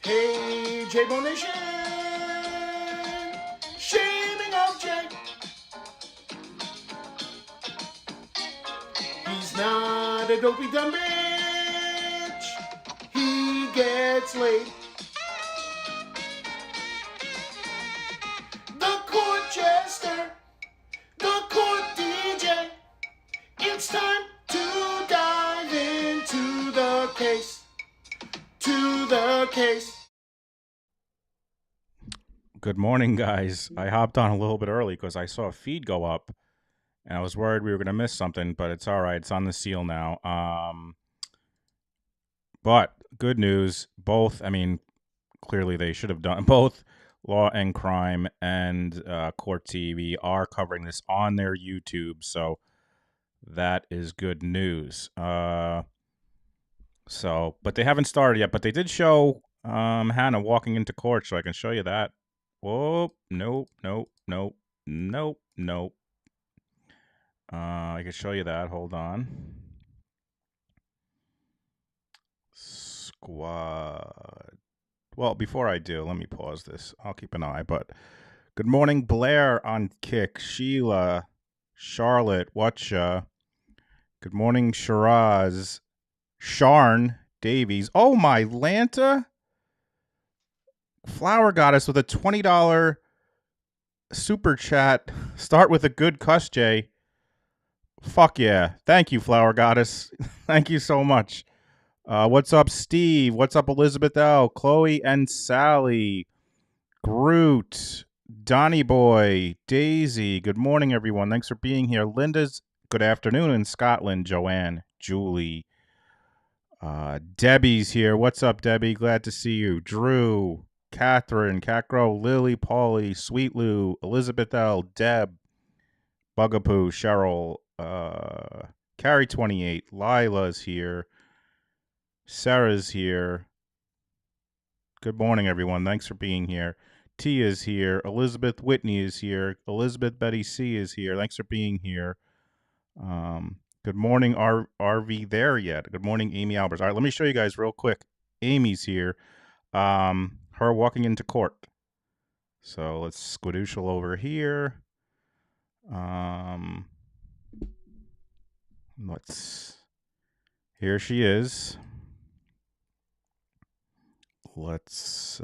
Hey, J-Bone Nation! Shaming of Jay. He's not a dopey dumb bitch. He gets laid. The court jester. The court DJ. It's time to dive into the case. To the case. Good morning, guys. I hopped on a little bit early because I saw a feed go up, and I was worried we were going to miss something, but it's all right. It's on the seal now. But good news, both, clearly they should have done both Law and Crime and Court TV are covering this on their YouTube, so that is good news. But they haven't started yet, but they did show Hannah walking into court, so I can show you that. Whoa, nope. I can show you that. Hold on. Squad. Well, before I do, let me pause this. I'll keep an eye. But good morning, Blair on Kick. Sheila, Charlotte, Whatcha. Good morning, Shiraz. Sharn Davies. Oh, my Lanta. Flower Goddess with a $20 super chat. Start with a good cuss, Jay. Fuck yeah. Thank you, Flower Goddess. Thank you so much. What's up, Steve? What's up, Elizabeth L? Chloe and Sally. Groot. Donnie Boy. Daisy. Good morning, everyone. Thanks for being here. Linda's good afternoon in Scotland. Joanne. Julie. Debbie's here. What's up, Debbie? Glad to see you. Drew. Catherine, Catgrow, Lily, Paulie, Sweet Lou, Elizabeth L, Deb, Bugapoo, Cheryl, Carrie 28, Lila's here, Sarah's here. Good morning, everyone. Thanks for being here. Tia's here. Elizabeth Whitney is here. Elizabeth Betty C is here. Thanks for being here. Good morning, RV there yet? Good morning, Amy Albers. All right, let me show you guys real quick. Amy's here. Her walking into court. So let's squidooshel over here. Here she is. Let's,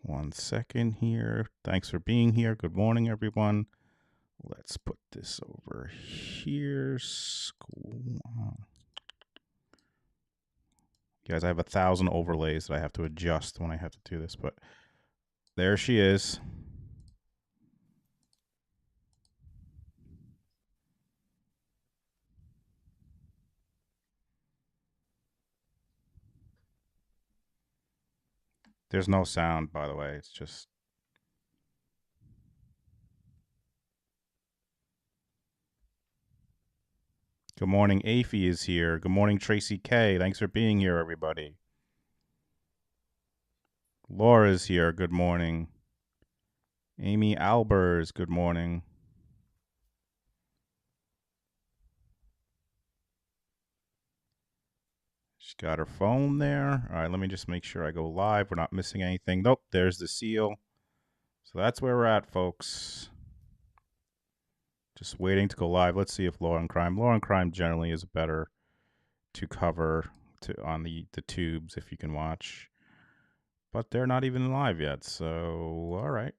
one second here. Thanks for being here. Good morning, everyone. Let's put this over here. Guys, I have 1,000 overlays that I have to adjust when I have to do this, but there she is. There's no sound, by the way. It's just... Good morning, Afy is here. Good morning, Tracy K. Thanks for being here, everybody. Laura's here. Good morning. Amy Albers, good morning. She's got her phone there. All right, let me just make sure I go live. We're not missing anything. Nope, there's the seal. So that's where we're at, folks. Just waiting to go live. Let's see if Law and Crime generally is better to cover on the tubes if you can watch. But they're not even live yet, so all right.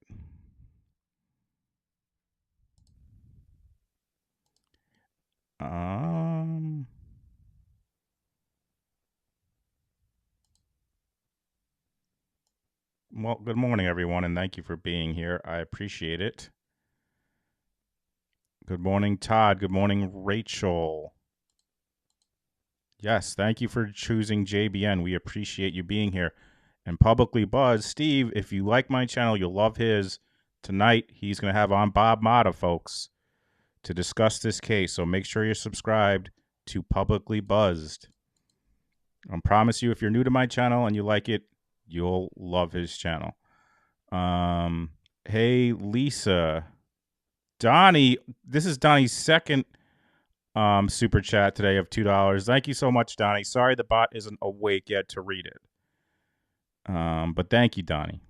Well, good morning, everyone, and thank you for being here. I appreciate it. Good morning, Todd. Good morning, Rachel. Yes, thank you for choosing JBN. We appreciate you being here. And Publicly Buzz, Steve, if you like my channel, you'll love his. Tonight, he's going to have on Bob Mata, folks, to discuss this case. So make sure you're subscribed to Publicly Buzzed. I promise you, if you're new to my channel and you like it, you'll love his channel. Hey, Lisa. Donnie, this is Donnie's second super chat today of $2. Thank you so much, Donnie. Sorry the bot isn't awake yet to read it. But thank you, Donnie.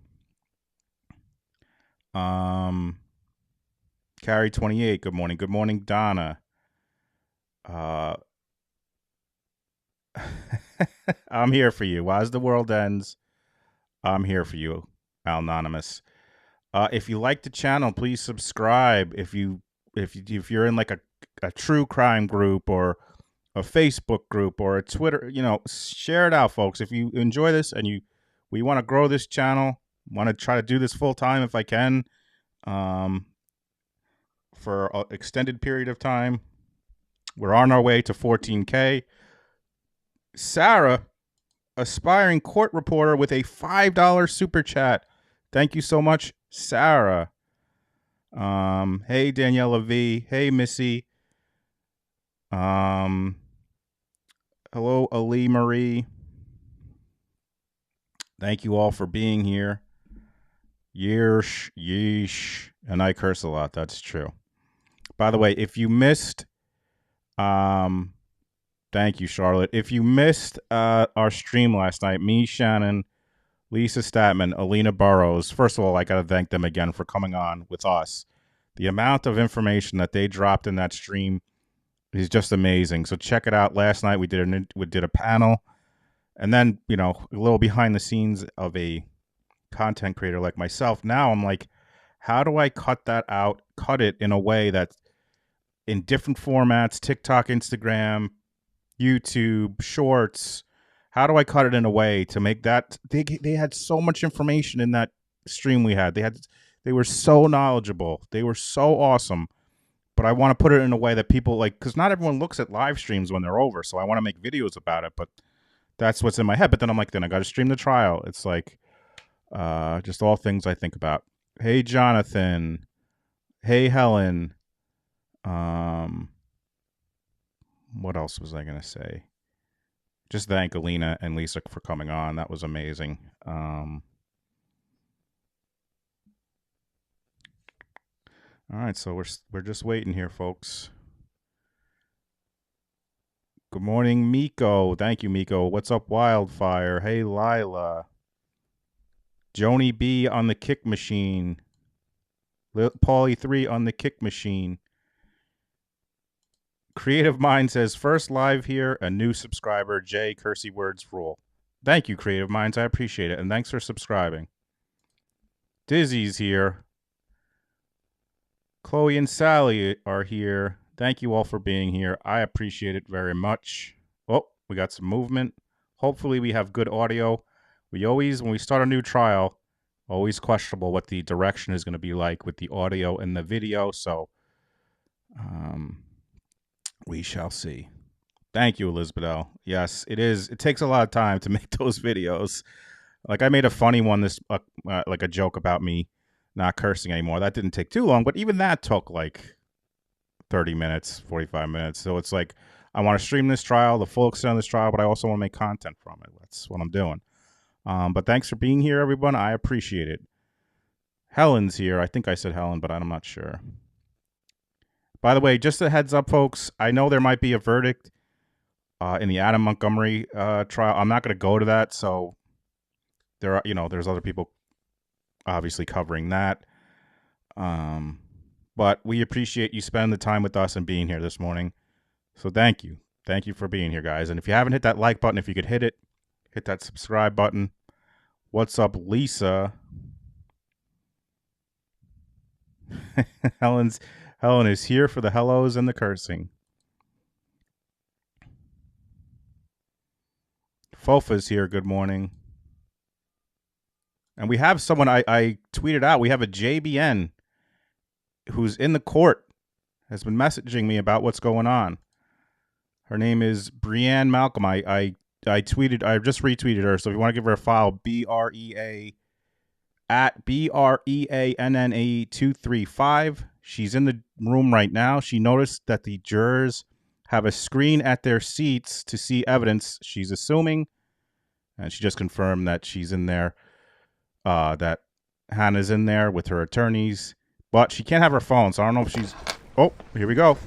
Carrie 28. Good morning. Good morning, Donna. I'm here for you. As the world ends, I'm here for you, Anonymous. If you like the channel, please subscribe. If you're in like a true crime group or a Facebook group or a Twitter, share it out, folks. If you enjoy this and we want to grow this channel, want to try to do this full time if I can, for an extended period of time. We're on our way to 14K. Sarah, aspiring court reporter with a $5 super chat. Thank you so much, Sarah. Hey, Daniela V. Hey, Missy. Hello, Ali Marie. Thank you all for being here. Yeesh. And I curse a lot. That's true. By the way, if you missed, thank you, Charlotte. If you missed our stream last night, me, Shannon, Lisa Statman, Alina Burrows. First of all, I got to thank them again for coming on with us. The amount of information that they dropped in that stream is just amazing. So check it out. Last night we did a panel, and then a little behind the scenes of a content creator like myself. Now I'm like, how do I cut that out? Cut it in a way that's in different formats: TikTok, Instagram, YouTube, Shorts. How do I cut it in a way to make that they had so much information in that stream we had. They were so knowledgeable. They were so awesome. But I want to put it in a way that people like, because not everyone looks at live streams when they're over. So I want to make videos about it. But that's what's in my head. But then I'm like, then I got to stream the trial. It's like just all things I think about. Hey, Jonathan. Hey, Helen. What else was I going to say? Just thank Alina and Lisa for coming on. That was amazing. All right, so we're just waiting here, folks. Good morning, Miko. Thank you, Miko. What's up, Wildfire? Hey, Lila. Joni B on the kick machine. Paulie 3 on the kick machine. Creative Mind says, first live here, a new subscriber, Jay, Cursey Words Rule. Thank you, Creative Minds. I appreciate it. And thanks for subscribing. Dizzy's here. Chloe and Sally are here. Thank you all for being here. I appreciate it very much. Oh, we got some movement. Hopefully we have good audio. We always, when we start a new trial, always questionable what the direction is going to be like with the audio and the video. So, we shall see. Thank you, Elizabeth L. Yes, it is. It takes a lot of time to make those videos. Like I made a funny one, like a joke about me not cursing anymore. That didn't take too long, but even that took like 30 minutes, 45 minutes. So it's like, I want to stream this trial, the full extent of this trial, but I also want to make content from it. That's what I'm doing. But thanks for being here, everyone. I appreciate it. Helen's here. I think I said Helen, but I'm not sure. By the way, just a heads up, folks. I know there might be a verdict in the Adam Montgomery trial. I'm not going to go to that. So there are, there's other people obviously covering that. But we appreciate you spending the time with us and being here this morning. So thank you. Thank you for being here, guys. And if you haven't hit that like button, if you could hit it, hit that subscribe button. What's up, Lisa? Helen is here for the hellos and the cursing. Fofa's here. Good morning. And we have someone I tweeted out. We have a JBN who's in the court, has been messaging me about what's going on. Her name is Brianne Malcolm. I just retweeted her. So if you want to give her a file, BREA at BREANNA235. She's in the room right now. She noticed that the jurors have a screen at their seats to see evidence. She's assuming, and she just confirmed that she's in there, that Hannah's in there with her attorneys, but she can't have her phone. So I don't know if she's, oh, here we go.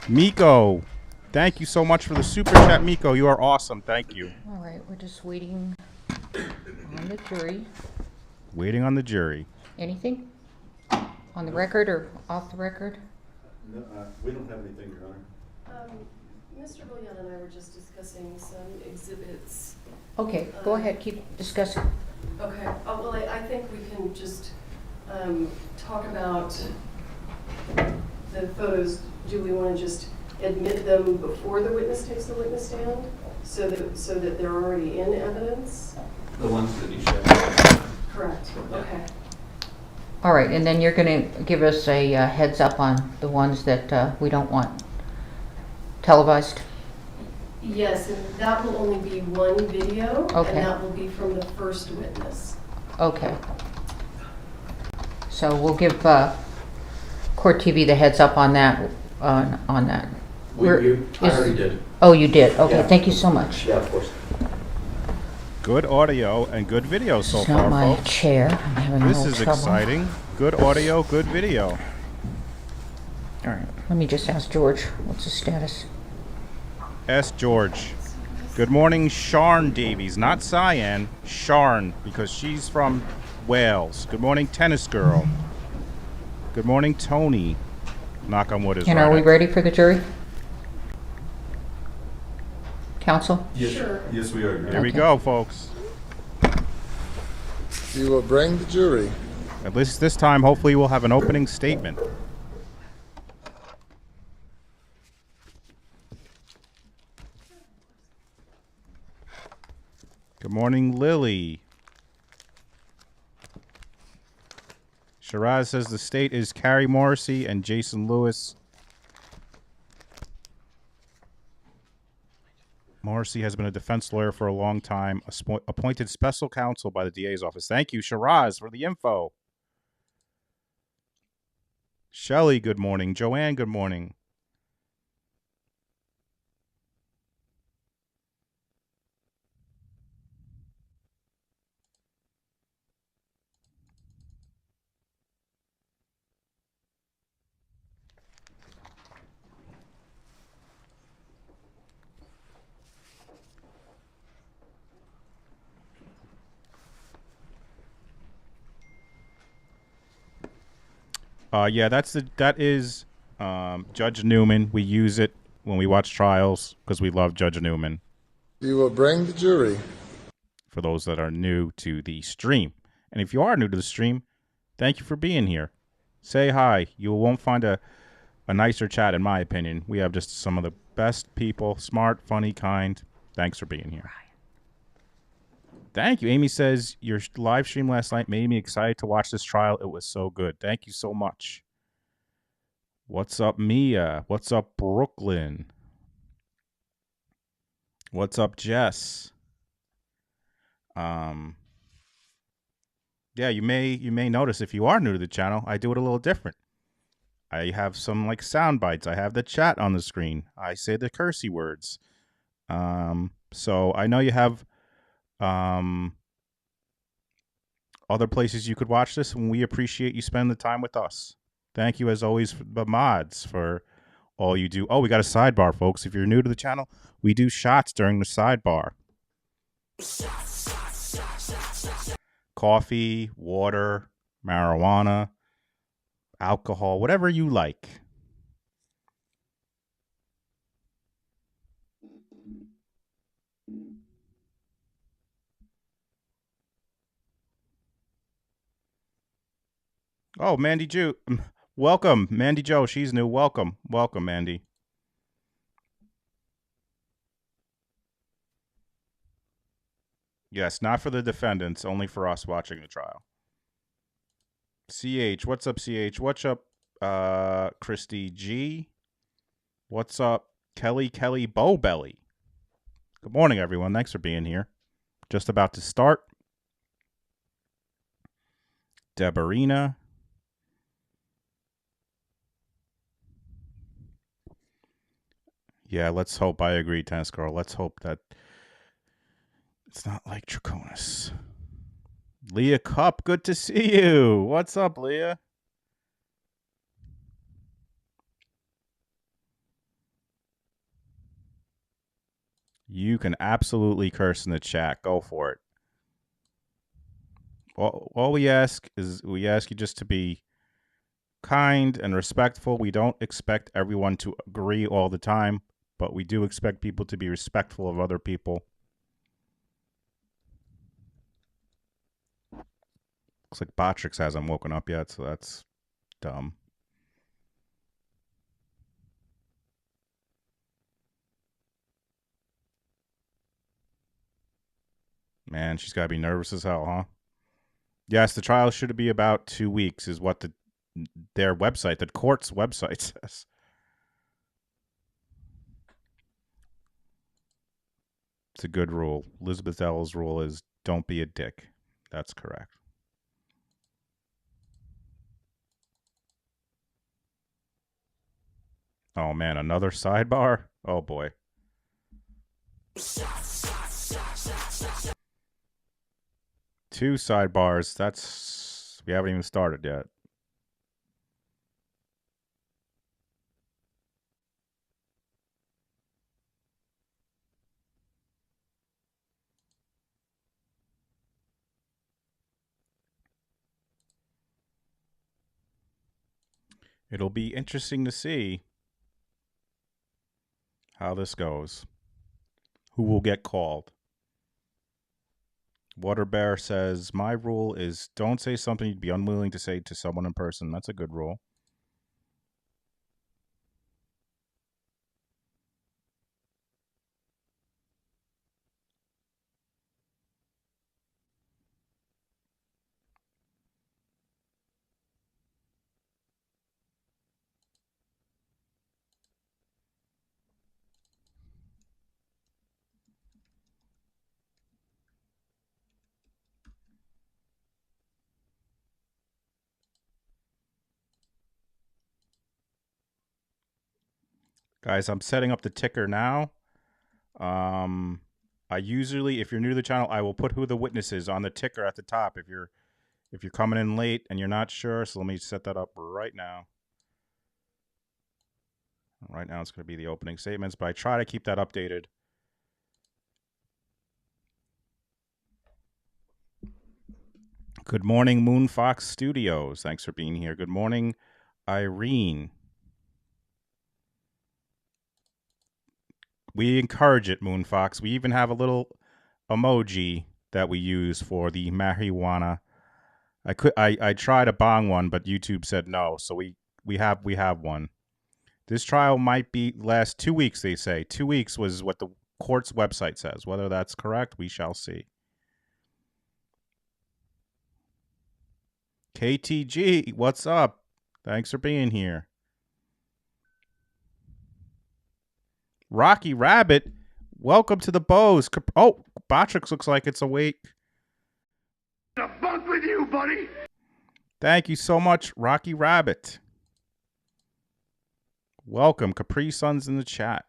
Miko, thank you so much for the super chat, Miko. You are awesome. Thank you. All right, we're just waiting on the jury. Waiting on the jury. Anything? On the record or off the record? No, we don't have anything, Your Honor. Mr. Baldwin and I were just discussing some exhibits. Okay, go ahead, keep discussing. Okay, well, I think we can just talk about the photos. Do we want to just admit them before the witness takes the witness stand, so that they're already in evidence? The ones that you showed. Correct. Okay. All right, and then you're going to give us a heads up on the ones that we don't want televised? Yes, and that will only be one video, Okay. and that will be from the first witness. Okay. So we'll give Court TV the heads up on that. On that. I already did. Oh, you did. Okay, Yeah. thank you so much. Yeah, of course. Good audio and good video so It's far, not my folks. chair. I'm having a This little is trouble. exciting. Good audio, good video. All right, let me just ask George, what's the status? S. George. Good morning, Sharn Davies. Not Cyan, Sharn, because she's from Wales. Good morning, Tennis Girl. Good morning, Tony. Knock on wood is And right. are we ready for the jury? Counsel? Yes, Sure. Yes, we are, Your Here Honor. we Okay. go, folks. You will bring the jury. At least this time, hopefully, we'll have an opening statement. Good morning, Lily. Shiraz says the state is Carrie Morrissey and Jason Lewis. Morrissey has been a defense lawyer for a long time, appointed special counsel by the DA's office. Thank you, Shiraz, for the info. Shelley, good morning. Joanne, good morning. Yeah, that is Judge Newman. We use it when we watch trials because we love Judge Newman. You will bring the jury. For those that are new to the stream, and if you are new to the stream, thank you for being here. Say hi. You won't find a nicer chat, in my opinion. We have just some of the best people, smart, funny, kind. Thanks for being here. Thank you. Amy says, your live stream last night made me excited to watch this trial. It was so good. Thank you so much. What's up, Mia? What's up, Brooklyn? What's up, Jess? Yeah, you may notice if you are new to the channel, I do it a little different. I have some like sound bites. I have the chat on the screen. I say the cursey words. So I know you have other places you could watch this, and we appreciate you spending the time with us. Thank you, as always, for the mods for all you do. Oh, we got a sidebar, folks. If you're new to the channel, we do shots during the sidebar. Coffee, water, marijuana, alcohol, whatever you like. Oh, Mandy Jew. Welcome, Mandy Joe. She's new. Welcome. Welcome, Mandy. Yes, not for the defendants, only for us watching the trial. CH, what's up, CH? What's up, Christy G? What's up, Kelly Bowbelly? Good morning, everyone. Thanks for being here. Just about to start. Deborina. Yeah, let's hope. I agree, Tennis Girl. Let's hope that it's not like Draconis. Leah Cup, good to see you. What's up, Leah? You can absolutely curse in the chat. Go for it. All we ask is we ask you just to be kind and respectful. We don't expect everyone to agree all the time, but we do expect people to be respectful of other people. Looks like Botrix hasn't woken up yet, so that's dumb. Man, she's got to be nervous as hell, huh? Yes, the trial should be about 2 weeks, is what their website, the court's website says. It's a good rule. Elizabeth L's rule is don't be a dick. That's correct. Oh, man, another sidebar? Oh, boy. Two sidebars. That's... We haven't even started yet. It'll be interesting to see how this goes. Who will get called? Waterbear says, my rule is don't say something you'd be unwilling to say to someone in person. That's a good rule. Guys, I'm setting up the ticker now. I usually, if you're new to the channel, I will put who the witness is on the ticker at the top if you're coming in late and you're not sure. So let me set that up right now. Right now it's going to be the opening statements, but I try to keep that updated. Good morning, Moonfox Studios. Thanks for being here. Good morning, Irene. We encourage it, Moonfox. We even have a little emoji that we use for the marijuana. I tried a bong one, but YouTube said no, so we have one. This trial might last 2 weeks, they say. 2 weeks was what the court's website says. Whether that's correct, we shall see. KTG, what's up? Thanks for being here. Rocky Rabbit, welcome to the Bows. Oh, Botrix looks like it's awake. The fuck with you, buddy. Thank you so much, Rocky Rabbit. Welcome, Capri Sun's in the chat.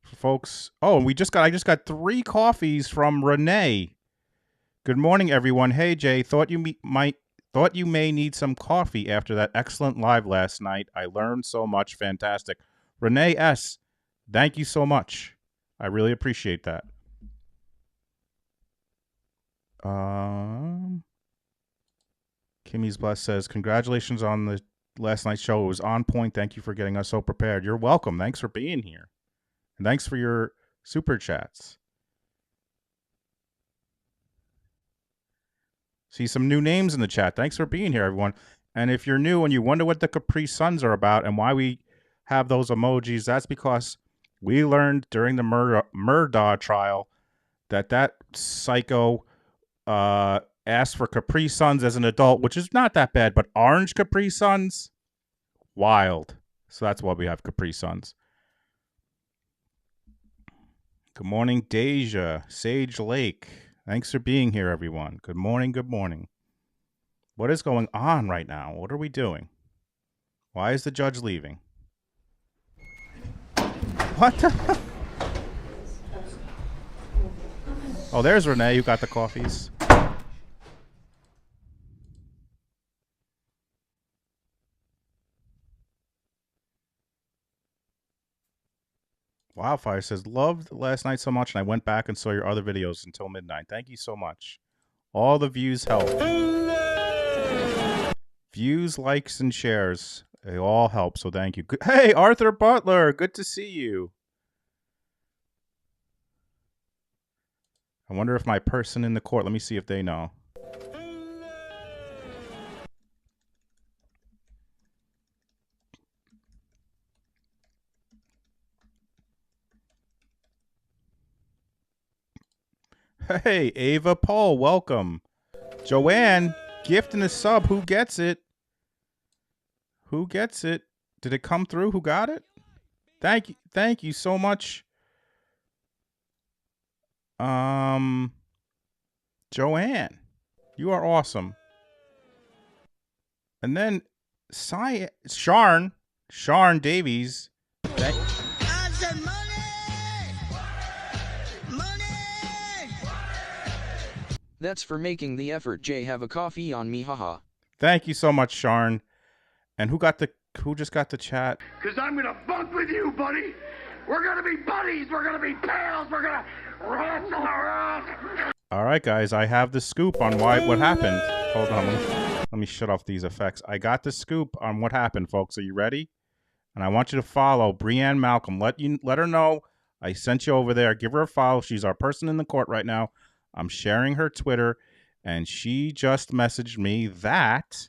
Folks, oh, I just got 3 coffees from Renee. Good morning, everyone. Hey, Jay, thought you may need some coffee after that excellent live last night. I learned so much. Fantastic. Renee S., thank you so much. I really appreciate that. Kimmy's Bless says, congratulations on the last night's show. It was on point. Thank you for getting us so prepared. You're welcome. Thanks for being here. And thanks for your super chats. See some new names in the chat. Thanks for being here, everyone. And if you're new and you wonder what the Capri Suns are about and why we have those emojis, that's because we learned during the Murdaugh trial that psycho asked for Capri Suns as an adult, which is not that bad, but orange Capri Suns, wild. So that's why we have Capri Suns. Good morning, Deja, Sage Lake. Thanks for being here, everyone. Good morning, good morning. What is going on right now? What are we doing? Why is the judge leaving? What the? Oh, there's Renee who got the coffees. Wildfire says, loved last night so much, and I went back and saw your other videos until midnight. Thank you so much. All the views help. Views, likes, and shares. They all help, so thank you. Hey, Arthur Butler, good to see you. I wonder if my person in the court, let me see if they know. Hey, Ava Paul, welcome. Joanne, gift and a sub. Who gets it? Who gets it? Did it come through? Who got it? Thank you so much. Joanne, you are awesome. And then Sharn Davies. That's for making the effort, Jay. Have a coffee on me, haha. Thank you so much, Sharn. And who just got the chat? Because I'm going to bunk with you, buddy. We're going to be buddies. We're going to be pals. We're going to wrestle around. All right, guys, I have the scoop on what happened. Hold on, let me shut off these effects. I got the scoop on what happened, folks. Are you ready? And I want you to follow Brianne Malcolm. Let her know I sent you over there. Give her a follow. She's our person in the court right now. I'm sharing her Twitter, and she just messaged me that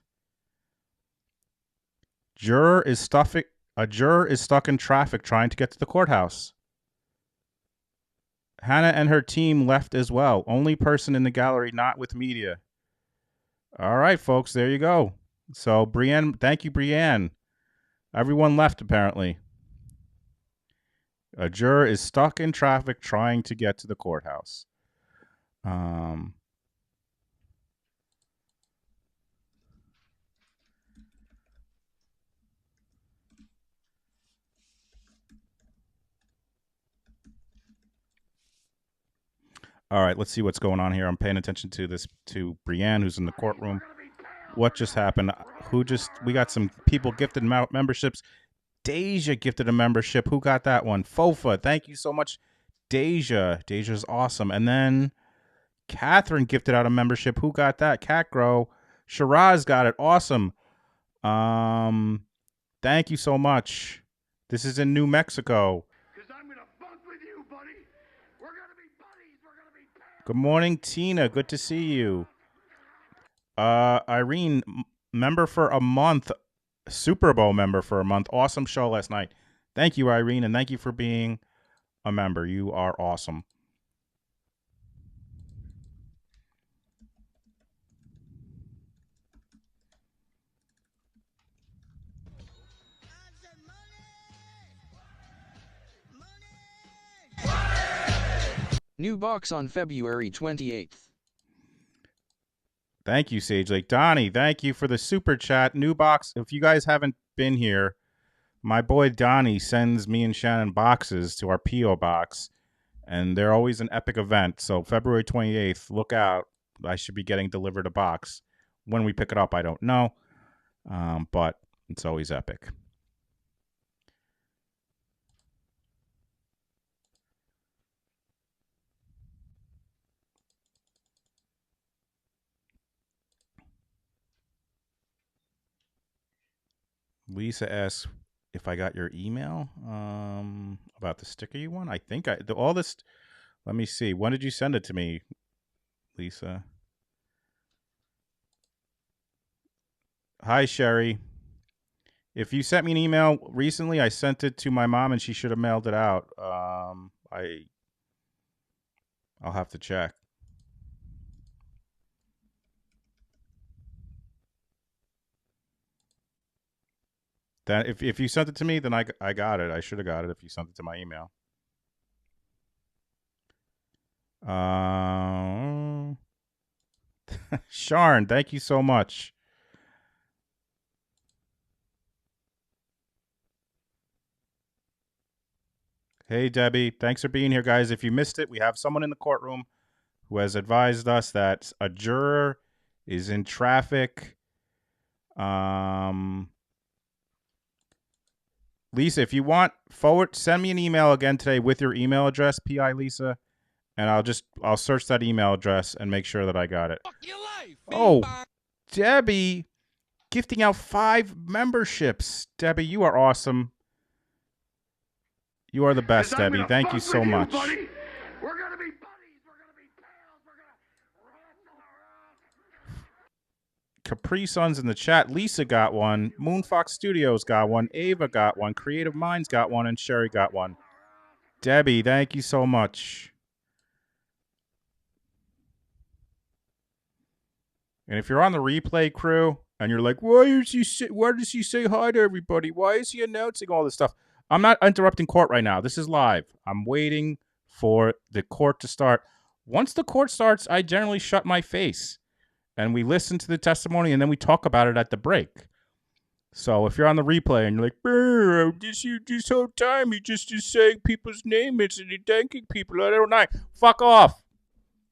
a juror is stuck in traffic trying to get to the courthouse. Hannah and her team left as well. Only person in the gallery not with media. All right, folks, there you go. So, Brianne, thank you, Brianne. Everyone left, apparently. A juror is stuck in traffic trying to get to the courthouse. All right, let's see what's going on here. I'm paying attention to Brianne, who's in the courtroom. What just happened? We got some people gifted memberships. Deja gifted a membership. Who got that one? Fofa. Thank you so much, Deja. Deja's awesome. And then Catherine gifted out a membership. Who got that? Catgrow. Shiraz got it. Awesome. Thank you so much. This is in New Mexico. Good morning, Tina. Good to see you. Irene, member for a month. Super Bowl member for a month. Awesome show last night. Thank you, Irene, and thank you for being a member. You are awesome. New box on February 28th. Thank you, Sage Lake. Donnie, thank you for the super chat. New box. If you guys haven't been here, my boy Donnie sends me and Shannon boxes to our P.O. box, and they're always an epic event. So February 28th, look out. I should be getting delivered a box. When we pick it up, I don't know, but it's always epic. Lisa asks if I got your email about the sticker you want. I think all this. Let me see. When did you send it to me, Lisa? Hi, Sherry. If you sent me an email recently, I sent it to my mom, and she should have mailed it out. I'll have to check. Then if you sent it to me, then I got it. I should have got it if you sent it to my email. Sharn, thank you so much. Hey, Debbie. Thanks for being here, guys. If you missed it, we have someone in the courtroom who has advised us that a juror is in traffic. Lisa, if you want, send me an email again today with your email address, PI Lisa, and I'll search that email address and make sure that I got it. Oh, Debbie, gifting out 5 memberships. Debbie, you are awesome. You are the best, Debbie. Thank you so much. Buddy. We're gonna be buddies. We're gonna be pals. We're gonna wrestle around. Capri Sun's in the chat. Lisa got one. Moonfox Studios got one. Ava got one. Creative Minds got one. And Sherry got one. Debbie, thank you so much. And if you're on the replay crew and you're like, why does he say hi to everybody? Why is he announcing all this stuff? I'm not interrupting court right now. This is live. I'm waiting for the court to start. Once the court starts, I generally shut my face and we listen to the testimony and then we talk about it at the break. So if you're on the replay and you're like, this whole time he just is saying people's names and thanking people, I don't know. Fuck off.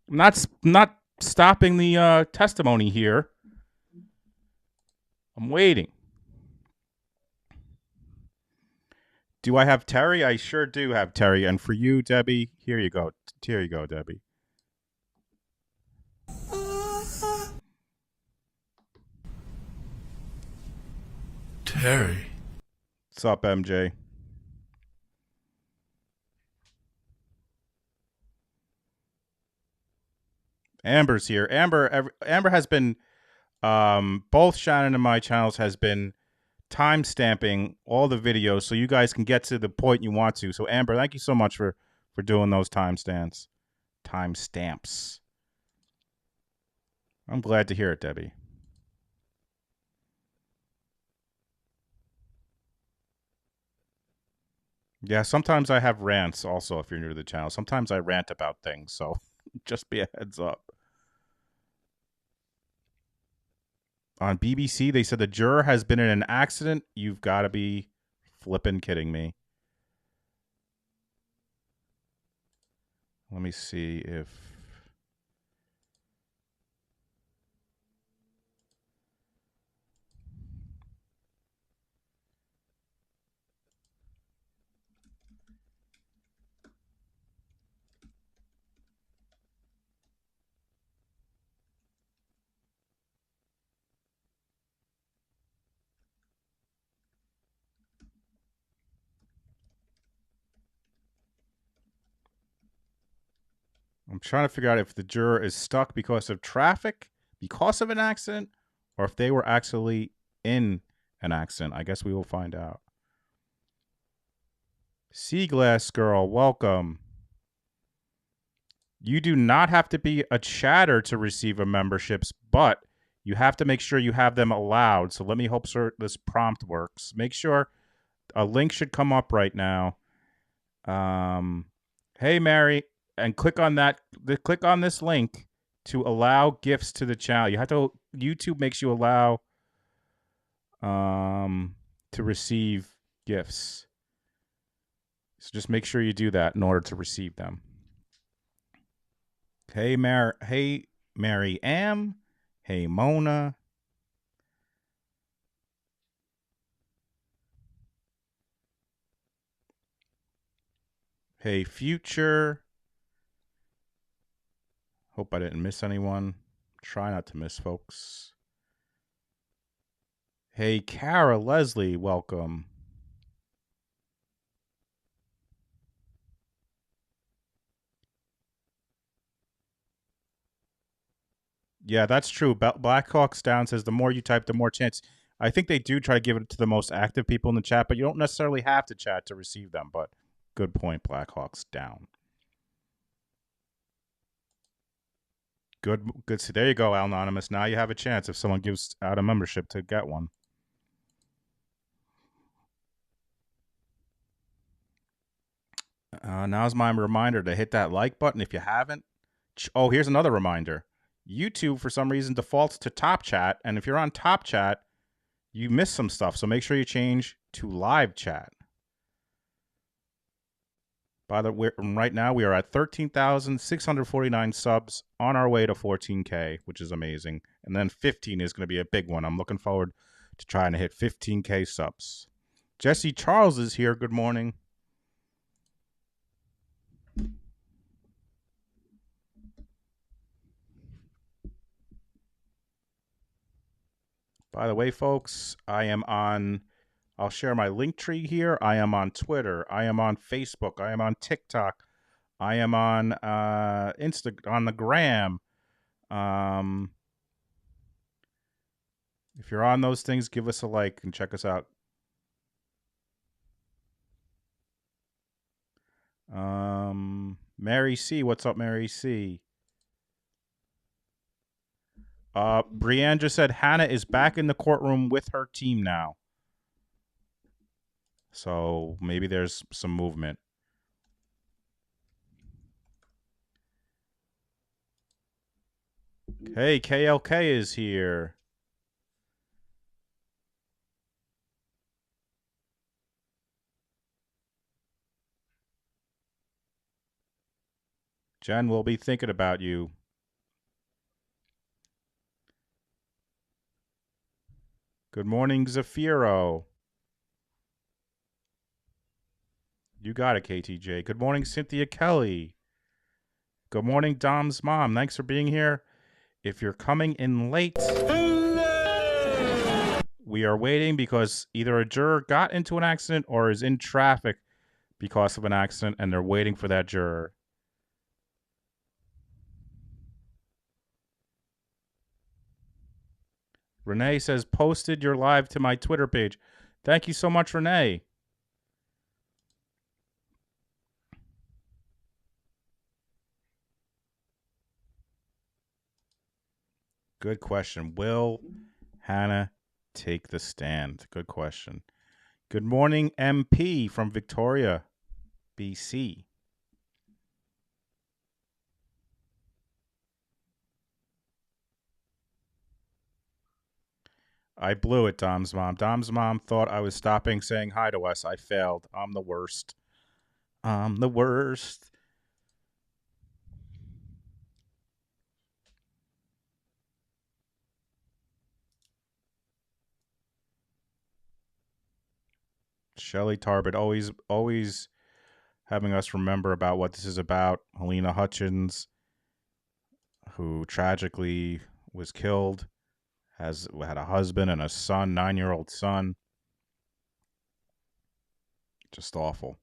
I'm not stopping the testimony here. I'm waiting. Do I have Terry? I sure do have Terry. And for you, Debbie, here you go. Here you go, Debbie. Terry. What's up, MJ? Amber's here. Amber has been, both Shannon and my channels has been time stamping all the videos so you guys can get to the point you want to. So Amber, thank you so much for doing those timestamps. I'm glad to hear it, Debbie. Yeah, sometimes I have rants also if you're new to the channel. Sometimes I rant about things, so just be a heads up. On BBC, they said the juror has been in an accident. You've got to be flipping kidding me. Let me see if... I'm trying to figure out if the juror is stuck because of traffic, because of an accident, or if they were actually in an accident. I guess we will find out. Sea Glass Girl, welcome. You do not have to be a chatter to receive a memberships, but you have to make sure you have them allowed. So let me hope this prompt works. Make sure a link should come up right now. Hey, Mary. And click on that. Click on this link to allow gifts to the channel. You have to. YouTube makes you allow to receive gifts. So just make sure you do that in order to receive them. Hey, Mary Am. Hey, Mona. Hey, Future. Hope I didn't miss anyone. Try not to miss, folks. Hey, Kara Leslie, welcome. Yeah, that's true. Blackhawks Down says the more you type, the more chance. I think they do try to give it to the most active people in the chat, but you don't necessarily have to chat to receive them. But good point, Blackhawks Down. Good. So there you go, Anonymous. Now you have a chance if someone gives out a membership to get one. Now's my reminder to hit that like button if you haven't. Oh, here's another reminder. YouTube, for some reason, defaults to Top Chat. And if you're on Top Chat, you miss some stuff. So make sure you change to Live Chat. By the way, right now we are at 13,649 subs, on our way to 14K, which is amazing. And then 15 is going to be a big one. I'm looking forward to trying to hit 15K subs. Jesse Charles is here. Good morning. By the way, folks, I'll share my link tree here. I am on Twitter. I am on Facebook. I am on TikTok. I am on on the gram. If you're on those things, give us a like and check us out. Mary C, what's up, Mary C? Brienne just said Hannah is back in the courtroom with her team now. So maybe there's some movement. Hey, KLK is here. Jen, we'll be thinking about you. Good morning, Zafiro. You got it, KTJ. Good morning, Cynthia Kelly. Good morning, Dom's mom. Thanks for being here. If you're coming in late, we are waiting because either a juror got into an accident or is in traffic because of an accident, and they're waiting for that juror. Renee says, posted your live to my Twitter page. Thank you so much, Renee. Good question. Will Hannah take the stand? Good question. Good morning, MP from Victoria, BC. I blew it, Dom's mom. Dom's mom thought I was stopping saying hi to us. I failed. I'm the worst. I'm the worst. Shelley Tarbett always having us remember about what this is about. Halyna Hutchins, who tragically was killed, had a husband and a son, 9-year-old son. Just awful.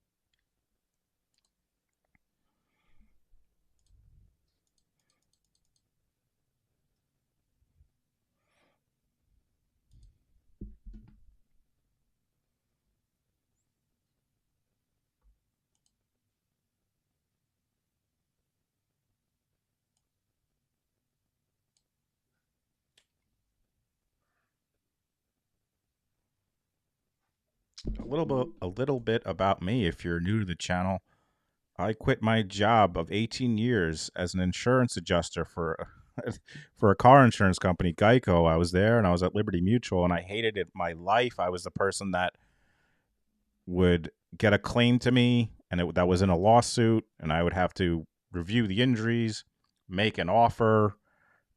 A little bit about me if you're new to the channel. I quit my job of 18 years as an insurance adjuster for a car insurance company, Geico. I was there and I was at Liberty Mutual and I hated it. My life. I was the person that would get a claim to me and that was in a lawsuit, and I would have to review the injuries, make an offer.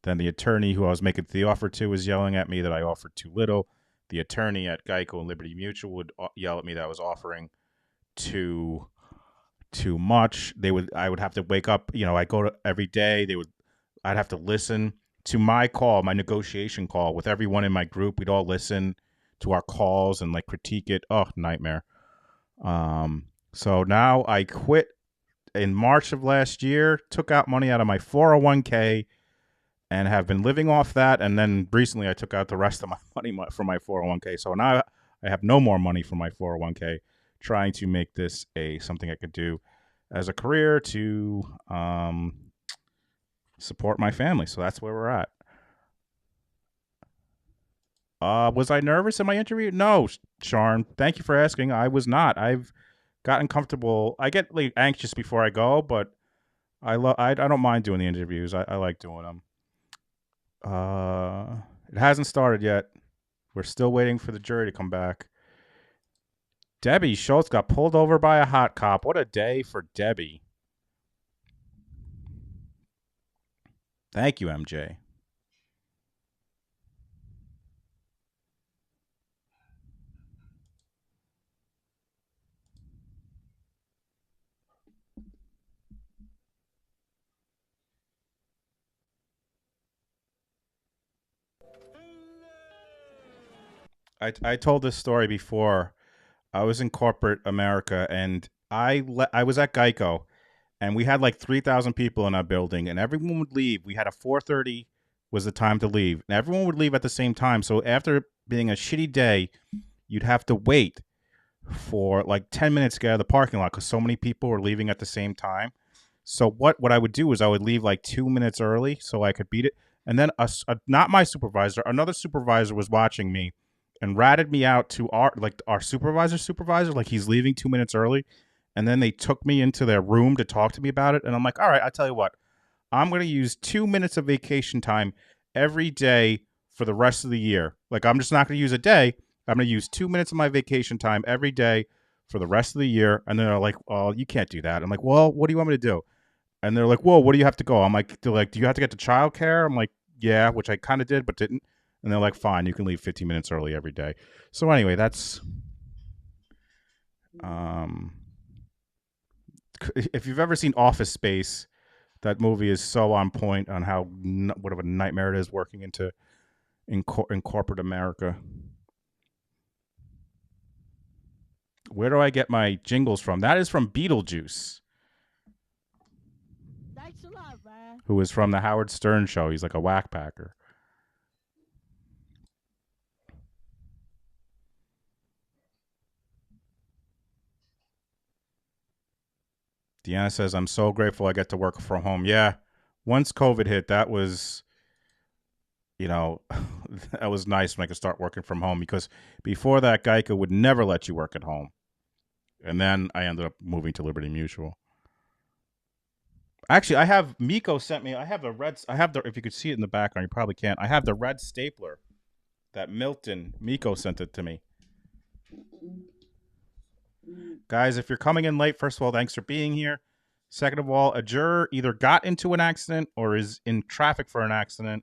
Then the attorney who I was making the offer to was yelling at me that I offered too little. The attorney at Geico and Liberty Mutual would yell at me that I was offering too much. I would have to wake up, I go to every day. I'd have to listen to my negotiation call with everyone in my group. We'd all listen to our calls and like critique it. Oh, nightmare. So now I quit in March of last year, took out money out of my 401k and have been living off that. And then recently I took out the rest of my money from my 401k. So now I have no more money from my 401k, trying to make this something I could do as a career to support my family. So that's where we're at. Was I nervous in my interview? No, Sean. Thank you for asking. I was not. I've gotten comfortable. I get like anxious before I go, but I don't mind doing the interviews. I like doing them. It hasn't started yet. We're still waiting for the jury to come back. Debbie Schultz got pulled over by a hot cop. What a day for Debbie. Thank you, MJ. I told this story before. I was in corporate America, and I was at Geico, and we had like 3,000 people in our building, and everyone would leave. We had a 4:30 was the time to leave, and everyone would leave at the same time. So after being a shitty day, you'd have to wait for like 10 minutes to get out of the parking lot because so many people were leaving at the same time. So what I would do is I would leave like 2 minutes early so I could beat it. And then not my supervisor, another supervisor was watching me and ratted me out to our supervisor, like he's leaving 2 minutes early. And then they took me into their room to talk to me about it. And I'm like, all right, I tell you what, I'm going to use 2 minutes of vacation time every day for the rest of the year. Like, I'm just not going to use a day. I'm going to use 2 minutes of my vacation time every day for the rest of the year. And then they're like, oh, you can't do that. I'm like, well, what do you want me to do? And they're like, well, what do you have to go? I'm like, they're like, do you have to get to childcare? I'm like, yeah, which I kind of did, but didn't. And they're like, fine, you can leave 15 minutes early every day. So anyway, that's, if you've ever seen Office Space, that movie is so on point on how what of a nightmare it is working in corporate America. Where do I get my jingles from? That is from Beetlejuice. Thanks a lot, man. Who is from the Howard Stern show. He's like a whack packer. Deanna says, I'm so grateful I get to work from home. Yeah. Once COVID hit, that was, that was nice when I could start working from home, because before that, Geico would never let you work at home. And then I ended up moving to Liberty Mutual. Actually, I have, Miko sent me, if you could see it in the background, you probably can't. I have the red stapler that Miko sent it to me. Guys, if you're coming in late, first of all, thanks for being here. Second of all, a juror either got into an accident or is in traffic for an accident,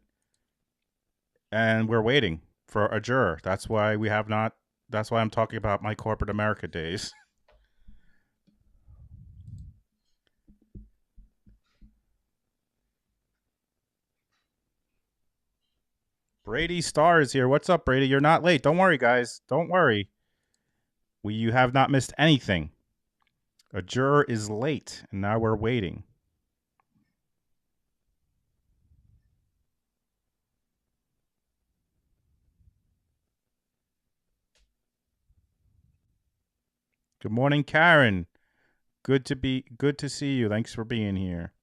and we're waiting for a juror. That's why I'm talking about my corporate America days. Brady Starr is here. What's up, Brady? You're not late. Don't worry, guys. Don't worry. You have not missed anything. A juror is late, and now we're waiting. Good morning, Karen. Good to see you. Thanks for being here.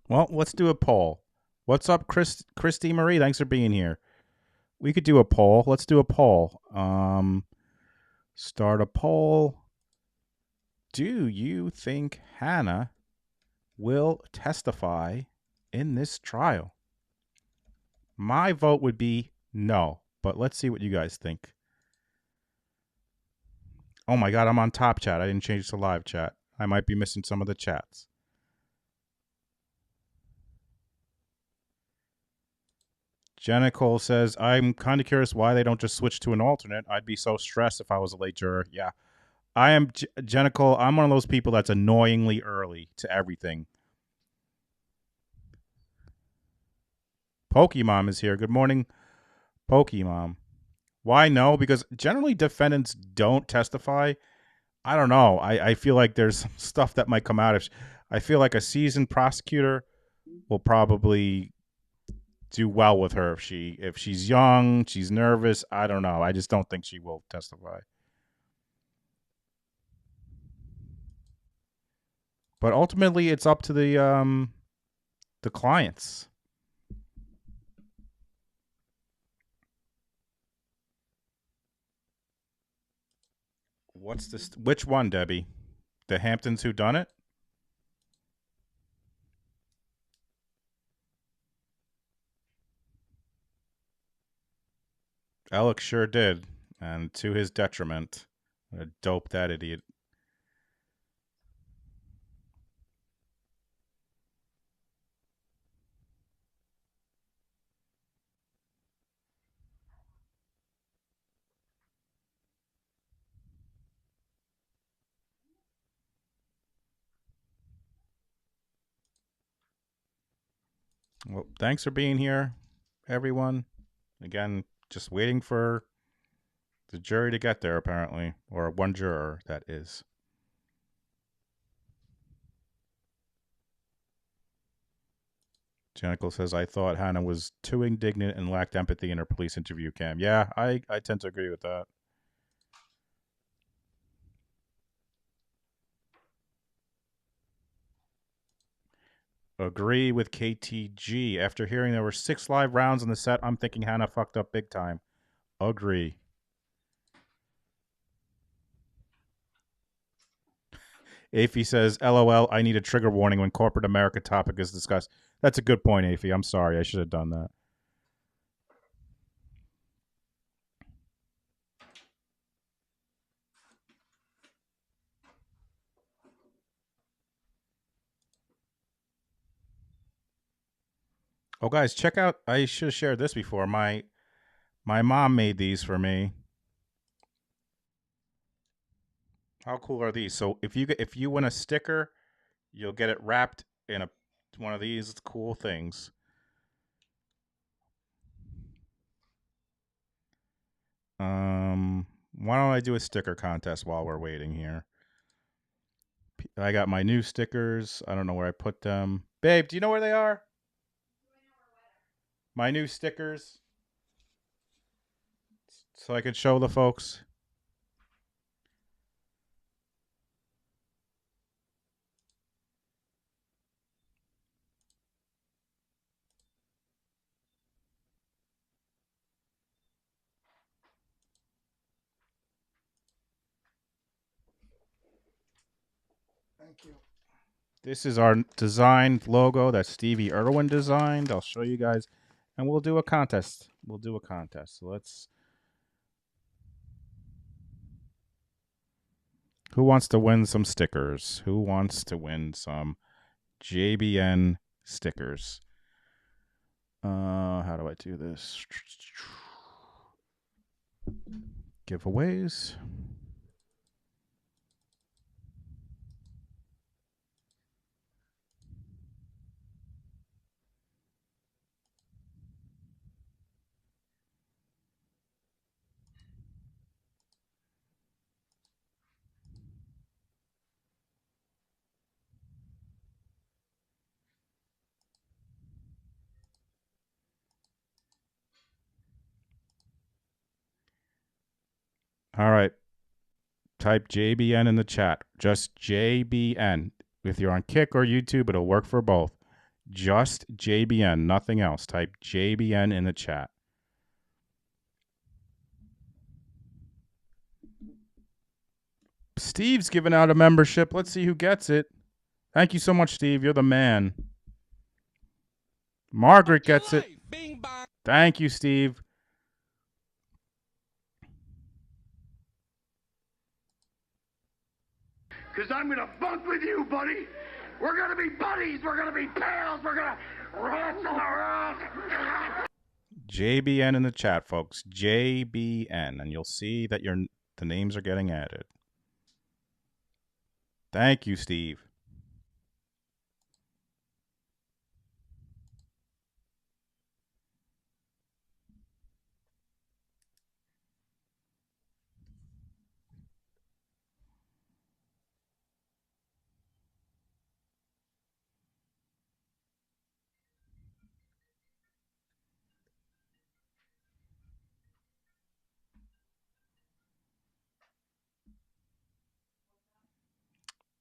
Well, let's do a poll. What's up, Christy Marie? Thanks for being here. We could do a poll. Let's do a poll. Start a poll. Do you think Hannah will testify in this trial? My vote would be no, but let's see what you guys think. Oh my God, I'm on top chat. I didn't change to live chat. I might be missing some of the chats. Jenna Cole says, I'm kind of curious why they don't just switch to an alternate. I'd be so stressed if I was a late juror. Yeah. I am, Jenna Cole, I'm one of those people that's annoyingly early to everything. Pokemon is here. Good morning, Pokemon. Why no? Because generally defendants don't testify. I don't know. I feel like there's some stuff that might come out. I feel like a seasoned prosecutor will probably do well with her if she's young, she's nervous. I don't know. I just don't think she will testify. But ultimately, it's up to the clients. What's this? Which one, Debbie? The Hamptons Who Done It? Alec sure did, and to his detriment. What a dope that idiot. Well, thanks for being here, everyone. Again, just waiting for the jury to get there, apparently. Or one juror, that is. Janicle says, I thought Hannah was too indignant and lacked empathy in her police interview, Cam. Yeah, I tend to agree with that. Agree with KTG. After hearing there were 6 live rounds on the set, I'm thinking Hannah fucked up big time. Agree. Afy says, LOL, I need a trigger warning when corporate America topic is discussed. That's a good point, Afy. I'm sorry. I should have done that. Oh, guys, check out. I should have shared this before. My mom made these for me. How cool are these? So if you win a sticker, you'll get it wrapped in one of these cool things. Why don't I do a sticker contest while we're waiting here? I got my new stickers. I don't know where I put them. Babe, do you know where they are? My new stickers. So I could show the folks. Thank you. This is our designed logo that Stevie Irwin designed. I'll show you guys. And we'll do a contest. So let's... Who wants to win some stickers? Who wants to win some JBN stickers? How do I do this? Giveaways. All right. Type JBN in the chat. Just JBN. If you're on Kick or YouTube, it'll work for both. Just JBN, nothing else. Type JBN in the chat. Steve's giving out a membership. Let's see who gets it. Thank you so much, Steve. You're the man. Margaret gets it. Thank you, Steve. Because I'm going to bunk with you, buddy. We're going to be buddies. We're going to be pals. We're going to wrestle around. JBN in the chat, folks. JBN. And you'll see that the names are getting added. Thank you, Steve.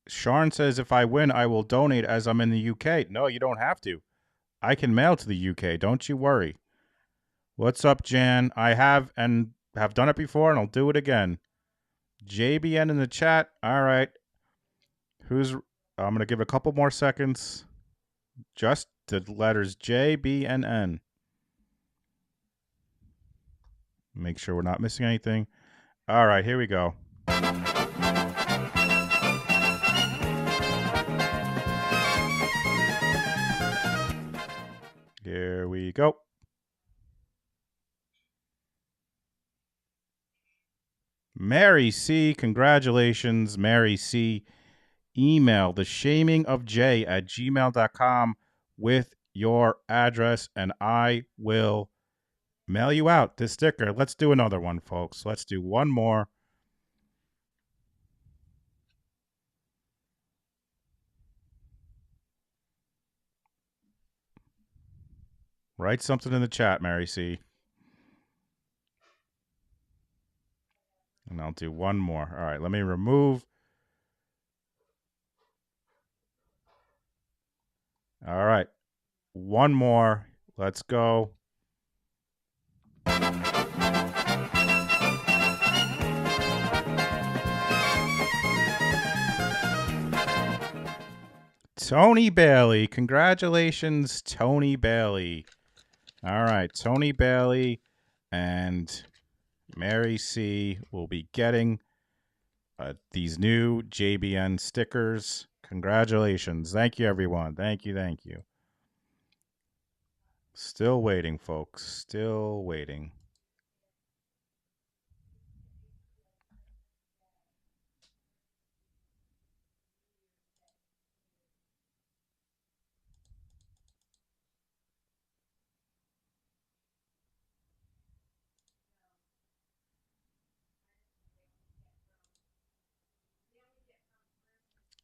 Sharn says, if I win, I will donate as I'm in the UK. No, you don't have to. I can mail to the UK. Don't you worry. What's up, Jan? I have done it before, and I'll do it again. JBN in the chat. All right. I'm going to give a couple more seconds. Just the letters J, B, and N. Make sure we're not missing anything. All right, here we go. Here we go. Mary C. Congratulations, Mary C. Email theshamingofjay@gmail.com with your address, and I will mail you out this sticker. Let's do another one, folks. Let's do one more. Write something in the chat, Mary C. And I'll do one more. All right, let me remove. All right, one more. Let's go. Tony Bailey. Congratulations, Tony Bailey. All right, Tony Bailey and Mary C will be getting these new JBN stickers. Congratulations. Thank you, everyone. Thank you. Thank you. Still waiting, folks. Still waiting.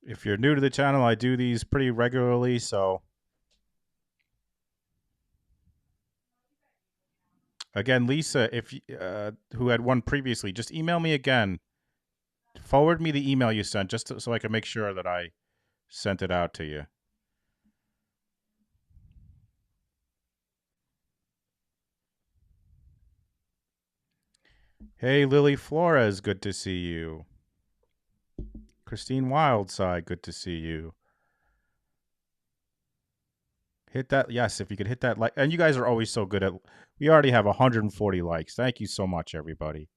If you're new to the channel, I do these pretty regularly, so again, Lisa, if who had one previously, just email me again. Forward me the email you sent, just so I can make sure that I sent it out to you. Hey, Lily Flores, good to see you. Christine Wildside, good to see you. Hit that, yes, if you could hit that like, and you guys are always so good at, we already have 140 likes. Thank you so much, everybody.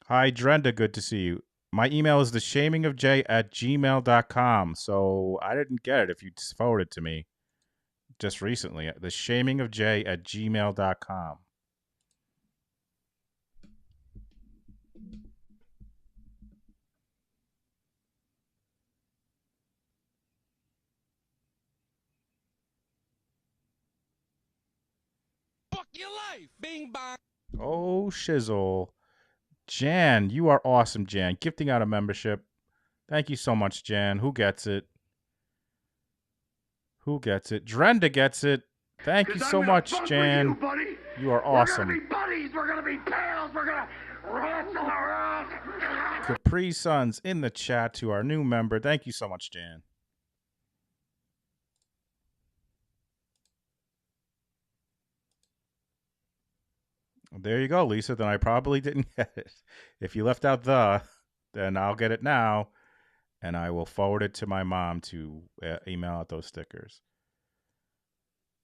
Hi, Drenda, good to see you. My email is theshamingofjay@gmail.com. So I didn't get it if you forwarded it to me just recently. Theshamingofjay@gmail.com. Fuck your life, bing bong. Oh, shizzle. Jan, you are awesome, Jan. Gifting out a membership. Thank you so much, Jan. Who gets it? Who gets it? Drenda gets it. Thank you so much, Jan. You, buddy. You are We're awesome. gonna be buddies. We're gonna be pals. We're gonna wrestle around. Capri Suns in the chat to our new member. Thank you so much, Jan. There you go, Lisa. Then I probably didn't get it. If you left out then I'll get it now, and I will forward it to my mom to email out those stickers.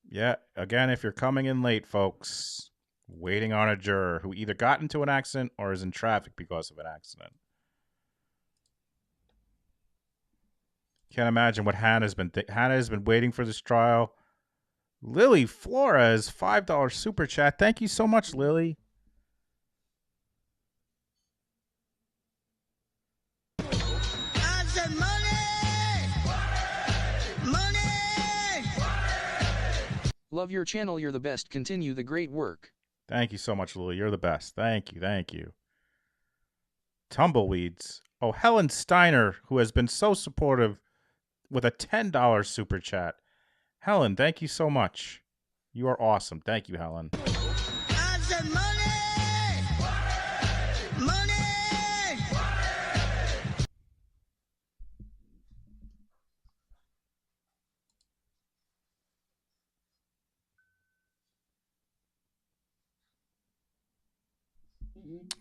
Yeah, again, if you're coming in late, folks, waiting on a juror who either got into an accident or is in traffic because of an accident. Can't imagine what Hannah's been Hannah has been waiting for this trial. Lily Flores, $5 super chat. Thank you so much, Lily. I said money! Money! Love your channel, you're the best. Continue the great work. Thank you so much, Lily. You're the best. Thank you. Thank you. Tumbleweeds. Oh, Helen Steiner, who has been so supportive with a $10 super chat. Helen, thank you so much. You are awesome. Thank you, Helen. I said money! Money!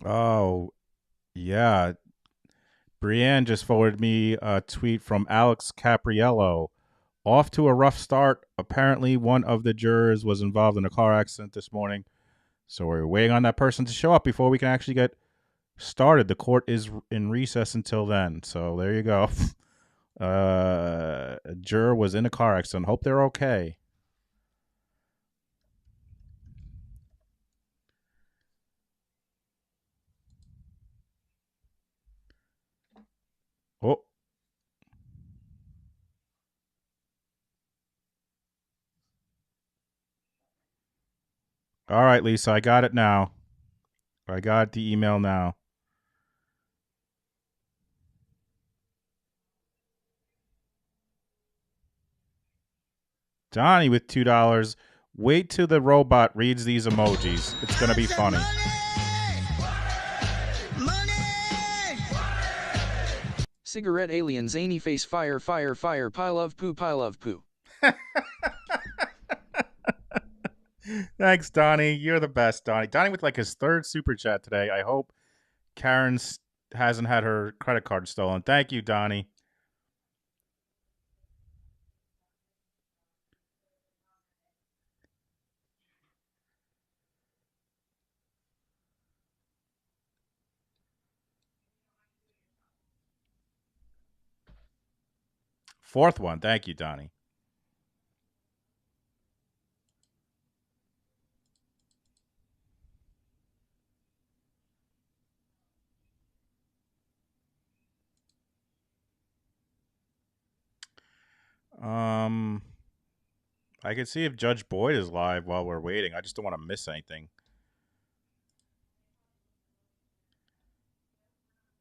Oh, yeah. Brienne just forwarded me a tweet from Alex Capriello. Off to a rough start. Apparently, one of the jurors was involved in a car accident this morning. So we're waiting on that person to show up before we can actually get started. The court is in recess until then. So there you go. A juror was in a car accident. Hope they're okay. Oh. All right, Lisa, I got it now. I got the email now. Donnie with $2. Wait till the robot reads these emojis. It's going to be funny. Cigarette alien zany face fire fire fire pile of poo pile of poo. Thanks, Donnie. You're the best, Donnie. Donnie with like his third super chat today. I hope Karen hasn't had her credit card stolen. Thank you, Donnie. Fourth one. Thank you, Donnie. I can see if Judge Boyd is live while we're waiting. I just don't want to miss anything.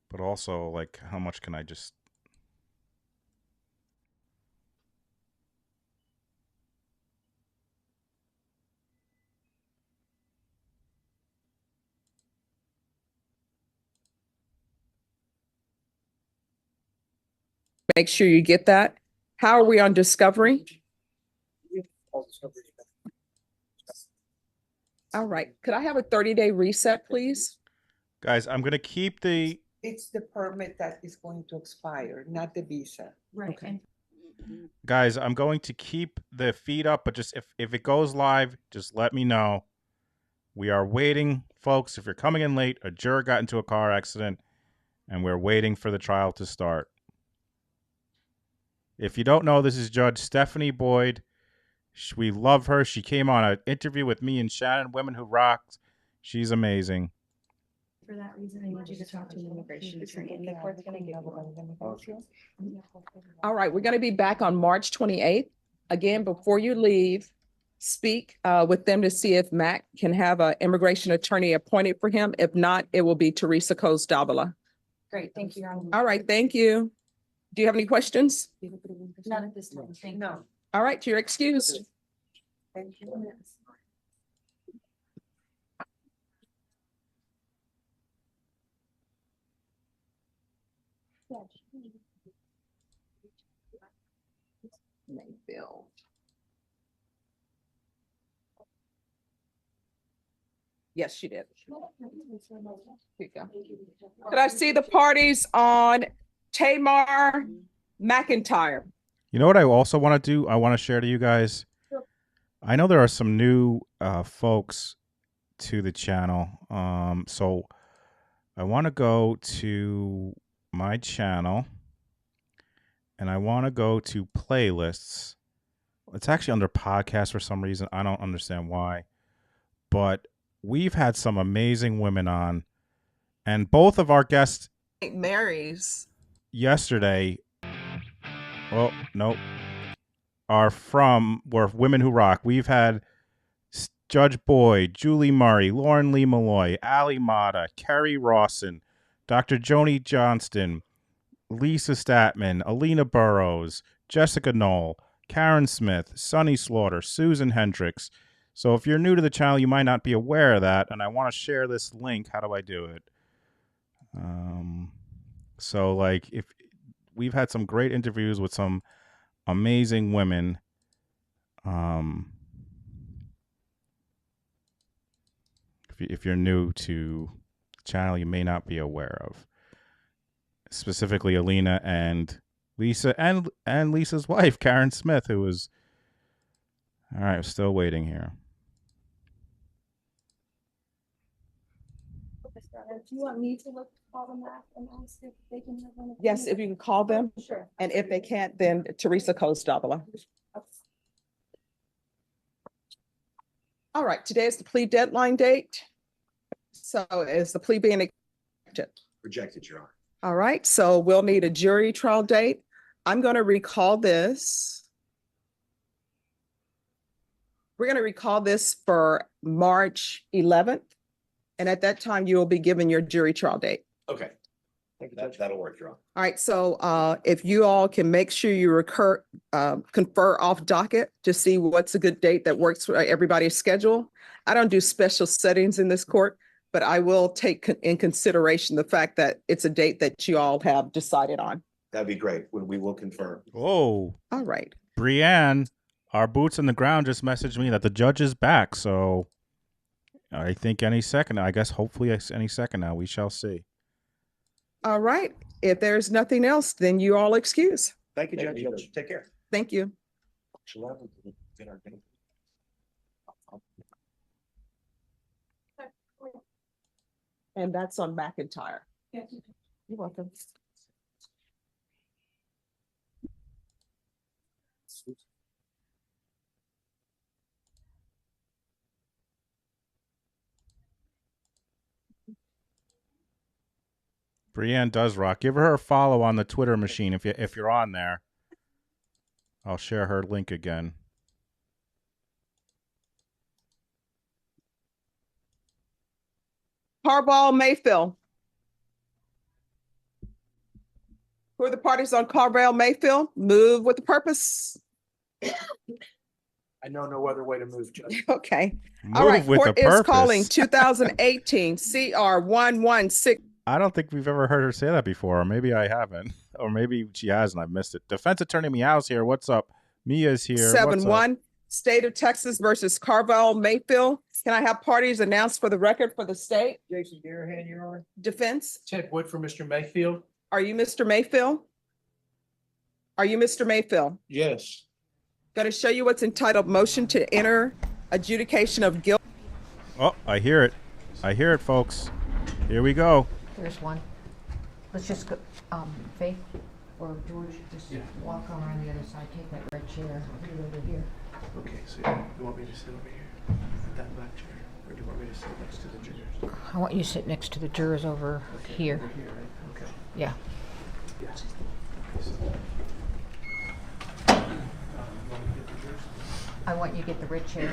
But also, like, how much can I just... Make sure you get that. How are we on Discovery? All right. Could I have a 30-day reset, please? Guys, I'm going to keep the... It's the permit that is going to expire, not the visa. Right. Okay. Guys, I'm going to keep the feed up, but just if it goes live, just let me know. We are waiting, folks. If you're coming in late, a juror got into a car accident, and we're waiting for the trial to start. If you don't know, this is Judge Stephanie Boyd. We love her. She came on an interview with me and Shannon, Women Who Rock. She's amazing. For that reason, I need you to talk to an immigration attorney, and the court's going to give you. All right. We're going to be back on March 28th. Again, before you leave, speak with them to see if Mac can have an immigration attorney appointed for him. If not, it will be Teresa Coase-Davila. Great, thank you, Your Honor. All right. Thank you. Do you have any questions? Not at this time, thank you. No. All right. You're excused. Thank you. Mayville. Yes, she did. Here you go. Could I see the parties on Tamar McIntyre? You know what I also want to do? I want to share to you guys. I know there are some new folks to the channel. So I want to go to my channel and I want to go to playlists. It's actually under podcasts for some reason. I don't understand why. But we've had some amazing women on. And both of our guests Mary's yesterday, well, nope, were Women Who Rock. We've had Judge Boyd, Julie Murray, Lauren Lee Malloy, Ali Mata, Kerry Rawson, Dr. Joni Johnston, Lisa Statman, Alina Burrows, Jessica Knoll, Karen Smith, Sunny Slaughter, Susan Hendricks. So if you're new to the channel, you might not be aware of that, and I want to share this link. How do I do it? So like, if we've had some great interviews with some amazing women. If you're new to the channel, you may not be aware of. Specifically, Alina and Lisa and Lisa's wife, Karen Smith, who was... All right, we're still waiting here. Do you want me to call them back and ask if they can have one? Yes, if you can call them. Sure. And if they can't, then Teresa Coase-Davila. All right, today is the plea deadline date. So is the plea being accepted? Rejected, Your Honor. All right, so we'll need a jury trial date. I'm going to recall this. We're going to recall this for March 11th. And at that time, you will be given your jury trial date. Okay. That'll work, Your Honor. All right, so if you all can make sure you confer off docket to see what's a good date that works for everybody's schedule. I don't do special settings in this court, but I will take in consideration the fact that it's a date that you all have decided on. That'd be great. We will confirm. Whoa. All right. Brienne, our boots on the ground just messaged me that the judge is back. So I think any second, I guess, hopefully any second now, we shall see. All right. If there's nothing else, then you all excuse. Thank you, Judge. Take care. Thank you. And that's on McIntyre. Yes. You're welcome. Brienne does rock. Give her a follow on the Twitter machine if you're on there. I'll share her link again. Carball Mayfield. Who are the parties on Carball Mayfield? Move with the purpose. I know no other way to move, Judge. Okay. Move All right. with Court the is purpose. calling 2018 CR 116. I don't think we've ever heard her say that before, or maybe I haven't, or maybe she has and I missed it. Defense Attorney Meow's here. What's up? Mia's here. 7-1, State of Texas versus Carvel Mayfield. Can I have parties announced for the record for the state? Jason Garahan, Your Honor. Defense, Ted Wood for Mr. Mayfield. are you Mr. Mayfield? Are you Mr. Mayfield? Yes. Going to show you what's entitled Motion to Enter Adjudication of Guilt. Oh, I hear it. I hear it, folks. Here we go. There's one. Let's just go, Faith or George, just walk around the other side, take that red chair, put it over here. Okay, so you want me to sit over here at that black chair, or do you want me to sit next to the jurors? I want you to sit next to the jurors over here. Over here, right? Okay. Yeah. Yes. I want you to get the red chair.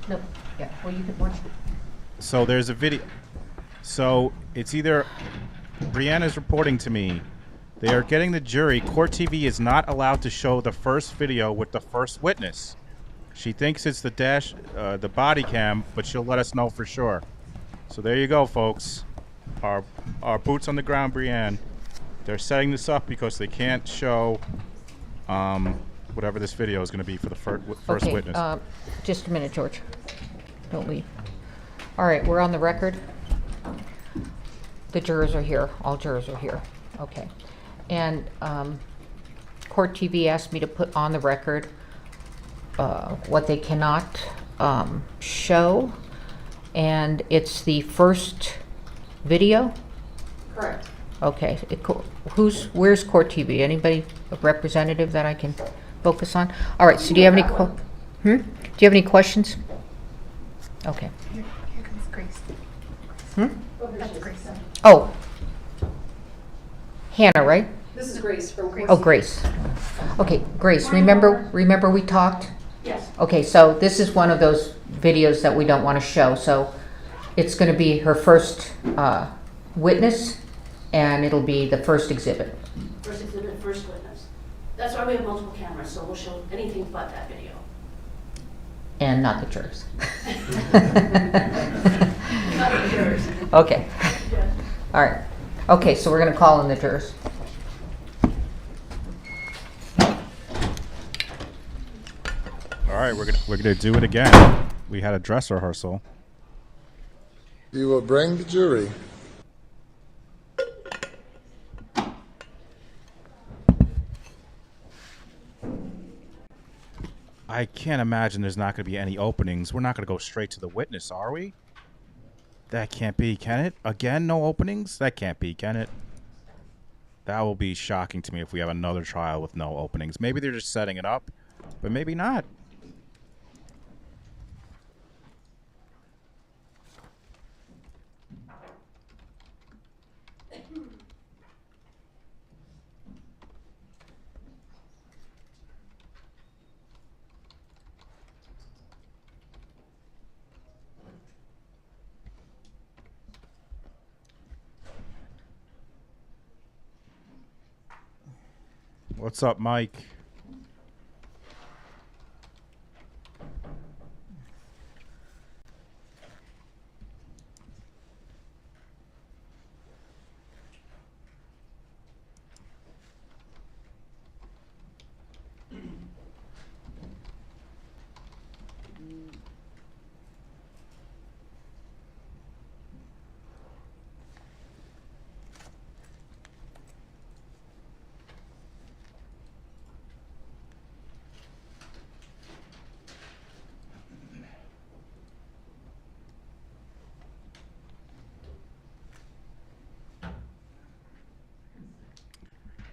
No, yeah, well, you could watch. So there's a video. So it's either Brianna's reporting to me. They are getting the jury. Court TV is not allowed to show the first video with the first witness. She thinks it's the body cam, but she'll let us know for sure. So there you go, folks. Our boots on the ground, Brienne. They're setting this up because they can't show whatever this video is going to be for the first Okay, witness. just a minute, George. Don't leave. All right, we're on the record. The jurors are here. All jurors are here. Okay. And Court TV asked me to put on the record what they cannot show. And it's the first video? Correct. Okay. Where's Court TV? Anybody, a representative that I can focus on? All right, so do you have any do you have any questions? Okay. Here comes Grace. That's Grace. Oh. Hannah, right? This is Grace from Grace. Oh, Grace. Okay, Grace, remember we talked? Yes. Okay, so this is one of those videos that we don't want to show. So it's going to be her first witness, and it'll be the first exhibit. First exhibit, first witness. That's why we have multiple cameras, so we'll show anything but that video. And not the jurors. Not the jurors. Okay. Yeah. All right. Okay, so we're going to call in the jurors. All right, we're gonna do it again. We had a dress rehearsal. You will bring the jury. I can't imagine there's not going to be any openings. We're not going to go straight to the witness, are we? That can't be, can it? Again, no openings? That can't be, can it? That will be shocking to me if we have another trial with no openings. Maybe they're just setting it up, but maybe not. What's up, Mike?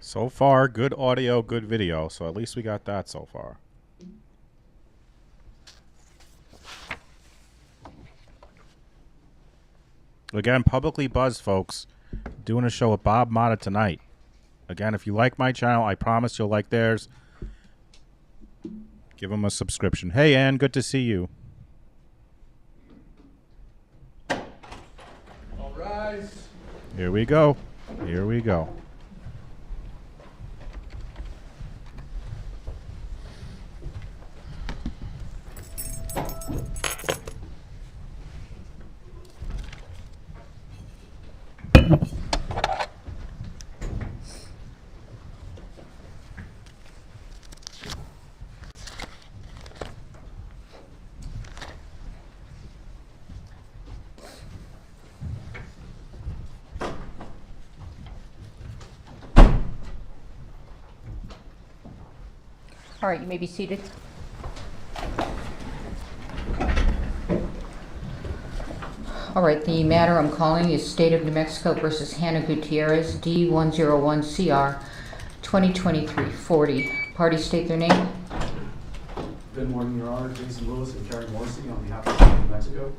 So far, good audio, good video. So at least we got that so far. Again, publicly buzzed, folks. Doing a show with Bob Mata tonight. Again, if you like my channel, I promise you'll like theirs. Give them a subscription. Hey, Ann, good to see you. All rise. Here we go. Here we go. All right, you may be seated. All right, the matter I'm calling is State of New Mexico versus Hannah Gutierrez, D101CR, 2023-40. Parties state their name. Good morning, Your Honor. Jason Lewis and Carrie Morrissey on behalf of the State of New Mexico.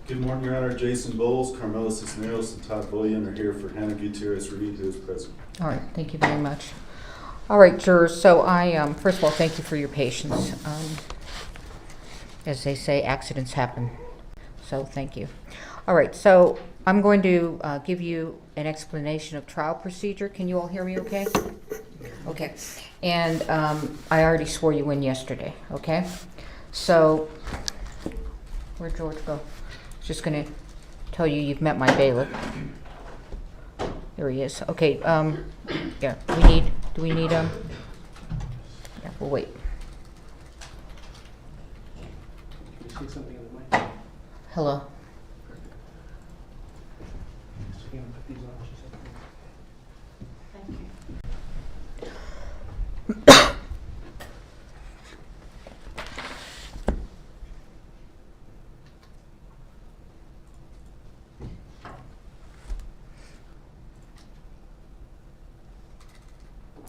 Good morning, Your Honor. Jason Bowles, Carmela Cisneros, and Todd Bullion are here for Hannah Gutierrez Reed, who is present. All right, thank you very much. All right, jurors, so I, first of all, thank you for your patience. As they say, accidents happen, so thank you. All right, so I'm going to give you an explanation of trial procedure. Can you all hear me okay? Okay, and I already swore you in yesterday, okay? So, where'd George go? Just gonna tell you you've met my bailiff. There he is. Okay, yeah, do we need, yeah, we'll wait. Can you say something in the mic? Hello. So you can put these on, she said.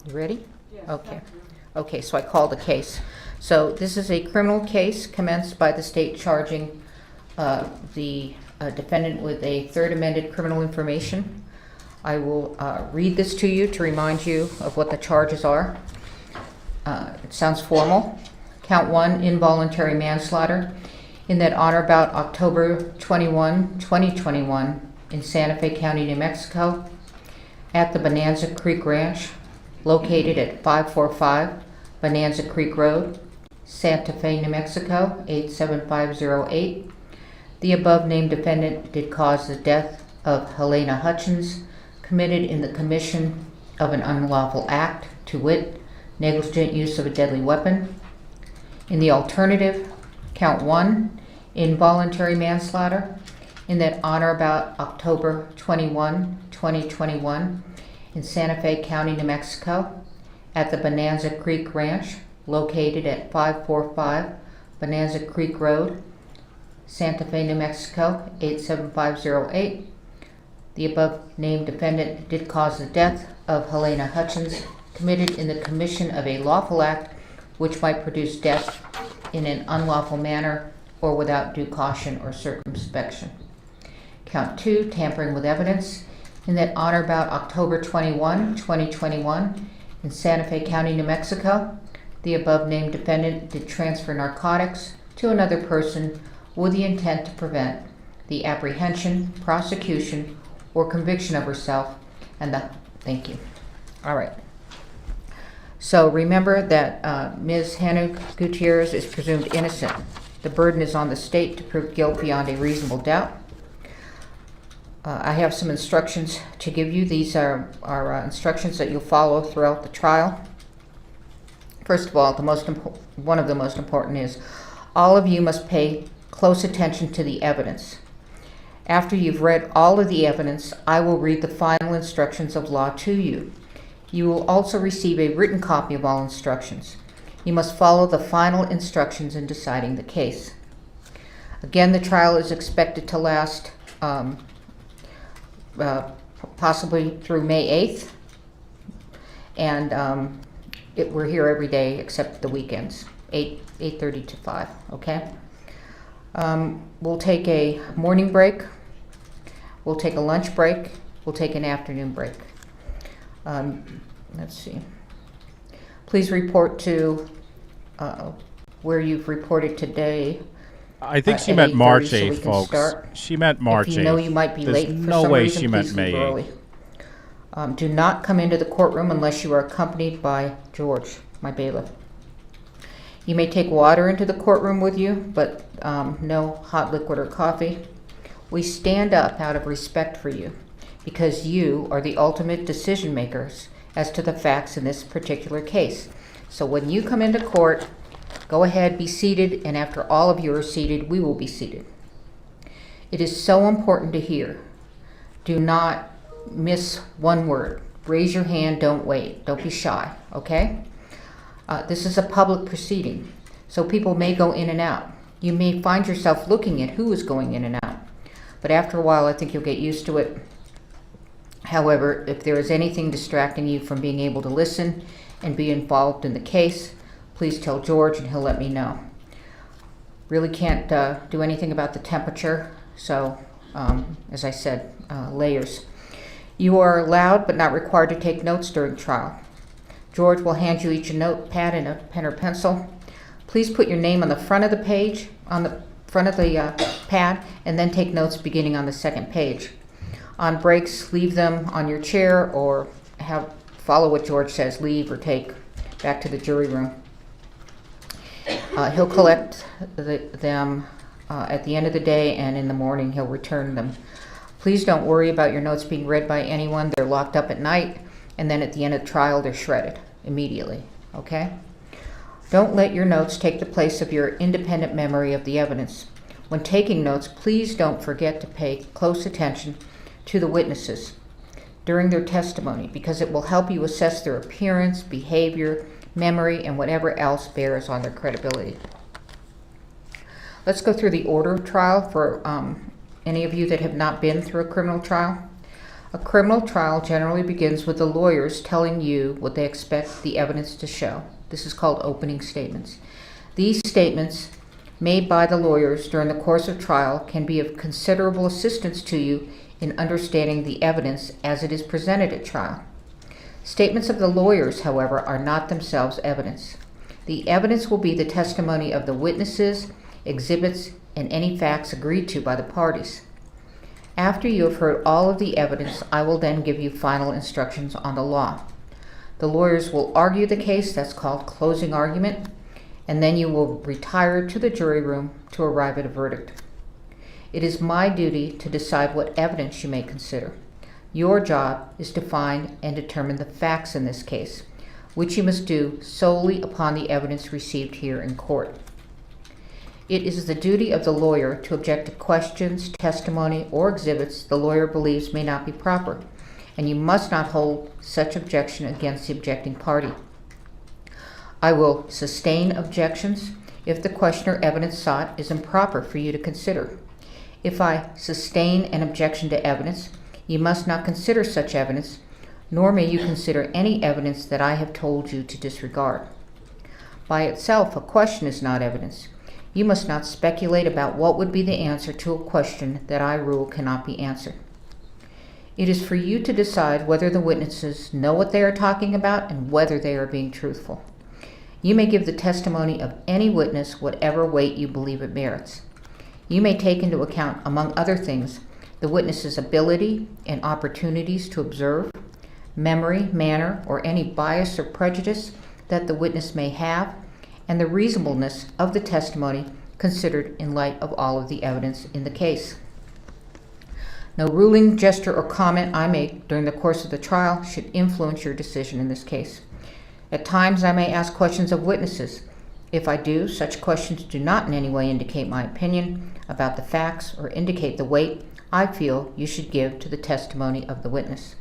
You ready? Yes. Okay. Okay, so I called the case. So this is a criminal case commenced by the state charging the defendant with a third amended criminal information. I will read this to you to remind you of what the charges are. It sounds formal. Count 1, involuntary manslaughter in that on or about October 21, 2021 in Santa Fe County, New Mexico at the Bonanza Creek Ranch, located at 545 Bonanza Creek Road, Santa Fe, New Mexico, 87508. The above named defendant did cause the death of Halyna Hutchins, committed in the commission of an unlawful act, to wit, negligent use of a deadly weapon. In the alternative, count 1, involuntary manslaughter in that on or about October 21, 2021 in Santa Fe County, New Mexico, at the Bonanza Creek Ranch, located at 545 Bonanza Creek Road, Santa Fe, New Mexico, 87508. The above named defendant did cause the death of Halyna Hutchins, committed in the commission of a lawful act which might produce death in an unlawful manner or without due caution or circumspection. Count 2, tampering with evidence in that on or about October 21, 2021 in Santa Fe County, New Mexico, the above named defendant did transfer narcotics to another person with the intent to prevent the apprehension, prosecution, or conviction of herself and the, thank you. All right. So remember that Ms. Halyna Gutierrez is presumed innocent. The burden is on the state to prove guilt beyond a reasonable doubt. I have some instructions to give you. These are instructions that you'll follow throughout the trial. First of all, one of the most important is all of you must pay close attention to the evidence. After you've read all of the evidence, I will read the final instructions of law to you. You will also receive a written copy of all instructions. You must follow the final instructions in deciding the case. Again, the trial is expected to last possibly through May 8th. And we're here every day except the weekends, 8:30 to 5, okay? We'll take a morning break. We'll take a lunch break. We'll take an afternoon break. Let's see. Please report to where you've reported today. I think she at meant 8:30 March so we 8th, can folks. start. She meant March 8th. If you know you might be There's late for no some way reason, she meant please May leave 8th. early. Do not come into the courtroom unless you are accompanied by George, my bailiff. You may take water into the courtroom with you, but no hot liquid or coffee. We stand up out of respect for you because you are the ultimate decision makers as to the facts in this particular case. So when you come into court, go ahead, be seated, and after all of you are seated, we will be seated. It is so important to hear. Do not miss one word. Raise your hand, don't wait. Don't be shy, okay? This is a public proceeding, so people may go in and out. You may find yourself looking at who is going in and out, but after a while, I think you'll get used to it. However, if there is anything distracting you from being able to listen and be involved in the case, please tell George and he'll let me know. Really can't do anything about the temperature, so as I said, layers. You are allowed but not required to take notes during trial. George will hand you each a notepad and a pen or pencil. Please put your name on the front of the page, on the front of the pad, and then take notes beginning on the second page. On breaks, leave them on your chair or follow what George says, leave or take back to the jury room. He'll collect them at the end of the day, and in the morning he'll return them. Please don't worry about your notes being read by anyone. They're locked up at night, and then at the end of the trial they're shredded immediately, okay? Don't let your notes take the place of your independent memory of the evidence. When taking notes, please don't forget to pay close attention to the witnesses during their testimony because it will help you assess their appearance, behavior, memory, and whatever else bears on their credibility. Let's go through the order of trial for any of you that have not been through a criminal trial. A criminal trial generally begins with the lawyers telling you what they expect the evidence to show. This is called opening statements. These statements made by the lawyers during the course of trial can be of considerable assistance to you in understanding the evidence as it is presented at trial. Statements of the lawyers, however, are not themselves evidence. The evidence will be the testimony of the witnesses, exhibits, and any facts agreed to by the parties. After you have heard all of the evidence, I will then give you final instructions on the law. The lawyers will argue the case, that's called closing argument, and then you will retire to the jury room to arrive at a verdict. It is my duty to decide what evidence you may consider. Your job is to find and determine the facts in this case, which you must do solely upon the evidence received here in court. It is the duty of the lawyer to object to questions, testimony, or exhibits the lawyer believes may not be proper, and you must not hold such objection against the objecting party. I will sustain objections if the question or evidence sought is improper for you to consider. If I sustain an objection to evidence, you must not consider such evidence, nor may you consider any evidence that I have told you to disregard. By itself, a question is not evidence. You must not speculate about what would be the answer to a question that I rule cannot be answered. It is for you to decide whether the witnesses know what they are talking about and whether they are being truthful. You may give the testimony of any witness whatever weight you believe it merits. You may take into account, among other things, the witness's ability and opportunities to observe, memory, manner, or any bias or prejudice that the witness may have, and the reasonableness of the testimony considered in light of all of the evidence in the case. No ruling, gesture, or comment I make during the course of the trial should influence your decision in this case. At times, I may ask questions of witnesses. If I do, such questions do not in any way indicate my opinion about the facts or indicate the weight I feel you should give to the testimony of the witness.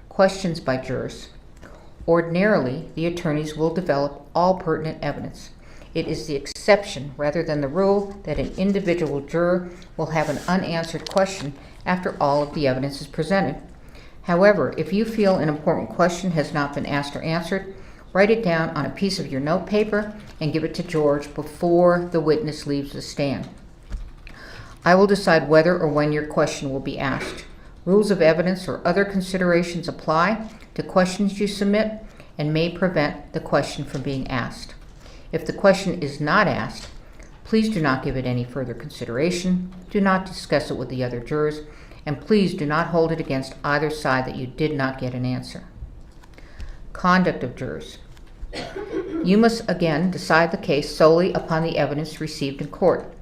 Questions by jurors. Ordinarily, the attorneys will develop all pertinent evidence. It is the exception rather than the rule that an individual juror will have an unanswered question after all of the evidence is presented. However, if you feel an important question has not been asked or answered, write it down on a piece of your note paper and give it to George before the witness leaves the stand. I will decide whether or when your question will be asked. Rules of evidence or other considerations apply to questions you submit and may prevent the question from being asked. If the question is not asked, please do not give it any further consideration, do not discuss it with the other jurors, and please do not hold it against either side that you did not get an answer. Conduct of jurors. You must again decide the case solely upon the evidence received in court.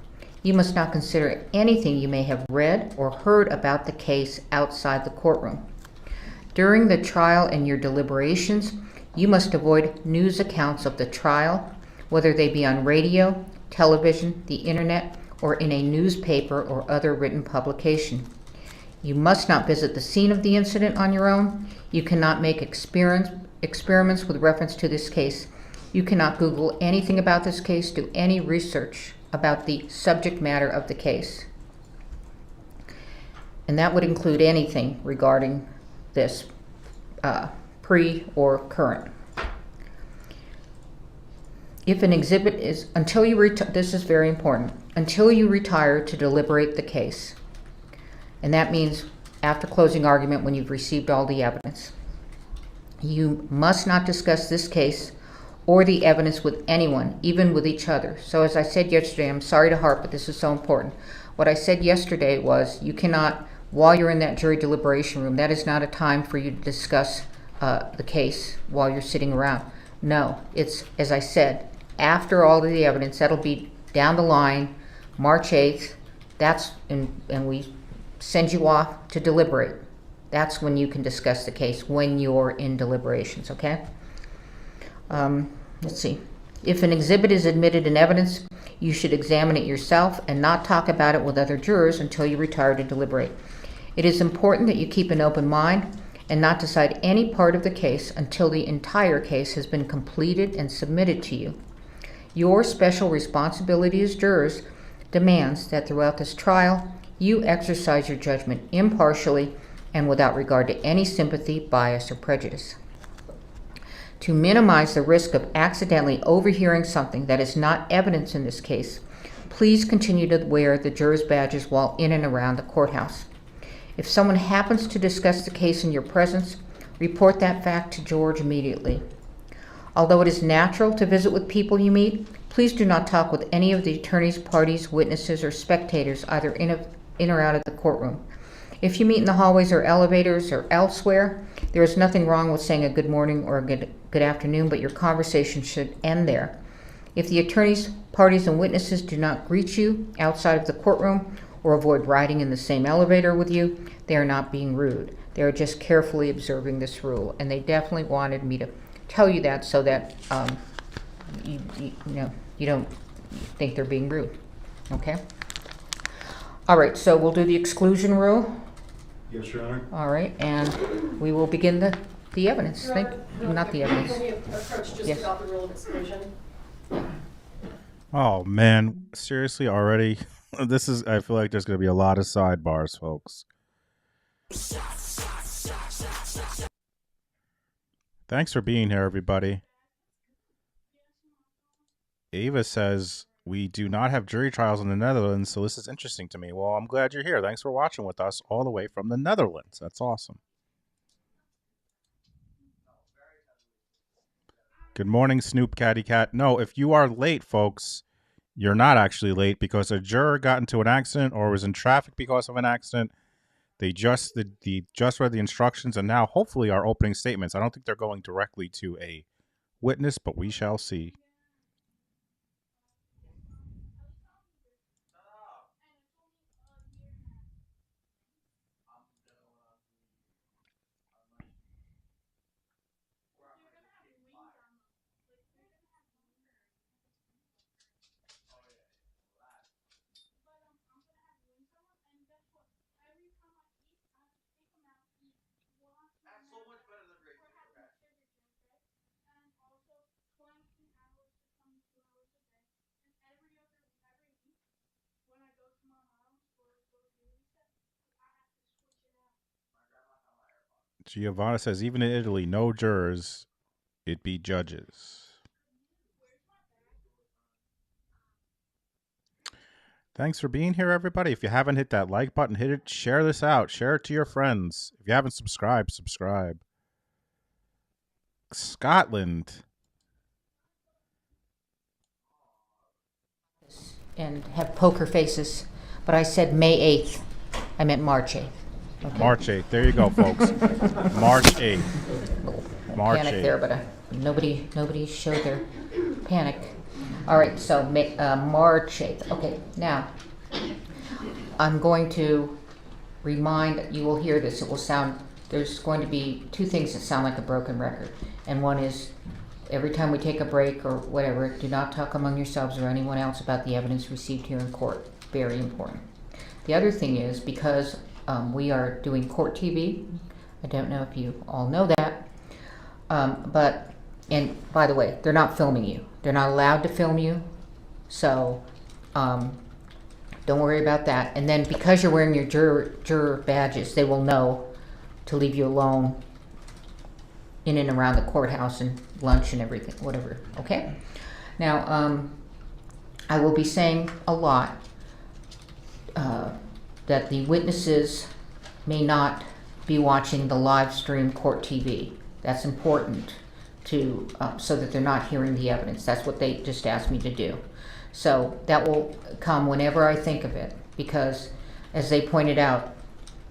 You must not consider anything you may have read or heard about the case outside the courtroom. During the trial and your deliberations, you must avoid news accounts of the trial, whether they be on radio, television, the internet, or in a newspaper or other written publication. You must not visit the scene of the incident on your own. You cannot make experiments with reference to this case. You cannot Google anything about this case, do any research about the subject matter of the case. And that would include anything regarding this, pre or current. If an exhibit is, this is very important, until you retire to deliberate the case. And that means after closing argument when you've received all the evidence. You must not discuss this case or the evidence with anyone, even with each other. So as I said yesterday, I'm sorry to harp, but this is so important. What I said yesterday was you cannot, while you're in that jury deliberation room, that is not a time for you to discuss the case while you're sitting around. No, it's, as I said, after all of the evidence, that'll be down the line, March 8th, and we send you off to deliberate. That's when you can discuss the case, when you're in deliberations, okay? Let's see. If an exhibit is admitted in evidence, you should examine it yourself and not talk about it with other jurors until you retire to deliberate. It is important that you keep an open mind and not decide any part of the case until the entire case has been completed and submitted to you. Your special responsibility as jurors demands that throughout this trial, you exercise your judgment impartially and without regard to any sympathy, bias, or prejudice. To minimize the risk of accidentally overhearing something that is not evidence in this case, please continue to wear the jurors' badges while in and around the courthouse. If someone happens to discuss the case in your presence, report that fact to George immediately. Although it is natural to visit with people you meet, please do not talk with any of the attorneys, parties, witnesses, or spectators either in or out of the courtroom. If you meet in the hallways or elevators or elsewhere, there is nothing wrong with saying a good morning or a good afternoon, but your conversation should end there. If the attorneys, parties, and witnesses do not greet you outside of the courtroom or avoid riding in the same elevator with you, they are not being rude. They are just carefully observing this rule, and they definitely wanted me to tell you that so that you don't think they're being rude. Okay? All right, so we'll do the exclusion rule. Yes, Your Honor. All right, and we will begin the evidence. Not the evidence. Can we approach just Yes. about the rule of exclusion? Oh man, seriously already? This is, I feel like there's going to be a lot of sidebars, folks. Thanks for being here, everybody. Ava says, we do not have jury trials in the Netherlands, so this is interesting to me. Well, I'm glad you're here. Thanks for watching with us all the way from the Netherlands. That's awesome. Good morning, Snoop Catty Cat. No, if you are late, folks, you're not actually late because a juror got into an accident or was in traffic because of an accident. They just read the instructions and now hopefully our opening statements. I don't think they're going directly to a witness, but we shall see. Giovanna says, even in Italy, no jurors, it be judges. Thanks for being here, everybody. If you haven't hit that like button, hit it. Share this out. Share it to your friends. If you haven't subscribed, subscribe. Scotland. And have poker faces, but I said May 8th. I meant March 8th. Okay. March 8th. There you go, folks. March 8th. March Panic 8th. there, but nobody showed their panic. All right, so March 8th. Okay, now I'm going to remind, you will hear this, it will sound, there's going to be two things that sound like a broken record. And one is, every time we take a break or whatever, do not talk among yourselves or anyone else about the evidence received here in court. Very important. The other thing is, because we are doing court TV, I don't know if you all know that, but, and by the way, they're not filming you. They're not allowed to film you, so don't worry about that. And then because you're wearing your juror badges, they will know to leave you alone in and around the courthouse and lunch and everything, whatever, okay? Now, I will be saying a lot that the witnesses may not be watching the live stream court TV. That's important to, so that they're not hearing the evidence. That's what they just asked me to do. So that will come whenever I think of it, because as they pointed out,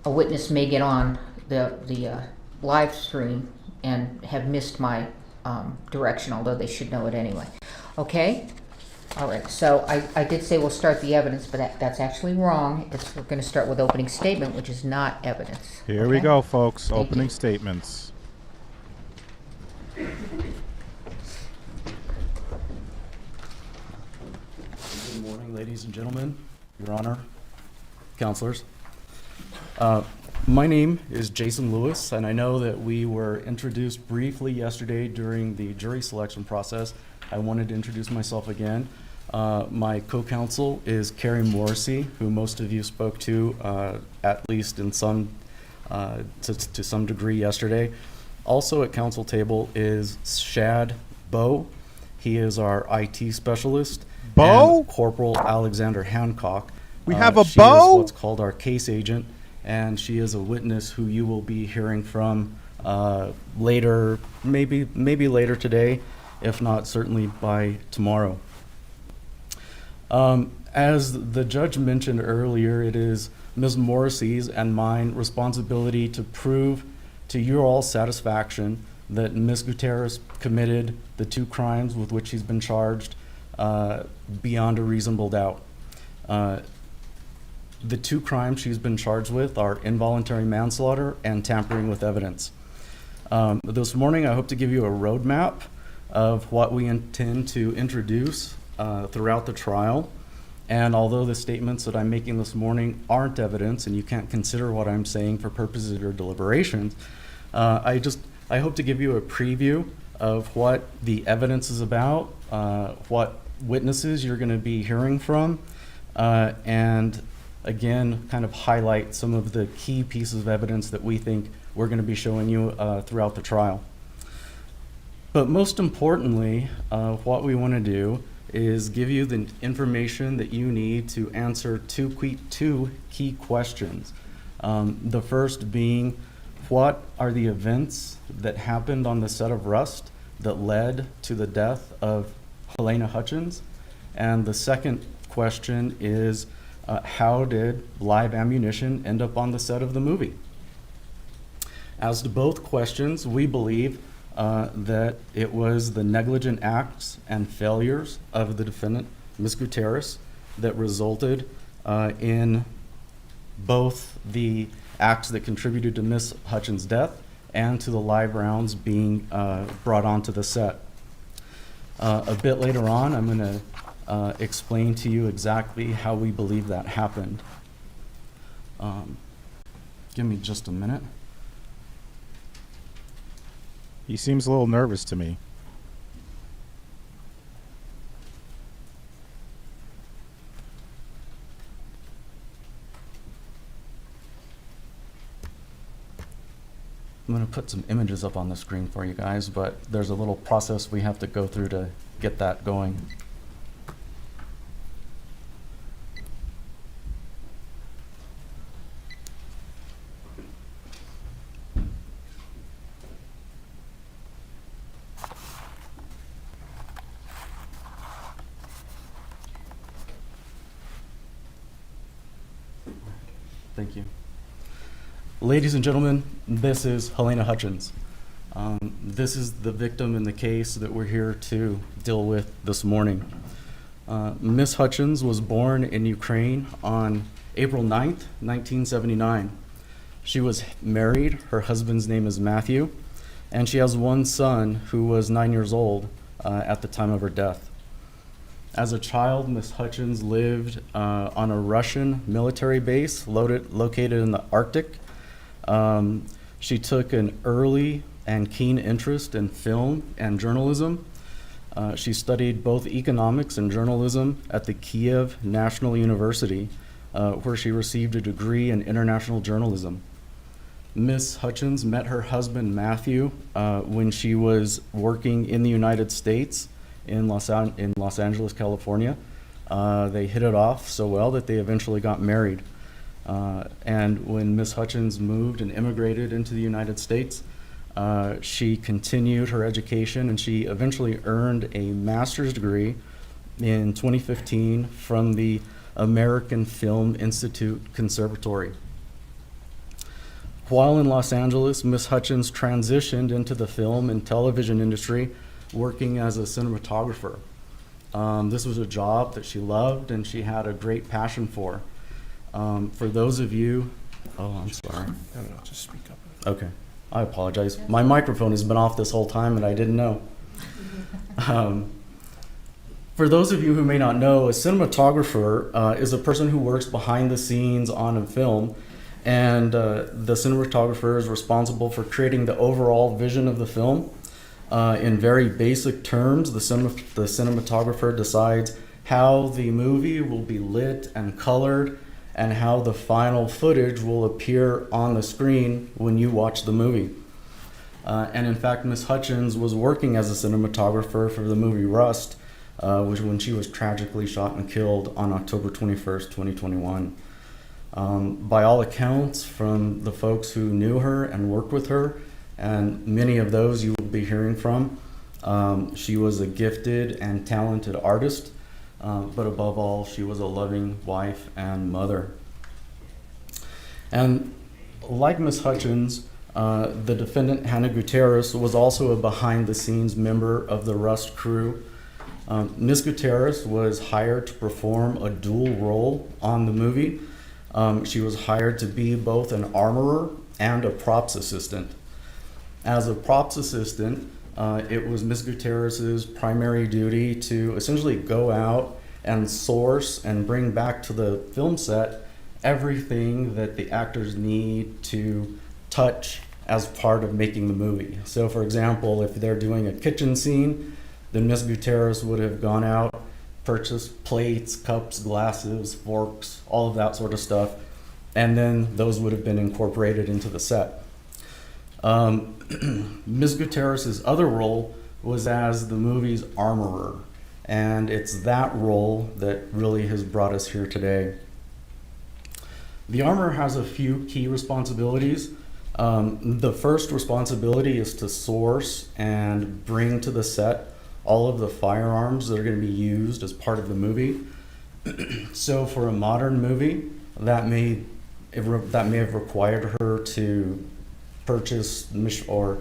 a witness may get on the live stream and have missed my direction, although they should know it anyway. Okay? All right, so I did say we'll start the evidence, but that's actually wrong. We're going to start with opening statement, which is not evidence. Here we go, folks. Opening statements. Good morning, ladies and gentlemen, Your Honor, counselors. My name is Jason Lewis, and I know that we were introduced briefly yesterday during the jury selection process. I wanted to introduce myself again. My co-counsel is Carrie Morrissey, who most of you spoke to, at least in some, to some degree yesterday. Also at counsel table is Shad Bowe. He is our IT specialist. Bowe? Corporal Alexander Hancock. We have a she Bowe? is what's called our case agent, and she is a witness who you will be hearing from later, maybe later today, if not certainly by tomorrow. As the judge mentioned earlier, it is Ms. Morrissey's and mine responsibility to prove to your all satisfaction that Ms. Gutierrez committed the two crimes with which she's been charged beyond a reasonable doubt. The two crimes she's been charged with are involuntary manslaughter and tampering with evidence. This morning, I hope to give you a roadmap of what we intend to introduce throughout the trial. And although the statements that I'm making this morning aren't evidence and you can't consider what I'm saying for purposes of your deliberations, I hope to give you a preview of what the evidence is about, what witnesses you're going to be hearing from, and again, kind of highlight some of the key pieces of evidence that we think we're going to be showing you throughout the trial. But most importantly, what we want to do is give you the information that you need to answer two key questions. The first being, what are the events that happened on the set of Rust that led to the death of Halyna Hutchins? And the second question is, how did live ammunition end up on the set of the movie? As to both questions, we believe that it was the negligent acts and failures of the defendant, Ms. Gutierrez, that resulted in both the acts that contributed to Ms. Hutchins' death and to the live rounds being brought onto the set. A bit later on, I'm going to explain to you exactly how we believe that happened. Give me just a minute. He seems a little nervous to me. I'm going to put some images up on the screen for you guys, but there's a little process we have to go through to get that going. Thank you. Ladies and gentlemen, this is Halyna Hutchins. This is the victim in the case that we're here to deal with this morning. Ms. Hutchins was born in Ukraine on April 9th, 1979. She was married, her husband's name is Matthew, and she has one son who was 9 years old at the time of her death. As a child, Ms. Hutchins lived on a Russian military base located in the Arctic. She took an early and keen interest in film and journalism. She studied both economics and journalism at the Kiev National University, where she received a degree in international journalism. Ms. Hutchins met her husband Matthew when she was working in the United States in Los Angeles, California. They hit it off so well that they eventually got married. And when Ms. Hutchins moved and immigrated into the United States, she continued her education and she eventually earned a master's degree in 2015 from the American Film Institute Conservatory. While in Los Angeles, Ms. Hutchins transitioned into the film and television industry working as a cinematographer. This was a job that she loved and she had a great passion for. For those of you, oh, I'm sorry. No, just speak up. Okay, I apologize. My microphone has been off this whole time and I didn't know. For those of you who may not know, a cinematographer is a person who works behind the scenes on a film, and the cinematographer is responsible for creating the overall vision of the film. In very basic terms, the cinematographer decides how the movie will be lit and colored and how the final footage will appear on the screen when you watch the movie. And in fact, Ms. Hutchins was working as a cinematographer for the movie Rust, which when she was tragically shot and killed on October 21st, 2021. By all accounts, from the folks who knew her and worked with her, and many of those you will be hearing from, she was a gifted and talented artist, but above all, she was a loving wife and mother. And like Ms. Hutchins, the defendant, Halyna Gutierrez, was also a behind-the-scenes member of the Rust crew. Ms. Gutierrez was hired to perform a dual role on the movie. She was hired to be both an armorer and a props assistant. As a props assistant, it was Ms. Gutierrez's primary duty to essentially go out and source and bring back to the film set everything that the actors need to touch as part of making the movie. So for example, if they're doing a kitchen scene, then Ms. Gutierrez would have gone out, purchased plates, cups, glasses, forks, all of that sort of stuff, and then those would have been incorporated into the set. Ms. Gutierrez's other role was as the movie's armorer, and it's that role that really has brought us here today. The armorer has a few key responsibilities. The first responsibility is to source and bring to the set all of the firearms that are going to be used as part of the movie. So for a modern movie, that may have required her to purchase or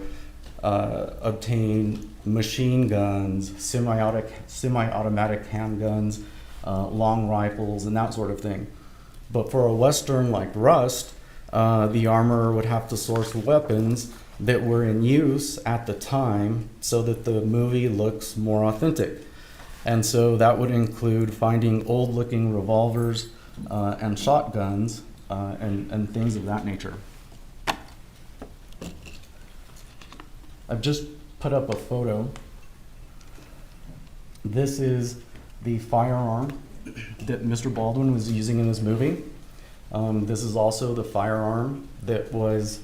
obtain machine guns, semi-automatic handguns, long rifles, and that sort of thing. But for a Western like Rust, the armorer would have to source weapons that were in use at the time so that the movie looks more authentic. And so that would include finding old-looking revolvers and shotguns and things of that nature. I've just put up a photo. This is the firearm that Mr. Baldwin was using in this movie. This is also the firearm that was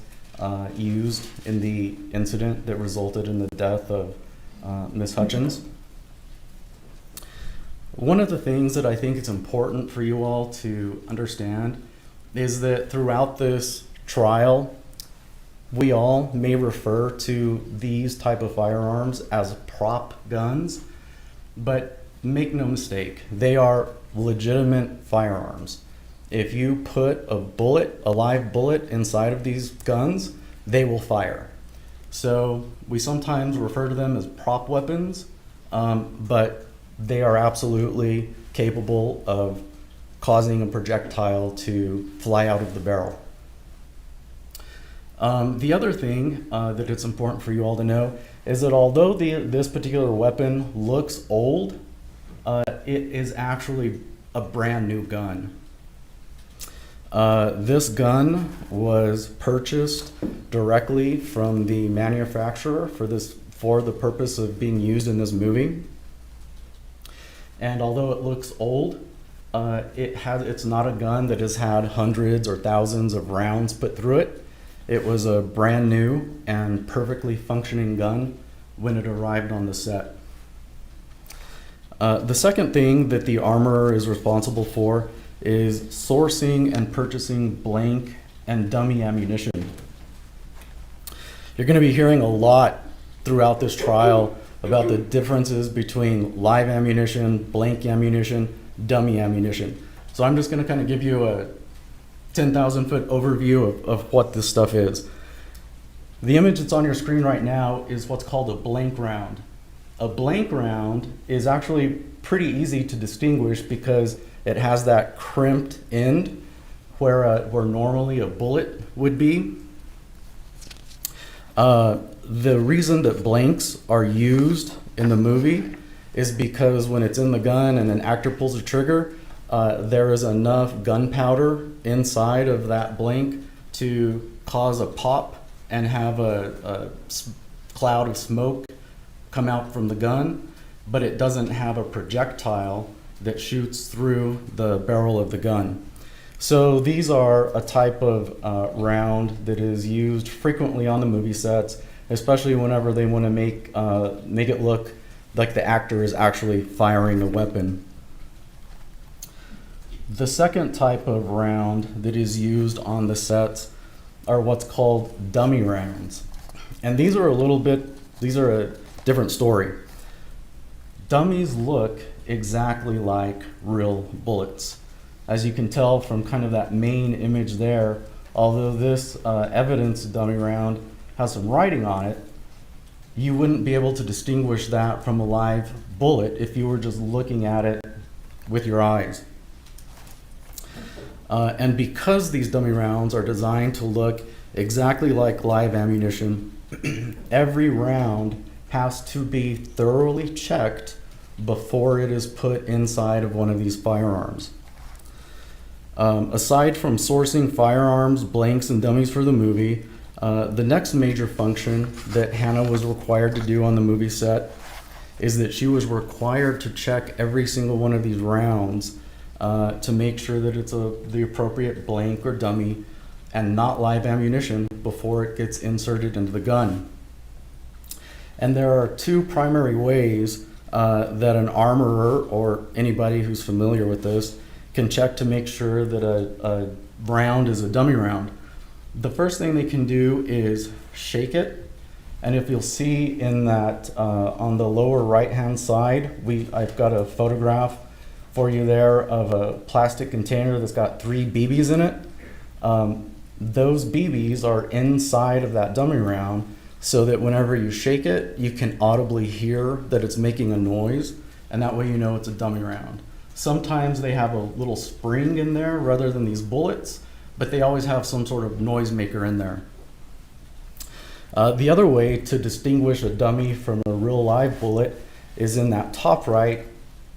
used in the incident that resulted in the death of Miss Hutchins. One of the things that I think it's important for you all to understand is that throughout this trial, we all may refer to these type of firearms as prop guns, but make no mistake, they are legitimate firearms. If you put a bullet, a live bullet inside of these guns, they will fire. So we sometimes refer to them as prop weapons, but they are absolutely capable of causing a projectile to fly out of the barrel. The other thing that it's important for you all to know is that although this particular weapon looks old, it is actually a brand new gun. This gun was purchased directly from the manufacturer for the purpose of being used in this movie. And although it looks old, it's not a gun that has had hundreds or thousands of rounds put through it. It was a brand new and perfectly functioning gun when it arrived on the set. The second thing that the armorer is responsible for is sourcing and purchasing blank and dummy ammunition. You're going to be hearing a lot throughout this trial about the differences between live ammunition, blank ammunition, dummy ammunition. So I'm just going to kind of give you a 10,000-foot overview of what this stuff is. The image that's on your screen right now is what's called a blank round. A blank round is actually pretty easy to distinguish because it has that crimped end where normally a bullet would be. The reason that blanks are used in the movie is because when it's in the gun and an actor pulls a trigger, there is enough gunpowder inside of that blank to cause a pop and have a cloud of smoke come out from the gun, but it doesn't have a projectile that shoots through the barrel of the gun. So these are a type of round that is used frequently on the movie sets, especially whenever they want to make it look like the actor is actually firing a weapon. The second type of round that is used on the sets are what's called dummy rounds. And these are a different story. Dummies look exactly like real bullets. As you can tell from kind of that main image there, although this evidence dummy round has some writing on it, you wouldn't be able to distinguish that from a live bullet if you were just looking at it with your eyes. And because these dummy rounds are designed to look exactly like live ammunition, every round has to be thoroughly checked before it is put inside of one of these firearms. Aside from sourcing firearms, blanks, and dummies for the movie, the next major function that Hannah was required to do on the movie set is that she was required to check every single one of these rounds to make sure that it's the appropriate blank or dummy and not live ammunition before it gets inserted into the gun. And there are two primary ways that an armorer or anybody who's familiar with this can check to make sure that a round is a dummy round. The first thing they can do is shake it, and if you'll see in that on the lower right hand side, I've got a photograph for you there of a plastic container that's got 3 BBs in it. Those BBs are inside of that dummy round so that whenever you shake it, you can audibly hear that it's making a noise, and that way you know it's a dummy round. Sometimes they have a little spring in there rather than these bullets, but they always have some sort of noisemaker in there. The other way to distinguish a dummy from a real live bullet is in that top right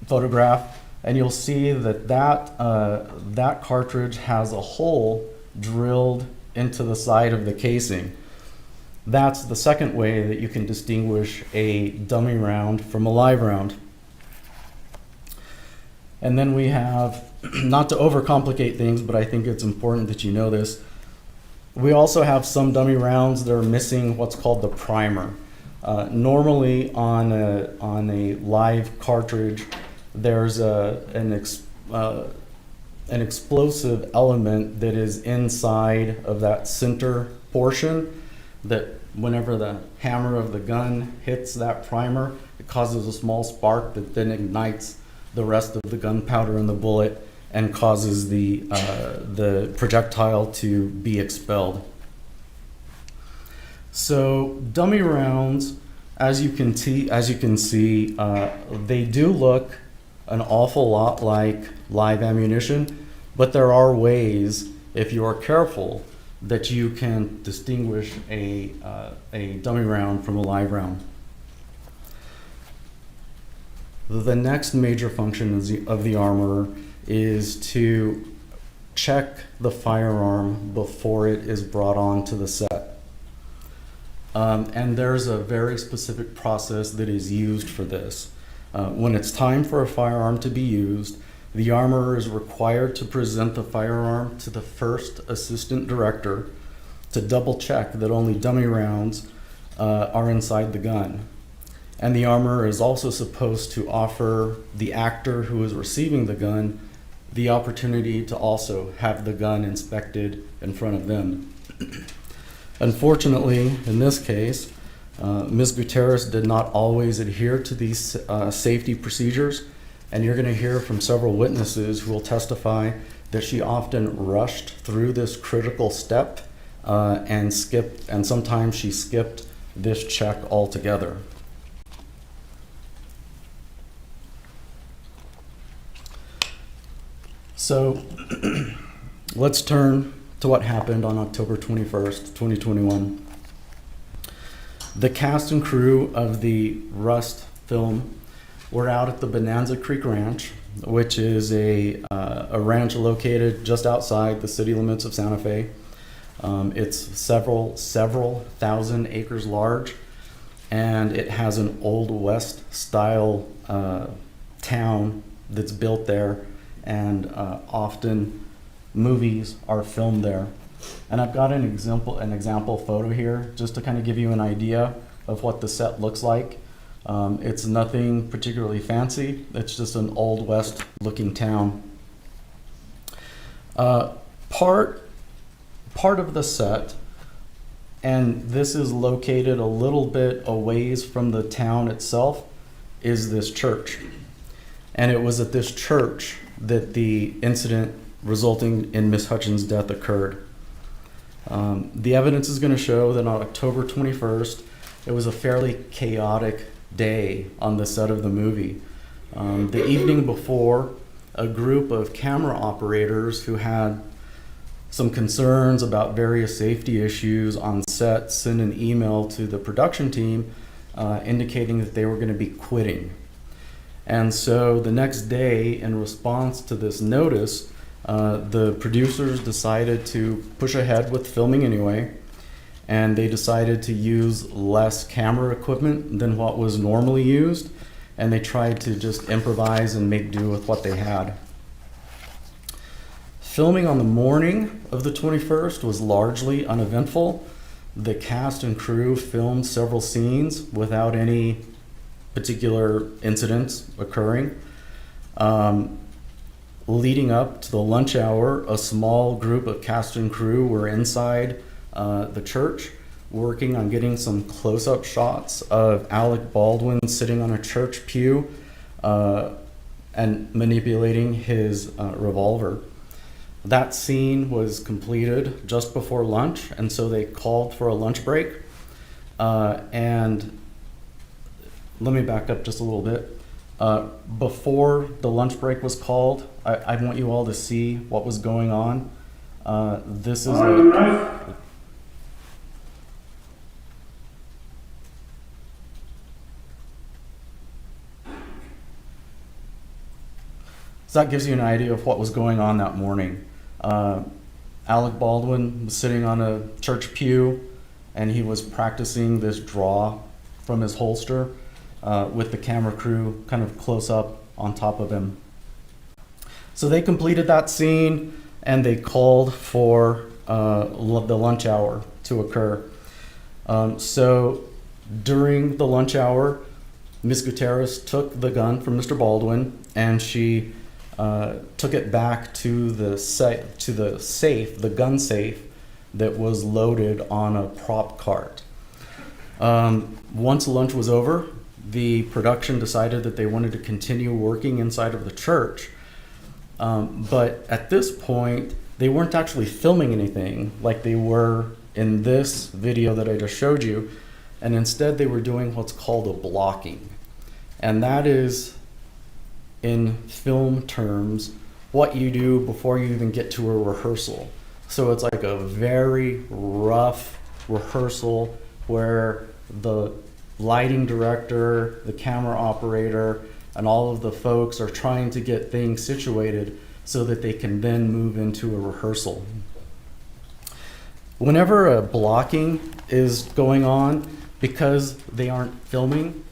photograph, and you'll see that that cartridge has a hole drilled into the side of the casing. That's the second way that you can distinguish a dummy round from a live round. And then we have, not to overcomplicate things, but I think it's important that you know this, we also have some dummy rounds that are missing what's called the primer. Normally on a live cartridge, there's an explosive element that is inside of that center portion that whenever the hammer of the gun hits that primer, it causes a small spark that then ignites the rest of the gunpowder in the bullet and causes the projectile to be expelled. So dummy rounds, as you can see, they do look an awful lot like live ammunition, but there are ways, if you are careful, that you can distinguish a dummy round from a live round. The next major function of the armorer is to check the firearm before it is brought onto the set. And there's a very specific process that is used for this. When it's time for a firearm to be used, the armorer is required to present the firearm to the first assistant director to double check that only dummy rounds are inside the gun. And the armorer is also supposed to offer the actor who is receiving the gun the opportunity to also have the gun inspected in front of them. Unfortunately, in this case, Ms. Gutierrez did not always adhere to these safety procedures, and you're going to hear from several witnesses who will testify that she often rushed through this critical step and sometimes she skipped this check altogether. So let's turn to what happened on October 21st, 2021. The cast and crew of the Rust film were out at the Bonanza Creek Ranch, which is a ranch located just outside the city limits of Santa Fe. It's several thousand acres large, and it has an Old West style town that's built there, and often movies are filmed there. And I've got an example photo here just to kind of give you an idea of what the set looks like. It's nothing particularly fancy. It's just an Old West looking town. Part of the set, and this is located a little bit a ways from the town itself, is this church. And it was at this church that the incident resulting in Miss Hutchins' death occurred. The evidence is going to show that on October 21st, it was a fairly chaotic day on the set of the movie. The evening before, a group of camera operators who had some concerns about various safety issues on set sent an email to the production team indicating that they were going to be quitting. And so the next day, in response to this notice, the producers decided to push ahead with filming anyway, and they decided to use less camera equipment than what was normally used, and they tried to just improvise and make do with what they had. Filming on the morning of the 21st was largely uneventful. The cast and crew filmed several scenes without any particular incidents occurring. Leading up to the lunch hour, a small group of cast and crew were inside the church working on getting some close-up shots of Alec Baldwin sitting on a church pew and manipulating his revolver. That scene was completed just before lunch, and so they called for a lunch break. And let me back up just a little bit. Before the lunch break was called, I want you all to see what was going on. This is So that gives you an idea of what was going on that morning. Alec Baldwin was sitting on a church pew, and he was practicing this draw from his holster with the camera crew kind of close up on top of him. So they completed that scene, and they called for the lunch hour to occur. So during the lunch hour, Ms. Gutierrez took the gun from Mr. Baldwin, and she took it back to the safe, the gun safe that was loaded on a prop cart. Once lunch was over, the production decided that they wanted to continue working inside of the church. But at this point, they weren't actually filming anything like they were in this video that I just showed you. And instead, they were doing what's called a blocking. And that is, in film terms, what you do before you even get to a rehearsal. So it's like a very rough rehearsal where the lighting director, the camera operator, and all of the folks are trying to get things situated so that they can then move into a rehearsal. Whenever a blocking is going on, because they aren't filming,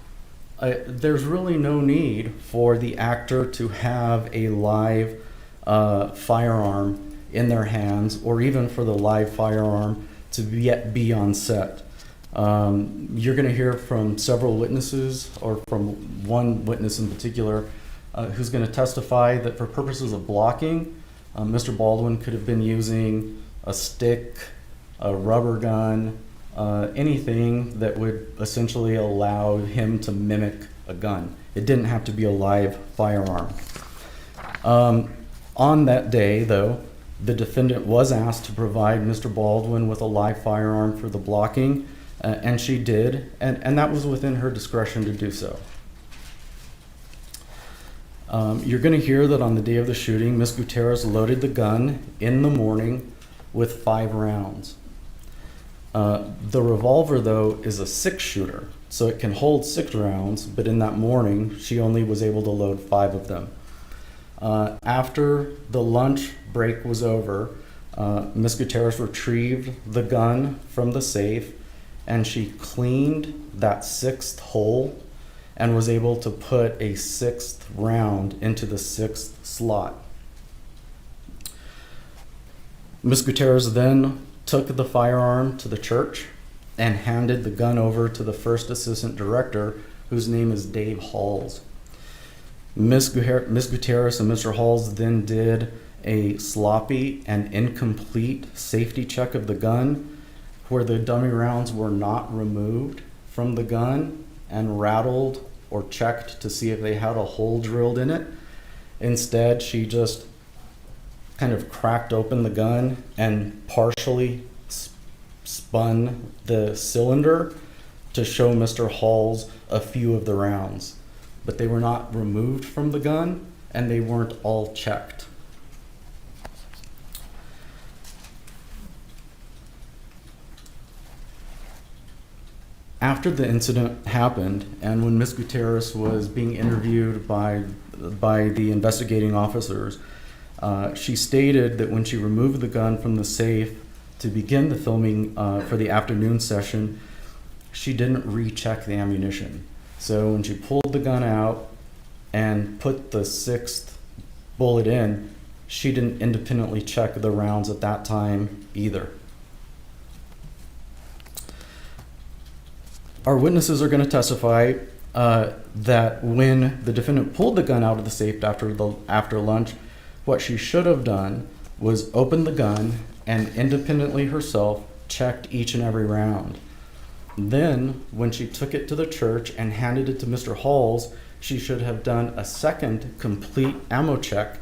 there's really no need for the actor to have a live firearm in their hands, or even for the live firearm to yet be on set. You're going to hear from several witnesses, or from one witness in particular, who's going to testify that for purposes of blocking, Mr. Baldwin could have been using a stick, a rubber gun, anything that would essentially allow him to mimic a gun. It didn't have to be a live firearm. On that day, though, the defendant was asked to provide Mr. Baldwin with a live firearm for the blocking, and she did, and that was within her discretion to do so. You're going to hear that on the day of the shooting, Ms. Gutierrez loaded the gun in the morning with 5 rounds. The revolver, though, is a 6-shooter, so it can hold 6 rounds, but in that morning, she only was able to load 5 of them. After the lunch break was over, Ms. Gutierrez retrieved the gun from the safe, and she cleaned that 6th hole and was able to put a 6th round into the 6th slot. Ms. Gutierrez then took the firearm to the church and handed the gun over to the first assistant director, whose name is Dave Halls. Ms. Gutierrez and Mr. Halls then did a sloppy and incomplete safety check of the gun, where the dummy rounds were not removed from the gun and rattled or checked to see if they had a hole drilled in it. Instead, she just kind of cracked open the gun and partially spun the cylinder to show Mr. Halls a few of the rounds. But they were not removed from the gun, and they weren't all checked. After the incident happened, and when Ms. Gutierrez was being interviewed by the investigating officers, she stated that when she removed the gun from the safe to begin the filming for the afternoon session, she didn't recheck the ammunition. So when she pulled the gun out and put the 6th bullet in, she didn't independently check the rounds at that time either. Our witnesses are going to testify that when the defendant pulled the gun out of the safe after lunch, what she should have done was open the gun and independently herself checked each and every round. Then, when she took it to the church and handed it to Mr. Halls, she should have done a second complete ammo check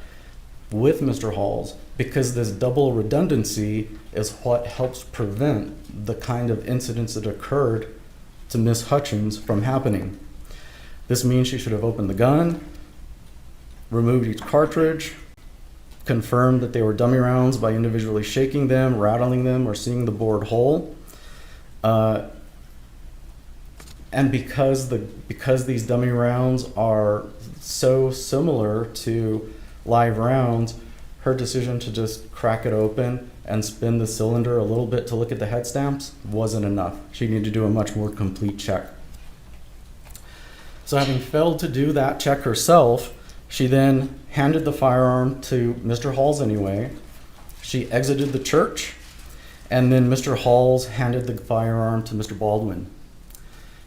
with Mr. Halls, because this double redundancy is what helps prevent the kind of incidents that occurred to Miss Hutchins from happening. This means she should have opened the gun, removed each cartridge, confirmed that they were dummy rounds by individually shaking them, rattling them, or seeing the board whole. And because these dummy rounds are so similar to live rounds, her decision to just crack it open and spin the cylinder a little bit to look at the head stamps wasn't enough. She needed to do a much more complete check. So having failed to do that check herself, she then handed the firearm to Mr. Halls anyway. She exited the church, and then Mr. Halls handed the firearm to Mr. Baldwin.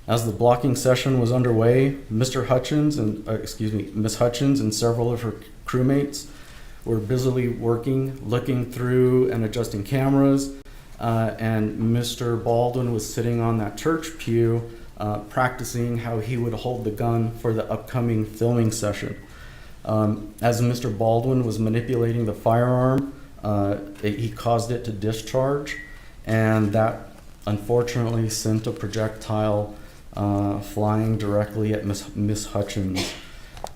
As the blocking session was underway, Miss Hutchins and several of her crewmates were busily working, looking through and adjusting cameras, and Mr. Baldwin was sitting on that church pew practicing how he would hold the gun for the upcoming filming session. As Mr. Baldwin was manipulating the firearm, he caused it to discharge, and that unfortunately sent a projectile flying directly at Miss Hutchins.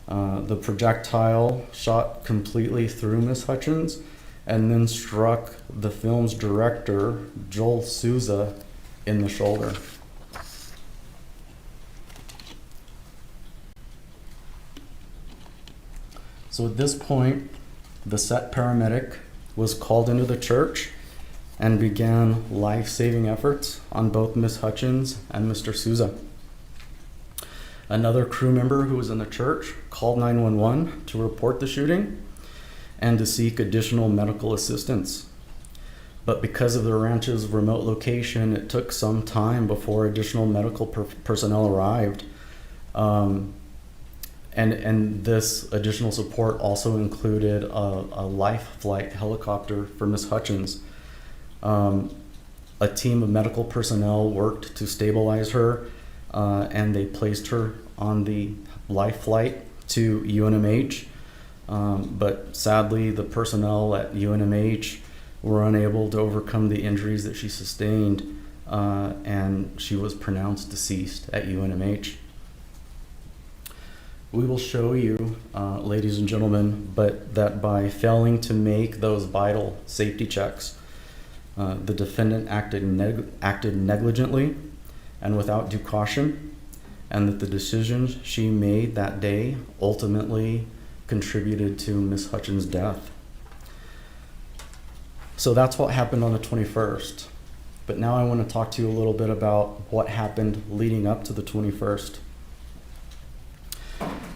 The projectile shot completely through Miss Hutchins and then struck the film's director, Joel Souza, in the shoulder. So at this point, the set paramedic was called into the church and began life-saving efforts on both Miss Hutchins and Mr. Souza. Another crew member who was in the church called 911 to report the shooting and to seek additional medical assistance. But because of the ranch's remote location, it took some time before additional medical personnel arrived. And this additional support also included a life flight helicopter for Miss Hutchins. A team of medical personnel worked to stabilize her, and they placed her on the life flight to UNMH. But sadly, the personnel at UNMH were unable to overcome the injuries that she sustained, and she was pronounced deceased at UNMH. We will show you, ladies and gentlemen, but that by failing to make those vital safety checks, the defendant acted negligently and without due caution, and that the decisions she made that day ultimately contributed to Miss Hutchins' death. So that's what happened on the 21st. But now I want to talk to you a little bit about what happened leading up to the 21st.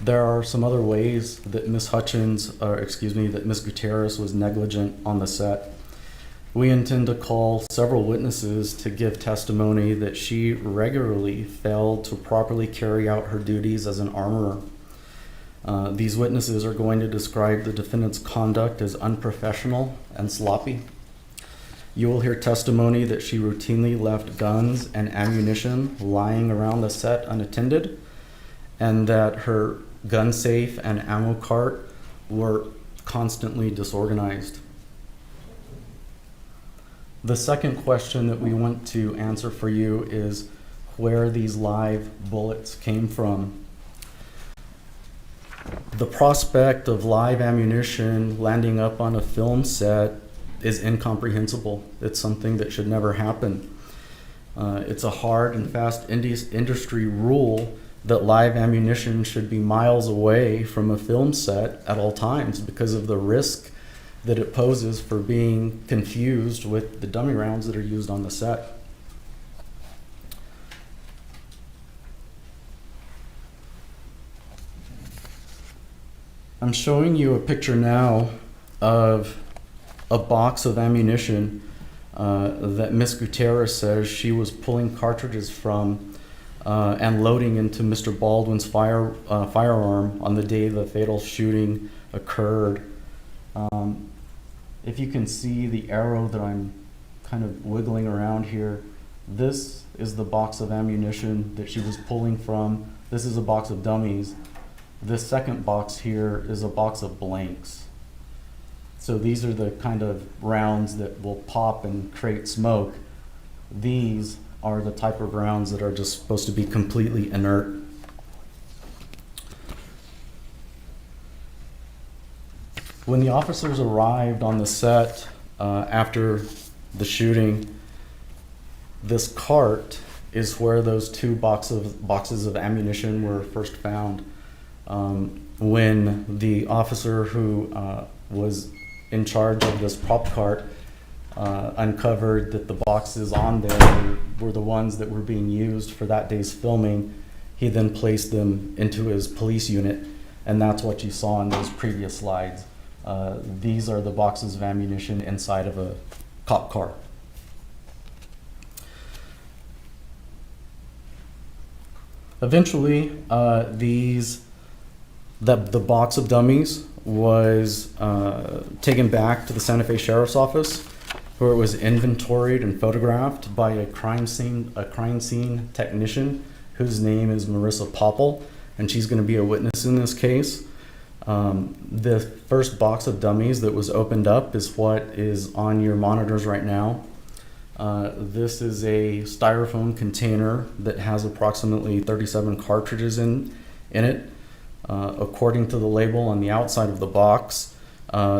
There are some other ways that Miss Gutierrez was negligent on the set. We intend to call several witnesses to give testimony that she regularly failed to properly carry out her duties as an armorer. These witnesses are going to describe the defendant's conduct as unprofessional and sloppy. You will hear testimony that she routinely left guns and ammunition lying around the set unattended, and that her gun safe and ammo cart were constantly disorganized. The second question that we want to answer for you is where these live bullets came from. The prospect of live ammunition landing up on a film set is incomprehensible. It's something that should never happen. It's a hard and fast industry rule that live ammunition should be miles away from a film set at all times because of the risk that it poses for being confused with the dummy rounds that are used on the set. I'm showing you a picture now of a box of ammunition that Miss Gutierrez says she was pulling cartridges from and loading into Mr. Baldwin's firearm on the day the fatal shooting occurred. If you can see the arrow that I'm kind of wiggling around here, this is the box of ammunition that she was pulling from. This is a box of dummies. This second box here is a box of blanks. So these are the kind of rounds that will pop and create smoke. These are the type of rounds that are just supposed to be completely inert. When the officers arrived on the set after the shooting, this cart is where those two boxes of ammunition were first found. When the officer who was in charge of this prop cart uncovered that the boxes on there were the ones that were being used for that day's filming, he then placed them into his police unit, and that's what you saw in those previous slides. These are the boxes of ammunition inside of a cop car. Eventually, the box of dummies was taken back to the Santa Fe Sheriff's Office, where it was inventoried and photographed by a crime scene technician whose name is Marissa Popple, and she's going to be a witness in this case. The first box of dummies that was opened up is what is on your monitors right now. This is a styrofoam container that has approximately 37 cartridges in it. According to the label on the outside of the box,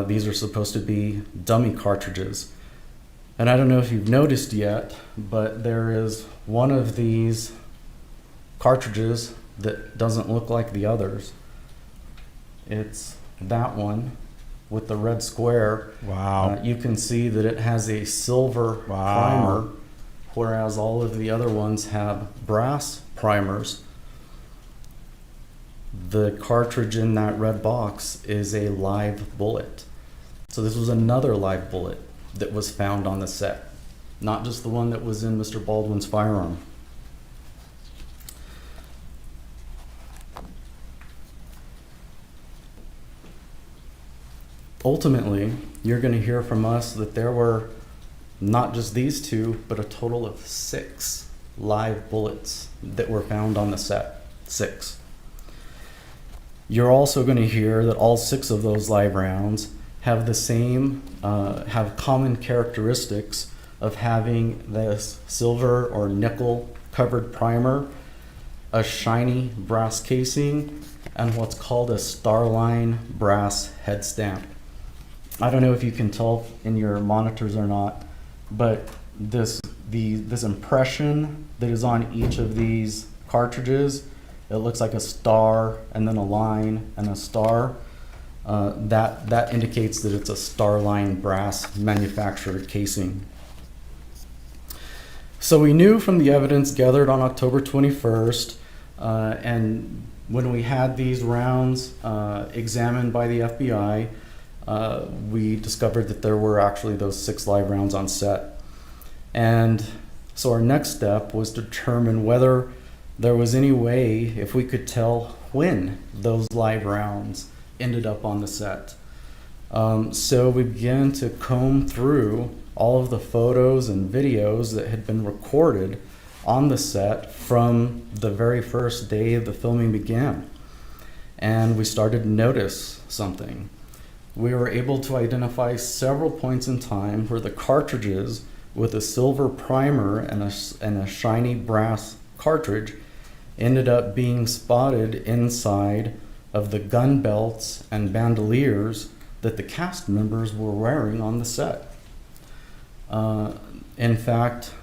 these are supposed to be dummy cartridges. And I don't know if you've noticed yet, but there is one of these cartridges that doesn't look like the others. It's that one with the red square. Wow. You can see that it has a silver primer, whereas all of the other ones have brass primers. The cartridge in that red box is a live bullet. So this was another live bullet that was found on the set, not just the one that was in Mr. Baldwin's firearm. Ultimately, you're going to hear from us that there were not just these two, but a total of 6 live bullets that were found on the set. 6. You're also going to hear that all 6 of those live rounds have the same, have common characteristics of having this silver or nickel covered primer, a shiny brass casing, and what's called a Starline brass head stamp. I don't know if you can tell in your monitors or not, but this impression that is on each of these cartridges, it looks like a star and then a line and a star. That indicates that it's a Starline brass manufactured casing. So we knew from the evidence gathered on October 21st, and when we had these rounds examined by the FBI, we discovered that there were actually those 6 live rounds on set. And so our next step was to determine whether there was any way, if we could tell when those live rounds ended up on the set. So we began to comb through all of the photos and videos that had been recorded on the set from the very first day of the filming began. And we started to notice something. We were able to identify several points in time where the cartridges with a silver primer and a shiny brass cartridge ended up being spotted inside of the gun belts and bandoliers that the cast members were wearing on the set. In fact,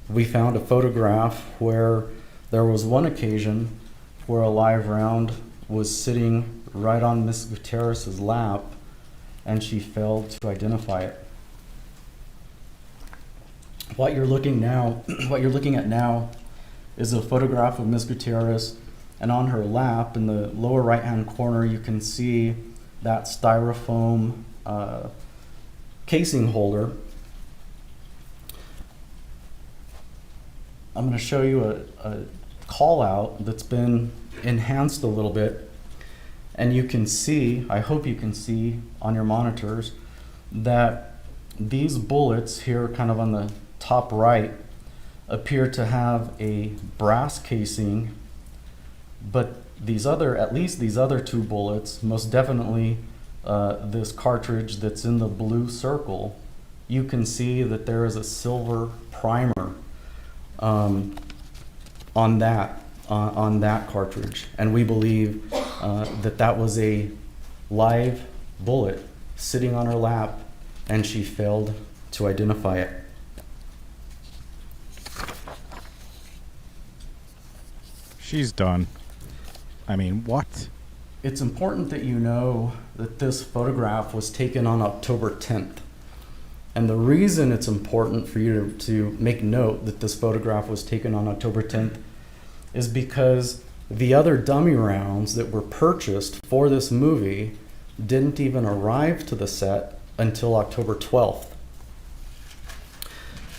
we found a photograph where there was one occasion where a live round was sitting right on Miss Gutierrez's lap, and she failed to identify it. What you're looking at now is a photograph of Miss Gutierrez, and on her lap in the lower right-hand corner you can see that styrofoam casing holder. I'm going to show you a call out that's been enhanced a little bit, and you can see, I hope you can see on your monitors, that these bullets here kind of on the top right appear to have a brass casing, but at least these other 2 bullets, most definitely this cartridge that's in the blue circle, you can see that there is a silver primer. on that cartridge, and we believe that that was a live bullet sitting on her lap, and she failed to identify it. She's done. I mean, what? It's important that you know that this photograph was taken on October 10th. And the reason it's important for you to make note that this photograph was taken on October 10th is because the other dummy rounds that were purchased for this movie didn't even arrive to the set until October 12th.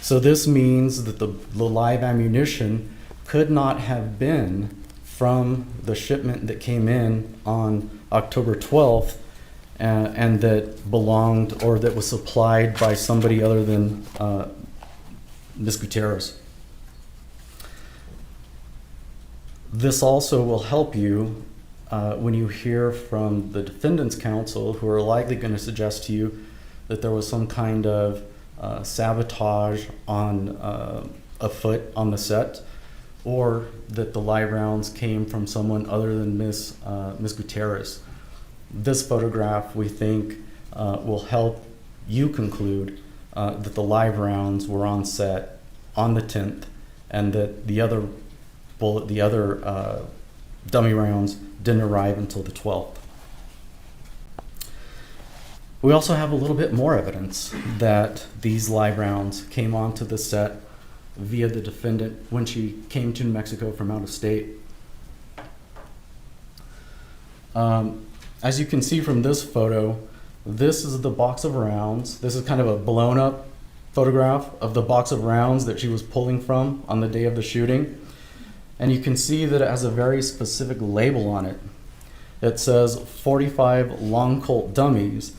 So this means that the live ammunition could not have been from the shipment that came in on October 12th and that belonged or that was supplied by somebody other than Ms. Gutierrez. This also will help you when you hear from the defendant's counsel, who are likely going to suggest to you that there was some kind of sabotage on afoot on the set, or that the live rounds came from someone other than Ms. Gutierrez. This photograph, we think, will help you conclude that the live rounds were on set on the 10th, and that the other dummy rounds didn't arrive until the 12th. We also have a little bit more evidence that these live rounds came onto the set via the defendant when she came to New Mexico from out of state. As you can see from this photo, this is the box of rounds. This is kind of a blown up photograph of the box of rounds that she was pulling from on the day of the shooting. And you can see that it has a very specific label on it. It says 45 long Colt dummies.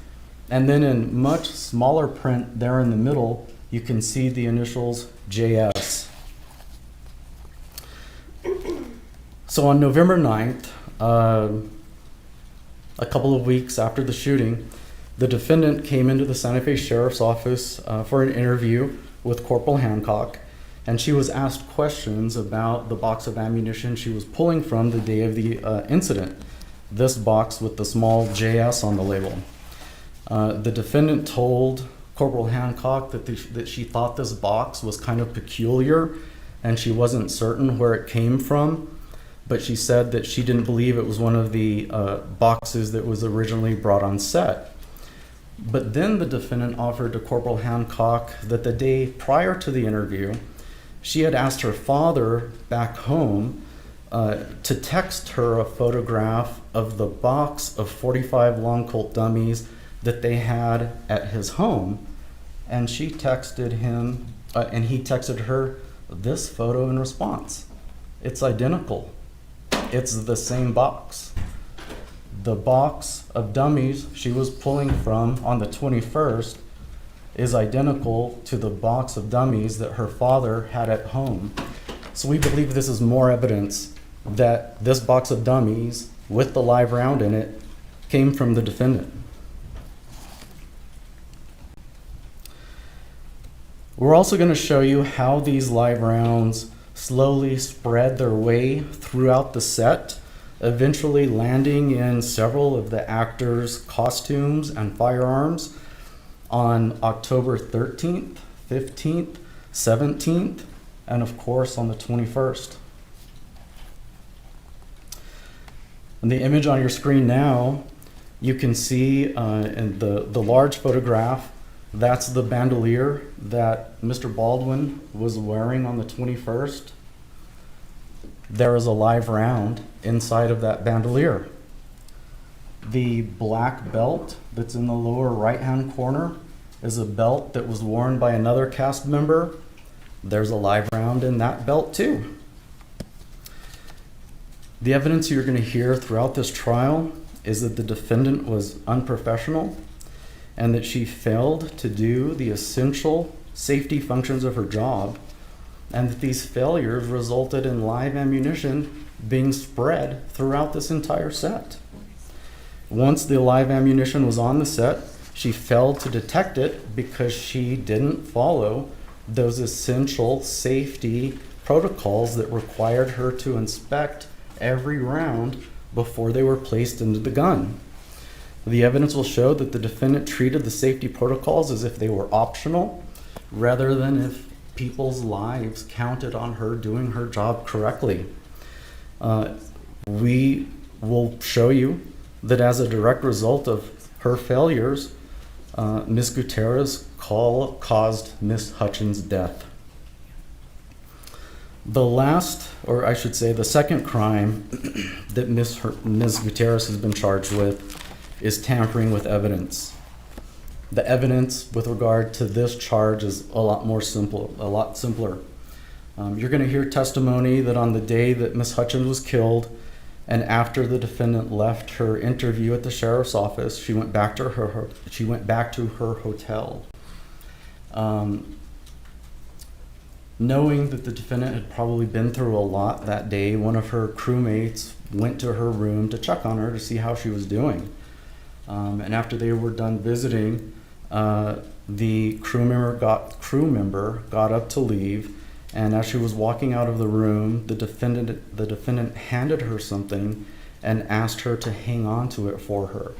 And then in much smaller print there in the middle, you can see the initials JS. So on November 9th, a couple of weeks after the shooting, the defendant came into the Santa Fe Sheriff's Office for an interview with Corporal Hancock, and she was asked questions about the box of ammunition she was pulling from the day of the incident, this box with the small JS on the label. The defendant told Corporal Hancock that she thought this box was kind of peculiar and she wasn't certain where it came from, but she said that she didn't believe it was one of the boxes that was originally brought on set. But then the defendant offered to Corporal Hancock that the day prior to the interview, she had asked her father back home to text her a photograph of the box of 45 long Colt dummies that they had at his home, and she texted him, and he texted her this photo in response. It's identical. It's the same box. The box of dummies she was pulling from on the 21st is identical to the box of dummies that her father had at home. So we believe this is more evidence that this box of dummies with the live round in it came from the defendant. We're also going to show you how these live rounds slowly spread their way throughout the set, eventually landing in several of the actors' costumes and firearms on October 13th, 15th, 17th, and of course on the 21st. In the image on your screen now, you can see in the large photograph, that's the bandolier that Mr. Baldwin was wearing on the 21st. There is a live round inside of that bandolier. The black belt that's in the lower right-hand corner is a belt that was worn by another cast member. There's a live round in that belt too. The evidence you're going to hear throughout this trial is that the defendant was unprofessional and that she failed to do the essential safety functions of her job, and that these failures resulted in live ammunition being spread throughout this entire set. Once the live ammunition was on the set, she failed to detect it because she didn't follow those essential safety protocols that required her to inspect every round before they were placed into the gun. The evidence will show that the defendant treated the safety protocols as if they were optional, rather than if people's lives counted on her doing her job correctly. We will show you that as a direct result of her failures, Ms. Gutierrez caused Ms. Hutchins' death. The last, or I should say the second crime that Ms. Gutierrez has been charged with is tampering with evidence. The evidence with regard to this charge is a lot simpler. You're going to hear testimony that on the day that Ms. Hutchins was killed, and after the defendant left her interview at the sheriff's office, she went back to her hotel. Knowing that the defendant had probably been through a lot that day, one of her crewmates went to her room to check on her to see how she was doing. And after they were done visiting, the crew member got up to leave, and as she was walking out of the room, the defendant handed her something and asked her to hang on to it for her.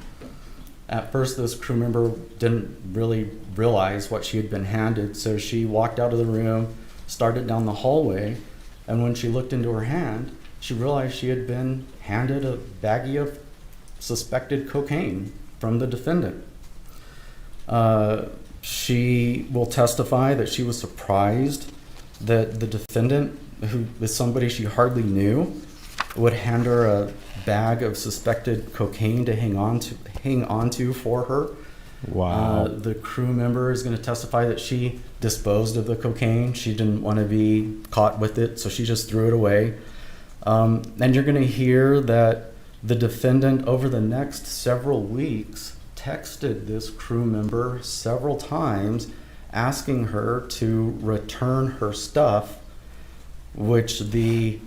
At first, this crew member didn't really realize what she had been handed, so she walked out of the room, started down the hallway, and when she looked into her hand, she realized she had been handed a baggie of suspected cocaine from the defendant. She will testify that she was surprised that the defendant, who is somebody she hardly knew, would hand her a bag of suspected cocaine to hang on to for her. Wow. The crew member is going to testify that she disposed of the cocaine. She didn't want to be caught with it, so she just threw it away. And you're going to hear that the defendant, over the next several weeks, texted this crew member several times asking her to return her stuff, which the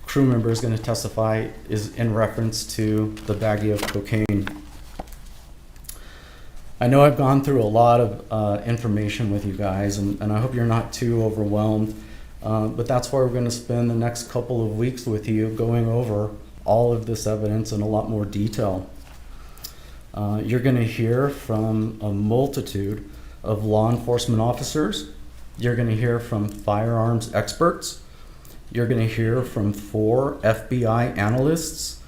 crew member is going to testify is in reference to the baggie of cocaine. I know I've gone through a lot of information with you guys, and I hope you're not too overwhelmed, but that's why we're going to spend the next couple of weeks with you going over all of this evidence in a lot more detail. You're going to hear from a multitude of law enforcement officers. You're going to hear from firearms experts. You're going to hear from 4 FBI analysts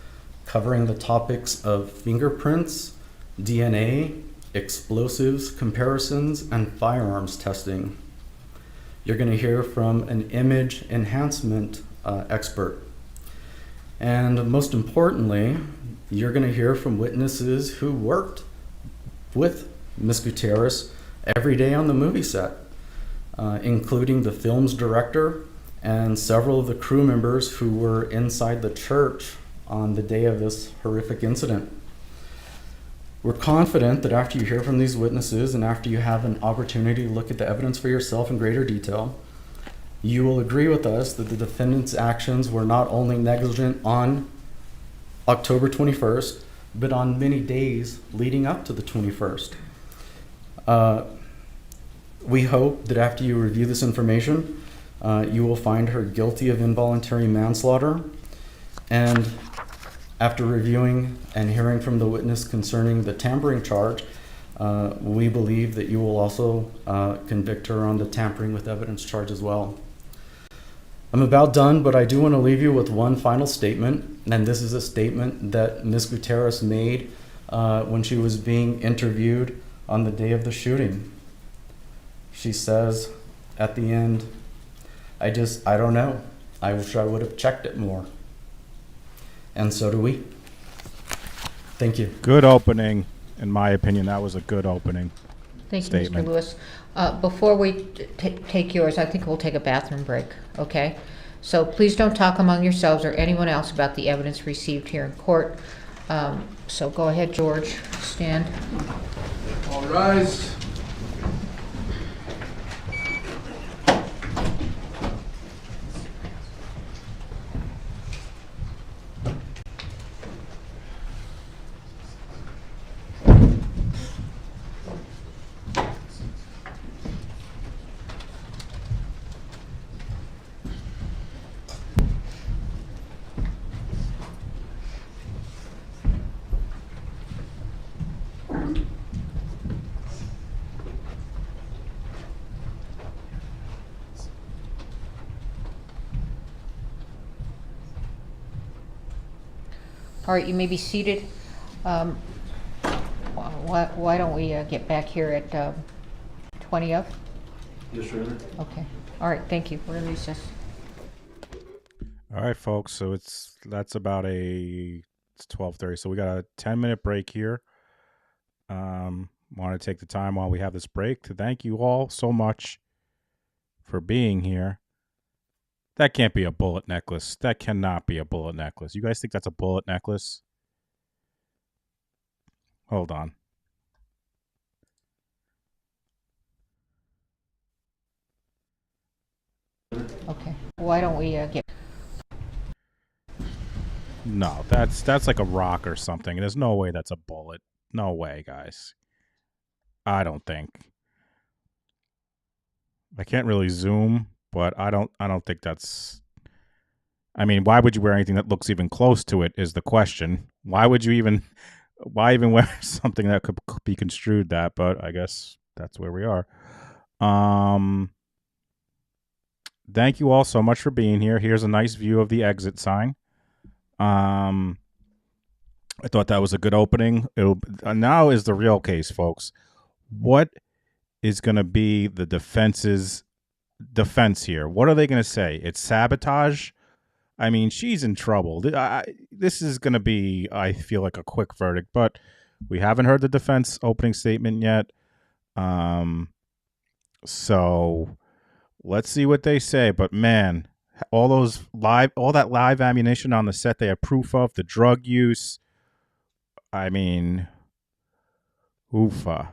covering the topics of fingerprints, DNA, explosives comparisons, and firearms testing. You're going to hear from an image enhancement expert. And most importantly, you're going to hear from witnesses who worked with Ms. Gutierrez every day on the movie set, including the film's director and several of the crew members who were inside the church on the day of this horrific incident. We're confident that after you hear from these witnesses and after you have an opportunity to look at the evidence for yourself in greater detail, you will agree with us that the defendant's actions were not only negligent on October 21st, but on many days leading up to the 21st. We hope that after you review this information, you will find her guilty of involuntary manslaughter, and after reviewing and hearing from the witness concerning the tampering charge, we believe that you will also convict her on the tampering with evidence charge as well. I'm about done, but I do want to leave you with one final statement, and this is a statement that Ms. Gutierrez made when she was being interviewed on the day of the shooting. She says at the end, I don't know. I wish I would have checked it more. And so do we. Thank you. Good opening. In my opinion, that was a good opening. Thank you, statement. Mr. Lewis. Before we take yours, I think we'll take a bathroom break, okay? So please don't talk among yourselves or anyone else about the evidence received here in court. So go ahead, George, stand. All rise. All right, you may be seated. Why don't we get back here at 20 of? Yes, Your Honor. Okay. All right, thank you. We're in recess. All right, folks. So that's about it's 12:30. So we got a 10-minute break here. Want to take the time while we have this break to thank you all so much for being here. That can't be a bullet necklace. That cannot be a bullet necklace. You guys think that's a bullet necklace? Hold on. Okay. Why don't we get... No, that's like a rock or something. There's no way that's a bullet. No way, guys. I don't think. I can't really zoom, but I don't think that's... I mean, why would you wear anything that looks even close to it is the question. Why even wear something that could be construed that? But I guess that's where we are. Thank you all so much for being here. Here's a nice view of the exit sign. I thought that was a good opening. Now is the real case, folks. What is going to be the defense's defense here? What are they going to say? It's sabotage? I mean, she's in trouble. This is going to be, I feel like, a quick verdict, but we haven't heard the defense opening statement yet. So let's see what they say. But man, all that live ammunition on the set they have proof of, the drug use. I mean, oofa.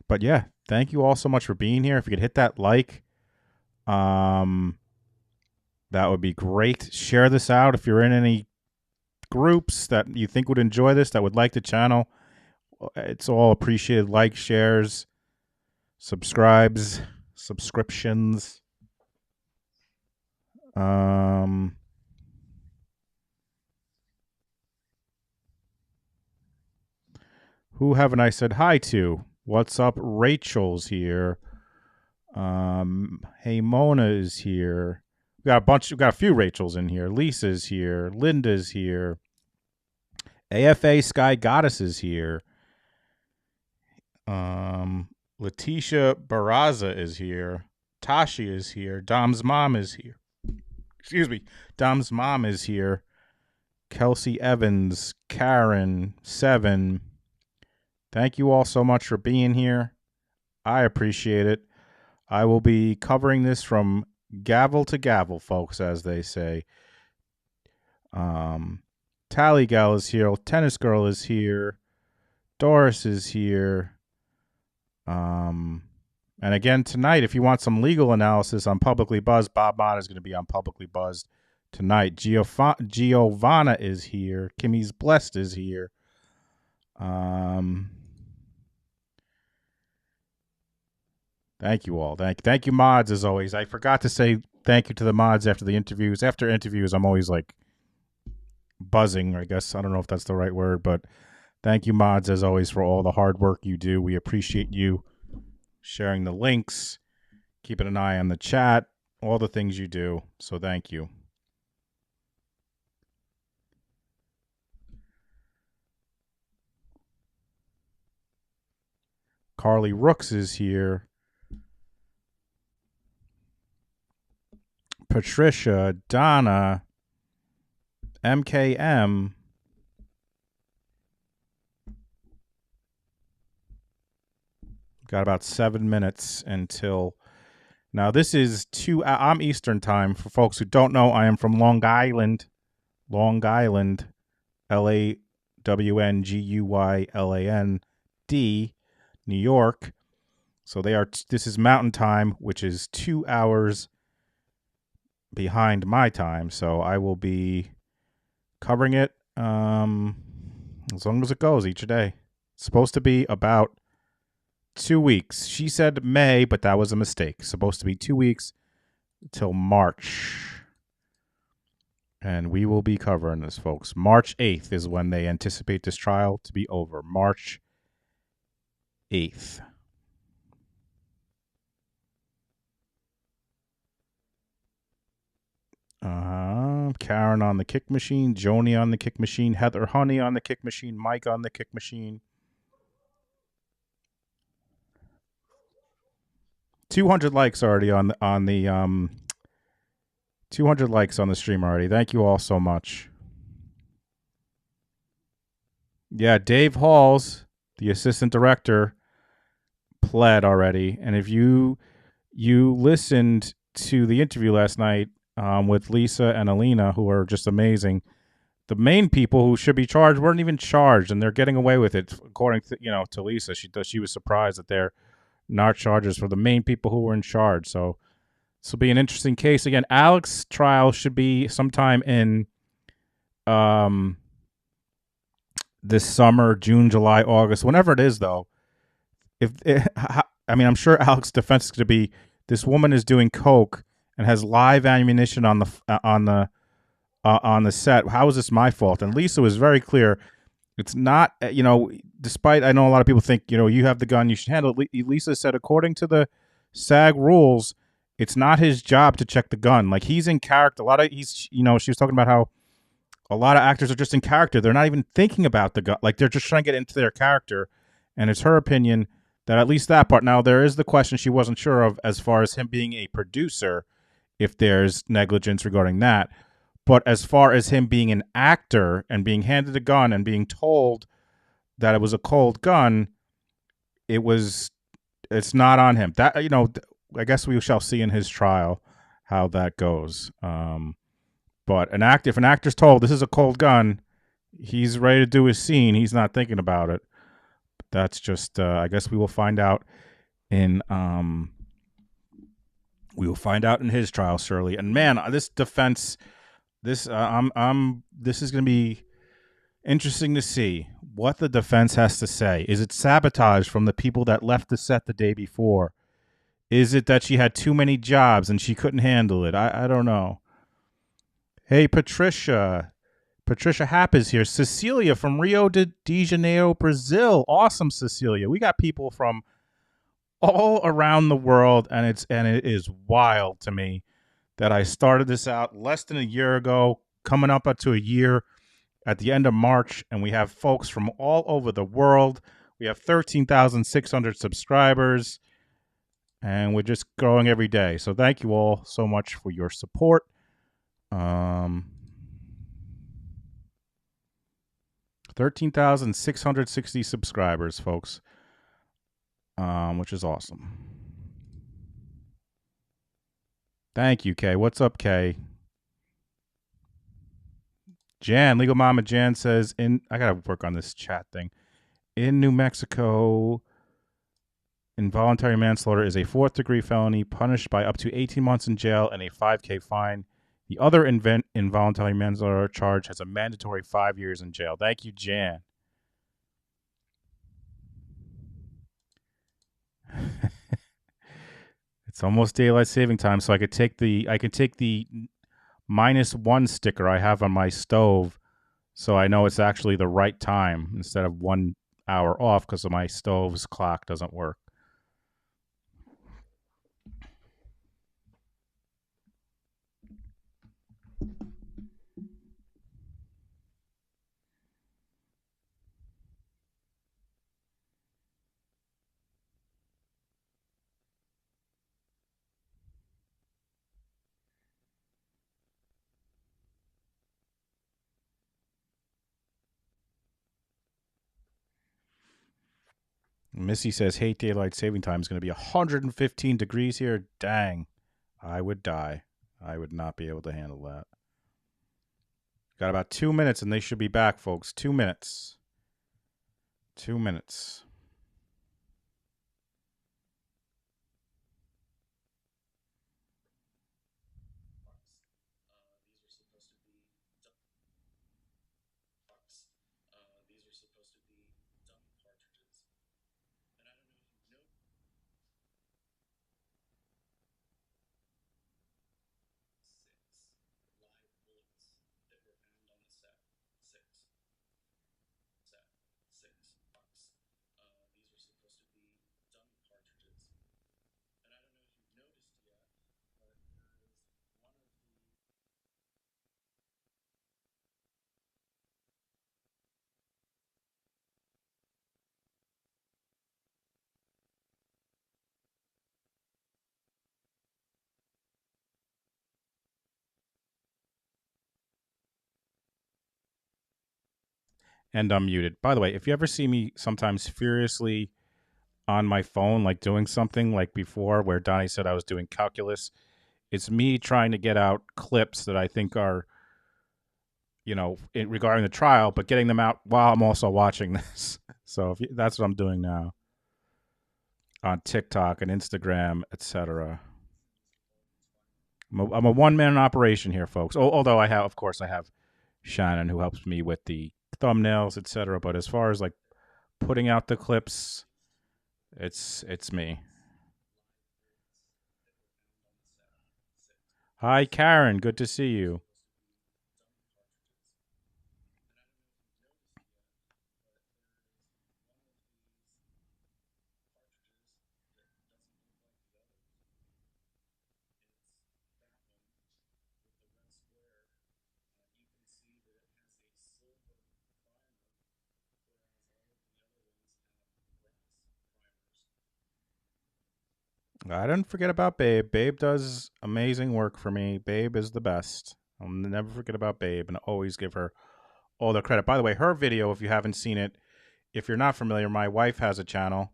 But yeah, thank you all so much for being here. If you could hit that like, that would be great. Share this out if you're in any groups that you think would enjoy this, that would like the channel. It's all appreciated. Like, shares, subscriptions. Who haven't I said hi to? What's up? Rachel's here. Hey, Mona is here. We got a few Rachels in here. Lisa's here. Linda's here. AFA Sky Goddess is here. Letitia Barraza is here. Tashi is here. Dom's mom is here. Excuse me. Dom's mom is here. Kelsey Evans, Karen, Seven. Thank you all so much for being here. I appreciate it. I will be covering this from gavel to gavel, folks, as they say. Tally Gal is here. Tennis Girl is here. Doris is here. And again, tonight, if you want some legal analysis on Publicly Buzzed, Bob Mott is going to be on Publicly Buzzed tonight. Giovanna is here. Kimmy's Blessed is here. Thank you all. Thank you, mods, as always. I forgot to say thank you to the mods after the interviews. After interviews, I'm always like buzzing, I guess. I don't know if that's the right word, but thank you, mods, as always, for all the hard work you do. We appreciate you sharing the links, keeping an eye on the chat, all the things you do. So thank you. Carly Rooks is here. Patricia, Donna, MKM. Got about 7 minutes until... Now, this is I'm Eastern time. For folks who don't know, I am from Long Island. Long Island. LAWNGUYLAND, New York. So this is Mountain Time, which is 2 hours behind my time. So I will be covering it as long as it goes each day. It's supposed to be about 2 weeks. She said May, but that was a mistake. It's supposed to be 2 weeks till March. And we will be covering this, folks. March 8th is when they anticipate this trial to be over. March 8th. Karen on the kick machine, Joni on the kick machine, Heather Honey on the kick machine, Mike on the kick machine. 200 likes already on the 200 likes on the stream already. Thank you all so much. Yeah, Dave Halls, the assistant director, pled already. And if you listened to the interview last night with Lisa and Halyna, who are just amazing, the main people who should be charged weren't even charged, and they're getting away with it. According to to Lisa, she was surprised that they're not charges for the main people who were in charge. So this will be an interesting case. Again, Alec's trial should be sometime in this summer, June, July, August, whenever it is, though. I'm sure Alec's defense is going to be, this woman is doing coke and has live ammunition on the set. How is this my fault? And Lisa was very clear. It's not, despite I know a lot of people think, you have the gun, you should handle it. Lisa said, according to the SAG rules, it's not his job to check the gun. Like, he's in character. She was talking about how a lot of actors are just in character. They're not even thinking about the gun. Like, they're just trying to get into their character. And it's her opinion that at least that part. Now, there is the question she wasn't sure of as far as him being a producer, if there's negligence regarding that. But as far as him being an actor and being handed a gun and being told that it was a cold gun, it's not on him. That, I guess we shall see in his trial how that goes. But if an actor's told this is a cold gun, he's ready to do his scene. He's not thinking about it. That's just, I guess we will find out in his trial, surely. And man, this defense, this is going to be interesting to see what the defense has to say. Is it sabotage from the people that left the set the day before? Is it that she had too many jobs and she couldn't handle it? I don't know. Hey, Patricia Happ is here. Cecilia from Rio de Janeiro, Brazil. Awesome, Cecilia. We got people from all around the world, and it is wild to me that I started this out less than a year ago, coming up to a year at the end of March, and we have folks from all over the world. We have 13,600 subscribers, and we're just growing every day. So thank you all so much for your support. 13,660 subscribers, folks, which is awesome. Thank you, Kay. What's up, Kay? Jan, Legal Mama Jan says, I got to work on this chat thing. In New Mexico, involuntary manslaughter is a 4th-degree felony punished by up to 18 months in jail and a $5,000 fine. The other involuntary manslaughter charge has a mandatory 5 years in jail. Thank you, Jan. It's almost daylight saving time, so I could take the -1 sticker I have on my stove, so I know it's actually the right time instead of 1 hour off because my stove's clock doesn't work. Missy says, hate daylight saving time is going to be 115 degrees here. Dang, I would die. I would not be able to handle that. Got about 2 minutes and they should be back, folks. 2 minutes. 2 minutes. and unmuted. By the way, if you ever see me sometimes furiously on my phone, like doing something like before where Donnie said I was doing calculus, it's me trying to get out clips that I think are, regarding the trial, but getting them out while I'm also watching this. So that's what I'm doing now on TikTok and Instagram, etc. I'm a one-man operation here, folks. Although I have Shannon who helps me with the thumbnails, etc. But as far as like putting out the clips, it's me. Hi, Karen. Good to see you. I didn't forget about Babe. Babe does amazing work for me. Babe is the best. I'll never forget about Babe and always give her all the credit. By the way, her video, if you haven't seen it, if you're not familiar, my wife has a channel,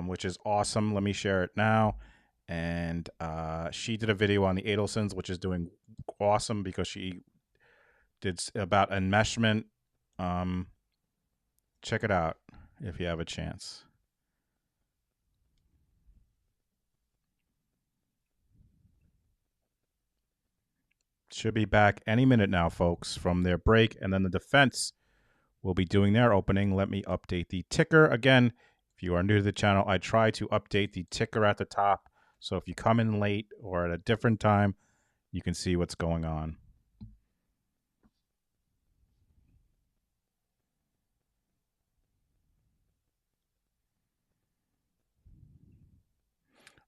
which is awesome. Let me share it now. And she did a video on the Adelsons, which is doing awesome because she did about enmeshment. Check it out if you have a chance. Should be back any minute now, folks, from their break. And then the defense will be doing their opening. Let me update the ticker. Again, if you are new to the channel, I try to update the ticker at the top. So if you come in late or at a different time, you can see what's going on.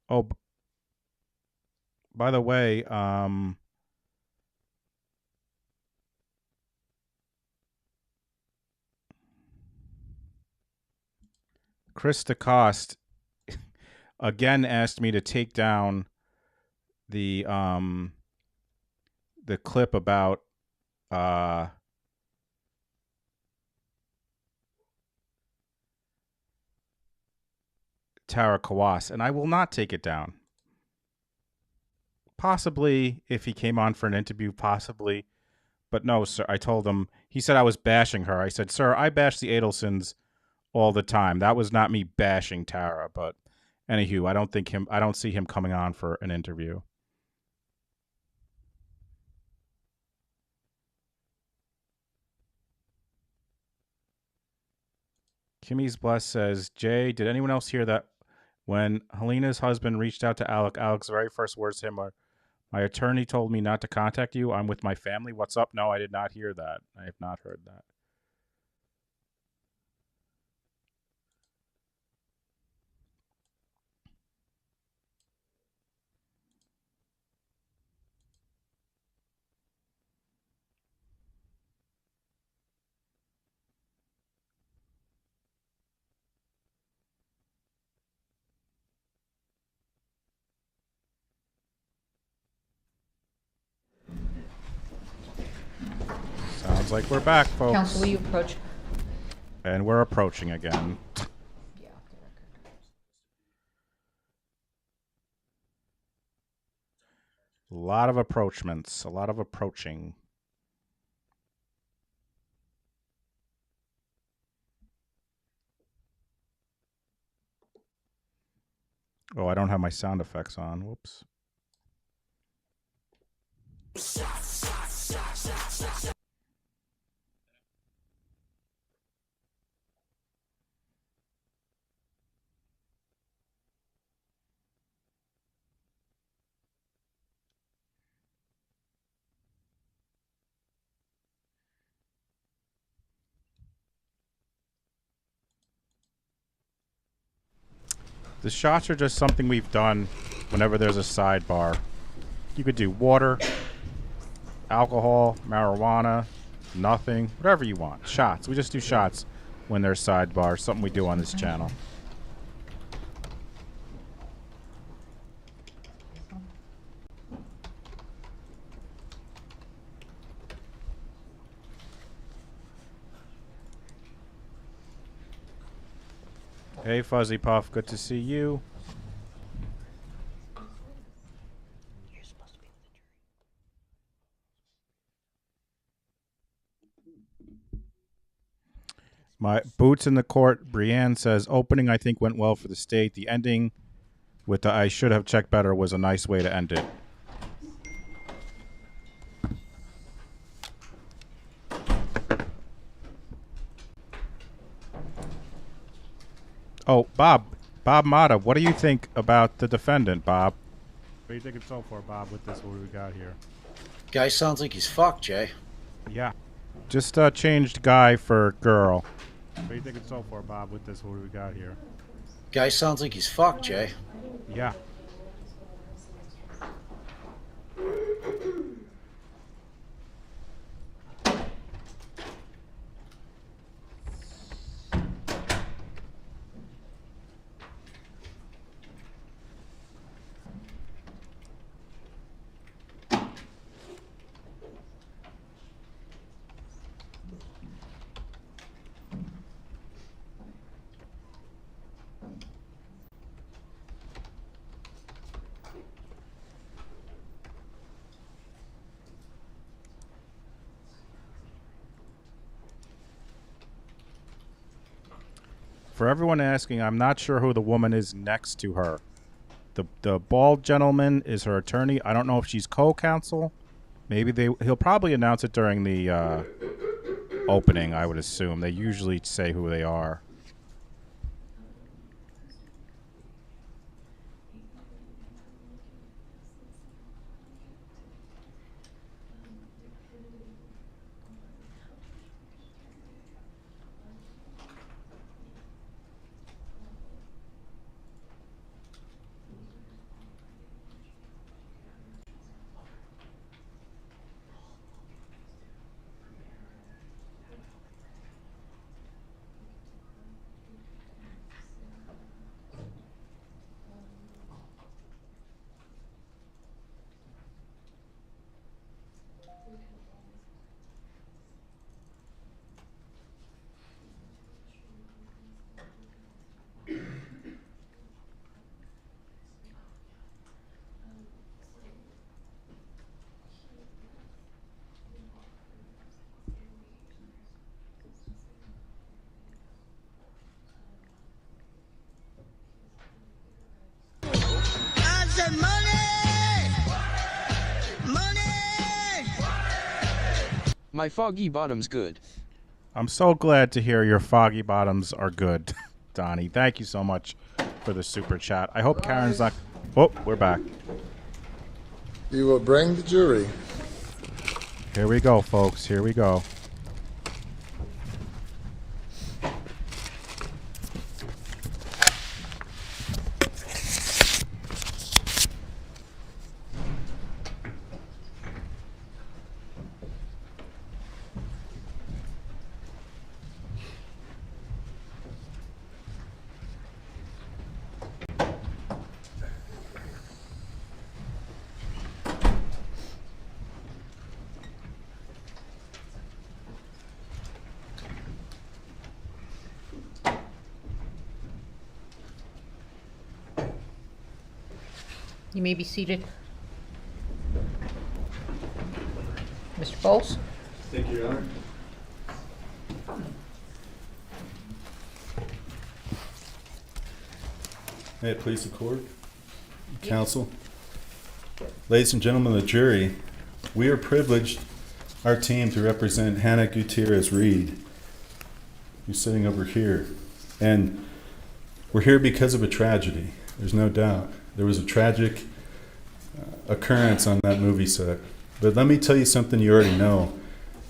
Oh, by the way, Chris DeCoste again asked me to take down the clip about Tara Kawas, and I will not take it down. Possibly if he came on for an interview, possibly. But no, sir, I told him, he said I was bashing her. I said, sir, I bash the Adelsons all the time. That was not me bashing Tara, but anywho, I don't see him coming on for an interview. Kimmy's Bless says, Jay, did anyone else hear that when Halyna's husband reached out to Alec, Alec's very first words to him are, my attorney told me not to contact you. I'm with my family. What's up? No, I did not hear that. I have not heard that. Sounds like we're back, folks. Counsel, will you approach? And we're approaching again. Yeah. A lot of approachments. A lot of approaching. Oh, I don't have my sound effects on. Whoops. The shots are just something we've done whenever there's a sidebar. You could do water, alcohol, marijuana, nothing, whatever you want. Shots. We just do shots when there's sidebars. Something we do on this channel. Hey, Fuzzy Puff, good to see you. My boots in the court. Brienne says, opening I think went well for the state. The ending with the I should have checked better was a nice way to end it. Oh, Bob Mata, what do you think about the defendant, Bob? What are you thinking so far, Bob, with this, what we got here? Guy sounds like he's fucked, Jay. Yeah. Just changed guy for girl. What are you thinking so far, Bob, with this, what we got here? Guy sounds like he's fucked, Jay. Yeah. For everyone asking, I'm not sure who the woman is next to her. The bald gentleman is her attorney. I don't know if she's co-counsel. Maybe he'll probably announce it during the opening, I would assume. They usually say who they are. My foggy bottom's good. I'm so glad to hear your foggy bottoms are good, Donnie. Thank you so much for the super chat. I hope Karen's not... Oh, we're back. You will bring the jury. Here we go, folks. Here we go. You may be seated. Mr. Bowles? Thank you, Your Honor. May it please the court, counsel. Ladies and gentlemen of the jury, we are privileged, our team, to represent Hannah Gutierrez Reed, who's sitting over here. And we're here because of a tragedy, there's no doubt. There was a tragic occurrence on that movie set. But let me tell you something you already know.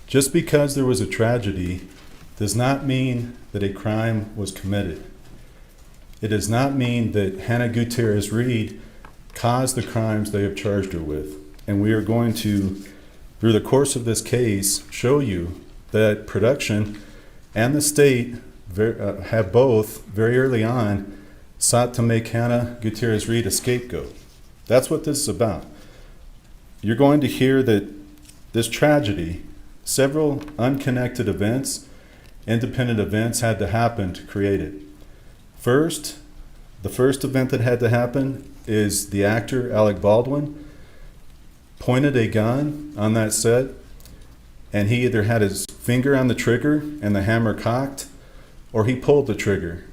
Just because there was a tragedy does not mean that a crime was committed. It does not mean that Hannah Gutierrez Reed caused the crimes they have charged her with. And we are going to, through the course of this case, show you that production and the state have both, very early on, sought to make Hannah Gutierrez Reed a scapegoat. That's what this is about. You're going to hear that this tragedy, several unconnected events, independent events had to happen to create it. The first event that had to happen is the actor, Alec Baldwin, pointed a gun on that set, and he either had his finger on the trigger and the hammer cocked, or he pulled the trigger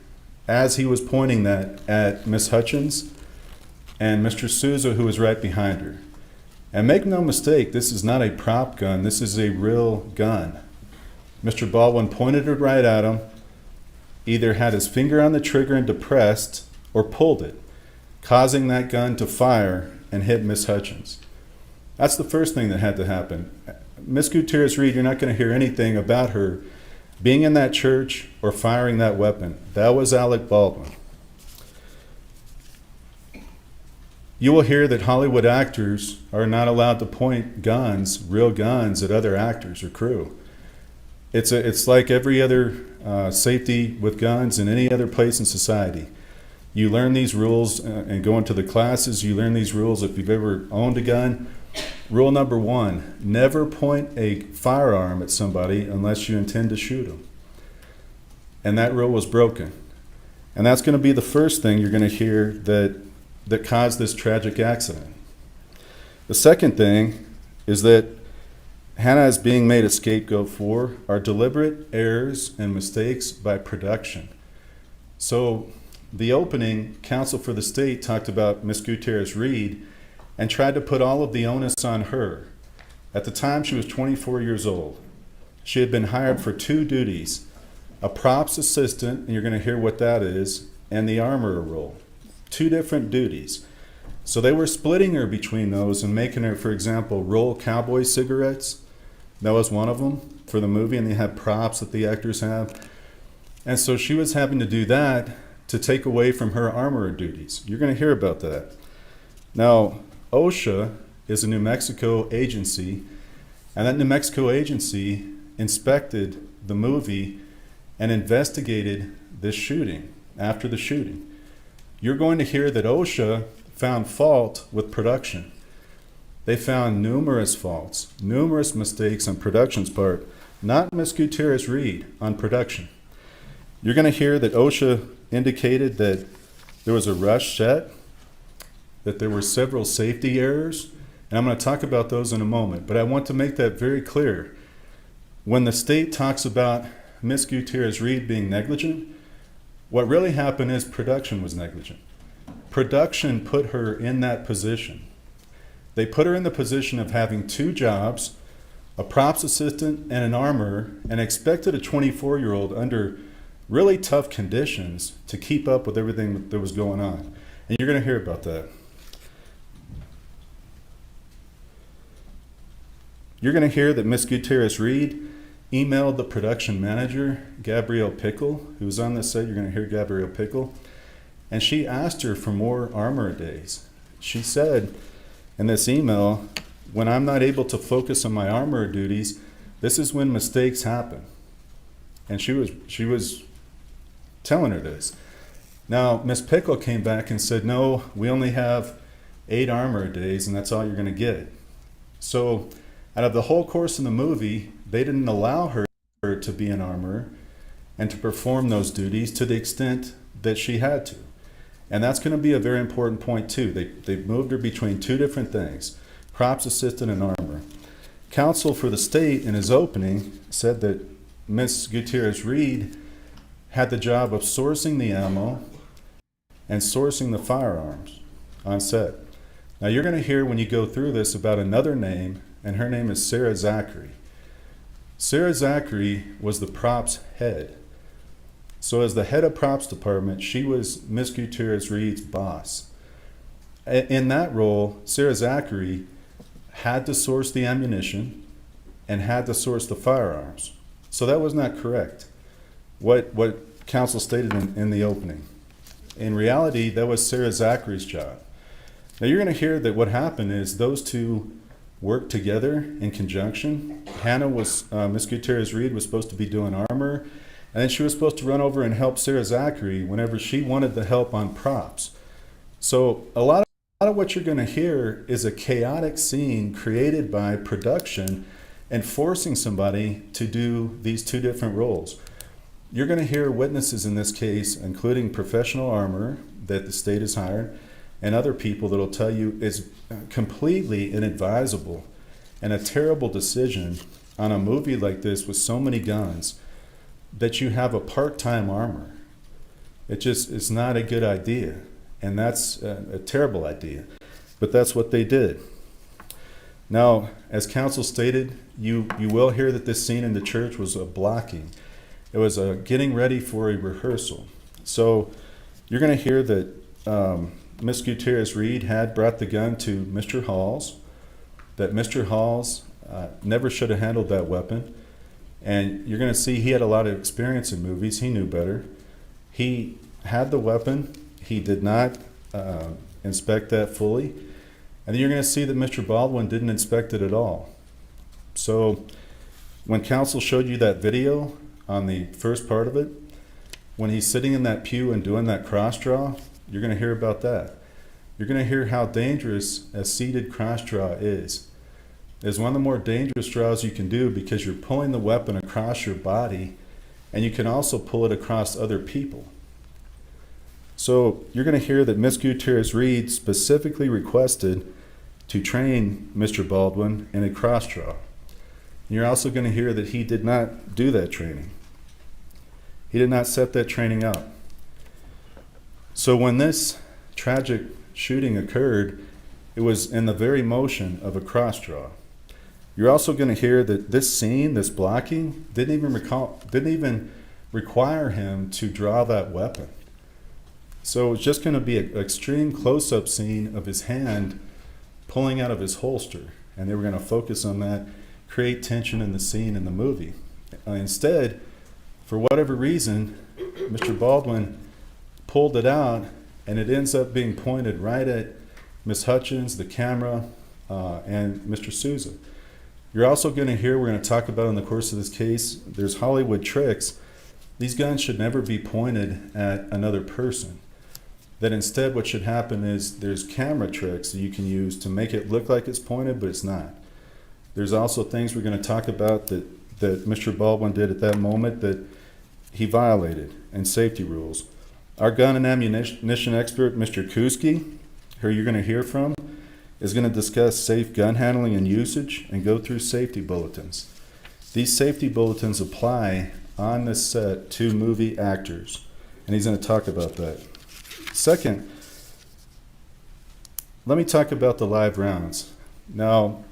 as he was pointing that at Miss Hutchins and Mr. Souza, who was right behind her. And make no mistake, this is not a prop gun, this is a real gun. Mr. Baldwin pointed it right at him, either had his finger on the trigger and depressed, or pulled it, causing that gun to fire and hit Miss Hutchins. That's the first thing that had to happen. Miss Gutierrez Reed, you're not going to hear anything about her being in that church or firing that weapon. That was Alec Baldwin. You will hear that Hollywood actors are not allowed to point guns, real guns, at other actors or crew. It's like every other safety with guns in any other place in society. You learn these rules and go into the classes. You learn these rules if you've ever owned a gun. Rule number 1, never point a firearm at somebody unless you intend to shoot them. And that rule was broken. And that's going to be the first thing you're going to hear that caused this tragic accident. The second thing is that Hannah is being made a scapegoat for are deliberate errors and mistakes by production. So the opening, counsel for the state talked about Miss Gutierrez Reed and tried to put all of the onus on her. At the time, she was 24 years old. She had been hired for 2 duties, a props assistant, and you're going to hear what that is, and the armorer role. 2 different duties. So they were splitting her between those and making her, for example, roll cowboy cigarettes. That was one of them for the movie, and they had props that the actors have. And so she was having to do that to take away from her armorer duties. You're going to hear about that. Now, OSHA is a New Mexico agency, and that New Mexico agency inspected the movie and investigated this shooting after the shooting. You're going to hear that OSHA found fault with production. They found numerous faults, numerous mistakes on production's part, not Miss Gutierrez Reed on production. You're going to hear that OSHA indicated that there was a rush set, that there were several safety errors, and I'm going to talk about those in a moment, but I want to make that very clear. When the state talks about Miss Gutierrez Reed being negligent, what really happened is production was negligent. Production put her in that position. They put her in the position of having 2 jobs, a props assistant and an armorer, and expected a 24-year-old under really tough conditions to keep up with everything that was going on. And you're going to hear about that. You're going to hear that Miss Gutierrez Reed emailed the production manager, Gabrielle Pickle, who was on this set. You're going to hear Gabrielle Pickle. And she asked her for more armor days. She said in this email, when I'm not able to focus on my armor duties, this is when mistakes happen. And she was telling her this. Now, Miss Pickle came back and said, no, we only have 8 armor days, and that's all you're going to get. So out of the whole course of the movie, they didn't allow her to be an armorer and to perform those duties to the extent that she had to. And that's going to be a very important point too. They moved her between 2 different things, props assistant and armorer. Counsel for the state in his opening said that Miss Gutierrez Reed had the job of sourcing the ammo and sourcing the firearms on set. Now you're going to hear when you go through this about another name, and her name is Sarah Zachary. Sarah Zachary was the props head. So as the head of props department, she was Miss Gutierrez Reed's boss. In that role, Sarah Zachary had to source the ammunition and had to source the firearms. So that was not correct, what counsel stated in the opening. In reality, that was Sarah Zachary's job. Now you're going to hear that what happened is those 2 worked together in conjunction. Hannah was, Miss Gutierrez Reed was supposed to be doing armor, and then she was supposed to run over and help Sarah Zachary whenever she wanted the help on props. So a lot of what you're going to hear is a chaotic scene created by production and forcing somebody to do these 2 different roles. you're going to hear witnesses in this case, including professional armorer that the state has hired, and other people that will tell you it's completely inadvisable and a terrible decision on a movie like this with so many guns that you have a part-time armorer. It's not a good idea, and that's a terrible idea, but that's what they did. Now, as counsel stated, you will hear that this scene in the church was a blocking. It was a getting ready for a rehearsal. So you're going to hear that Miss Gutierrez Reed had brought the gun to Mr. Halls, that Mr. Halls never should have handled that weapon. And you're going to see he had a lot of experience in movies. He knew better. He had the weapon. He did not inspect that fully. And then you're going to see that Mr. Baldwin didn't inspect it at all. So when counsel showed you that video on the first part of it, when he's sitting in that pew and doing that cross draw, you're going to hear about that. You're going to hear how dangerous a seated cross draw is. It's one of the more dangerous draws you can do because you're pulling the weapon across your body, and you can also pull it across other people. So you're going to hear that Miss Gutierrez Reed specifically requested to train Mr. Baldwin in a cross draw. You're also going to hear that he did not do that training. He did not set that training up. So when this tragic shooting occurred, it was in the very motion of a cross draw. You're also going to hear that this scene, this blocking, didn't even require him to draw that weapon. So it's just going to be an extreme close-up scene of his hand pulling out of his holster, and they were going to focus on that, create tension in the scene in the movie. Instead, for whatever reason, Mr. Baldwin pulled it out, and it ends up being pointed right at Miss Hutchins, the camera, and Mr. Souza. You're also going to hear, we're going to talk about in the course of this case, there's Hollywood tricks. These guns should never be pointed at another person. That instead what should happen is there's camera tricks that you can use to make it look like it's pointed, but it's not. There's also things we're going to talk about that Mr. Baldwin did at that moment that he violated, and safety rules. Our gun and ammunition expert, Mr. Kuski, who you're going to hear from, is going to discuss safe gun handling and usage and go through safety bulletins. These safety bulletins apply on this set to movie actors, and he's going to talk about that. Second, let me talk about the live rounds. Now,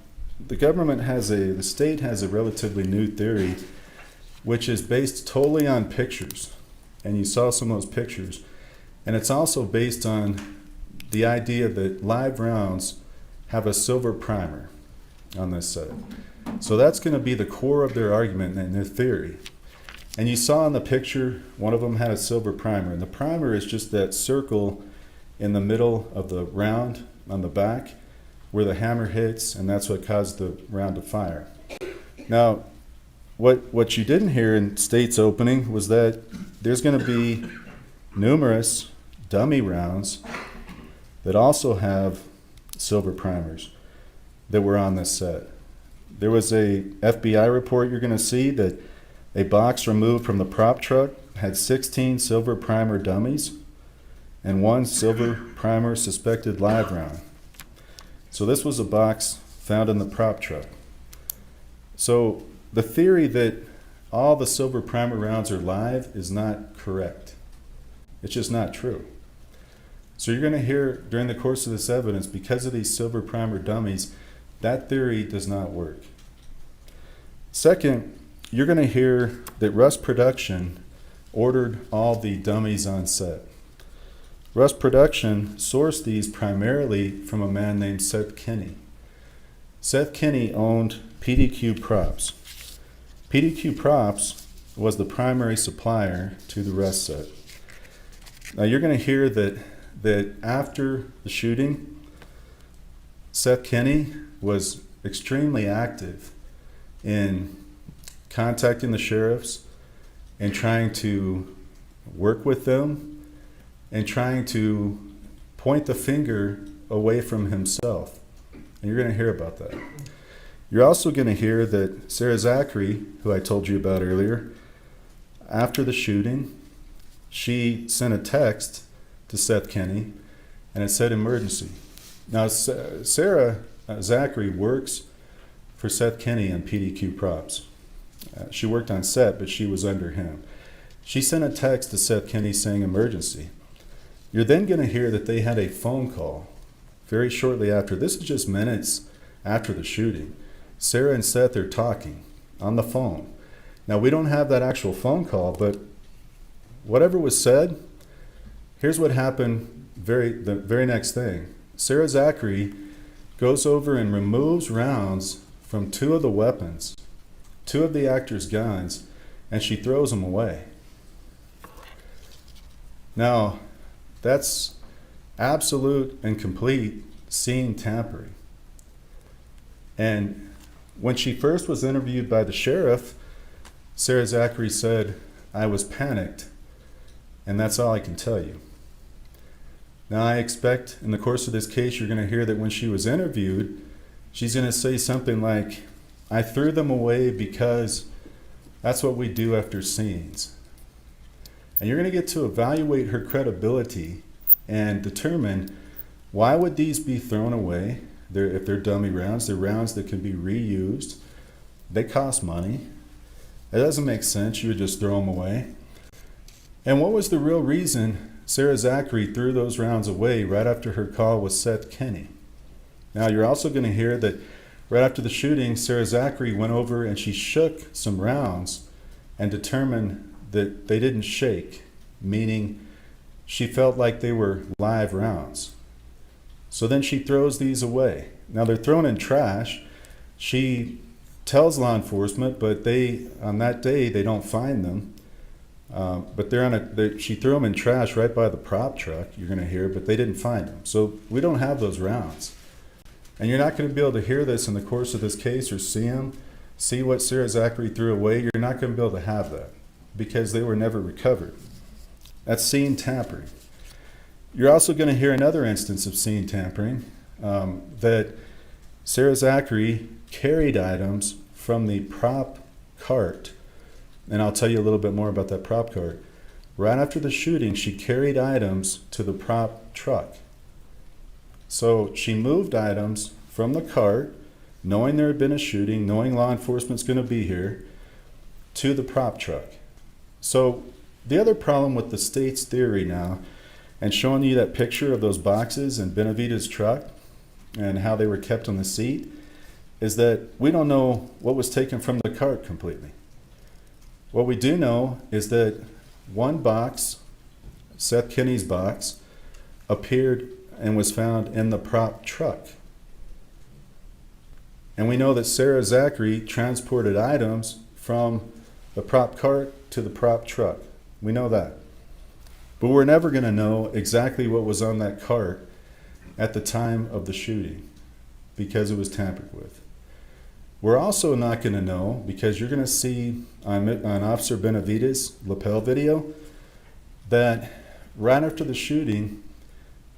the state has a relatively new theory, which is based totally on pictures, and you saw some of those pictures, and it's also based on the idea that live rounds have a silver primer on this set. So that's going to be the core of their argument and their theory. And you saw in the picture, one of them had a silver primer, and the primer is just that circle in the middle of the round on the back where the hammer hits, and that's what caused the round to fire. Now, what you didn't hear in state's opening was that there's going to be numerous dummy rounds that also have silver primers that were on this set. There was a FBI report you're going to see that a box removed from the prop truck had 16 silver primer dummies and 1 silver primer suspected live round. So this was a box found in the prop truck. So the theory that all the silver primer rounds are live is not correct. It's just not true. So you're going to hear during the course of this evidence, because of these silver primer dummies, that theory does not work. Second, you're going to hear that Rust Production ordered all the dummies on set. Rust Production sourced these primarily from a man named Seth Kinney. Seth Kinney owned PDQ Props. PDQ Props was the primary supplier to the Rust set. Now you're going to hear that after the shooting, Seth Kinney was extremely active in contacting the sheriffs and trying to work with them and trying to point the finger away from himself. And you're going to hear about that. You're also going to hear that Sarah Zachary, who I told you about earlier, after the shooting, she sent a text to Seth Kenney, and it said emergency. Now, Sarah Zachary works for Seth Kenney on PDQ Props. She worked on set, but she was under him. She sent a text to Seth Kenney saying emergency. You're then going to hear that they had a phone call very shortly after. This is just minutes after the shooting. Sarah and Seth are talking on the phone. Now, we don't have that actual phone call, but whatever was said, here's what happened the very next thing. Sarah Zachary goes over and removes rounds from two of the weapons, two of the actors' guns, and she throws them away. Now, that's absolute and complete scene tampering. And when she first was interviewed by the sheriff, Sarah Zachary said, "I was panicked, and that's all I can tell you." Now, I expect in the course of this case, you're going to hear that when she was interviewed, she's going to say something like, "I threw them away because that's what we do after scenes." And you're going to get to evaluate her credibility and determine, why would these be thrown away? If they're dummy rounds, they're rounds that can be reused. They cost money. It doesn't make sense. You would just throw them away. And what was the real reason Sarah Zachary threw those rounds away right after her call with Seth Kenney? Now, you're also going to hear that right after the shooting, Sarah Zachary went over and she shook some rounds and determined that they didn't shake, meaning she felt like they were live rounds. So then she throws these away. Now, they're thrown in trash. She tells law enforcement, but on that day, they don't find them. But she threw them in trash right by the prop truck, you're going to hear, but they didn't find them. So we don't have those rounds. And you're not going to be able to hear this in the course of this case or see what Sarah Zachary threw away. You're not going to be able to have that because they were never recovered. That's scene tampering. You're also going to hear another instance of scene tampering, that Sarah Zachary carried items from the prop cart. And I'll tell you a little bit more about that prop cart. Right after the shooting, she carried items to the prop truck. So she moved items from the cart, knowing there had been a shooting, knowing law enforcement's going to be here, to the prop truck. So the other problem with the state's theory now, and showing you that picture of those boxes in Benavides' truck and how they were kept on the seat, is that we don't know what was taken from the cart completely. What we do know is that one box, Seth Kenney's box, appeared and was found in the prop truck. And we know that Sarah Zachary transported items from the prop cart to the prop truck. We know that. But we're never going to know exactly what was on that cart at the time of the shooting because it was tampered with. We're also not going to know, because you're going to see on Officer Benavides' lapel video, that right after the shooting,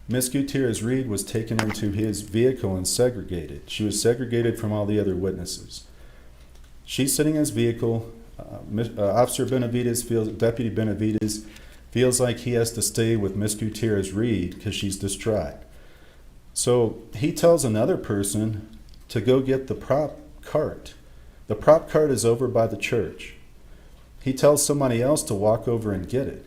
Miss Gutierrez Reed was taken into his vehicle and segregated. She was segregated from all the other witnesses. She's sitting in his vehicle. Officer Benavides Deputy Benavides feels like he has to stay with Miss Gutierrez Reed because she's distraught. So he tells another person to go get the prop cart. The prop cart is over by the church. He tells somebody else to walk over and get it.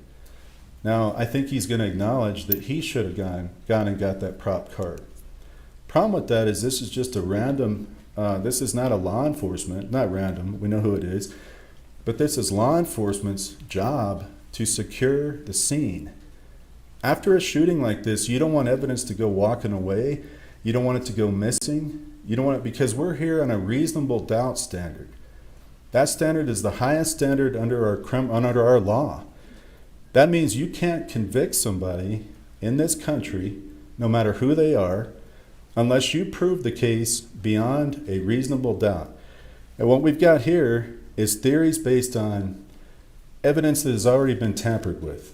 Now, I think he's going to acknowledge that he should have gone and got that prop cart. Problem with that is this is just a random, this is not a law enforcement, not random, we know who it is, but this is law enforcement's job to secure the scene. After a shooting like this, you don't want evidence to go walking away. You don't want it to go missing. You don't want it, because we're here on a reasonable doubt standard. That standard is the highest standard under our law. That means you can't convict somebody in this country, no matter who they are, unless you prove the case beyond a reasonable doubt. And what we've got here is theories based on evidence that has already been tampered with.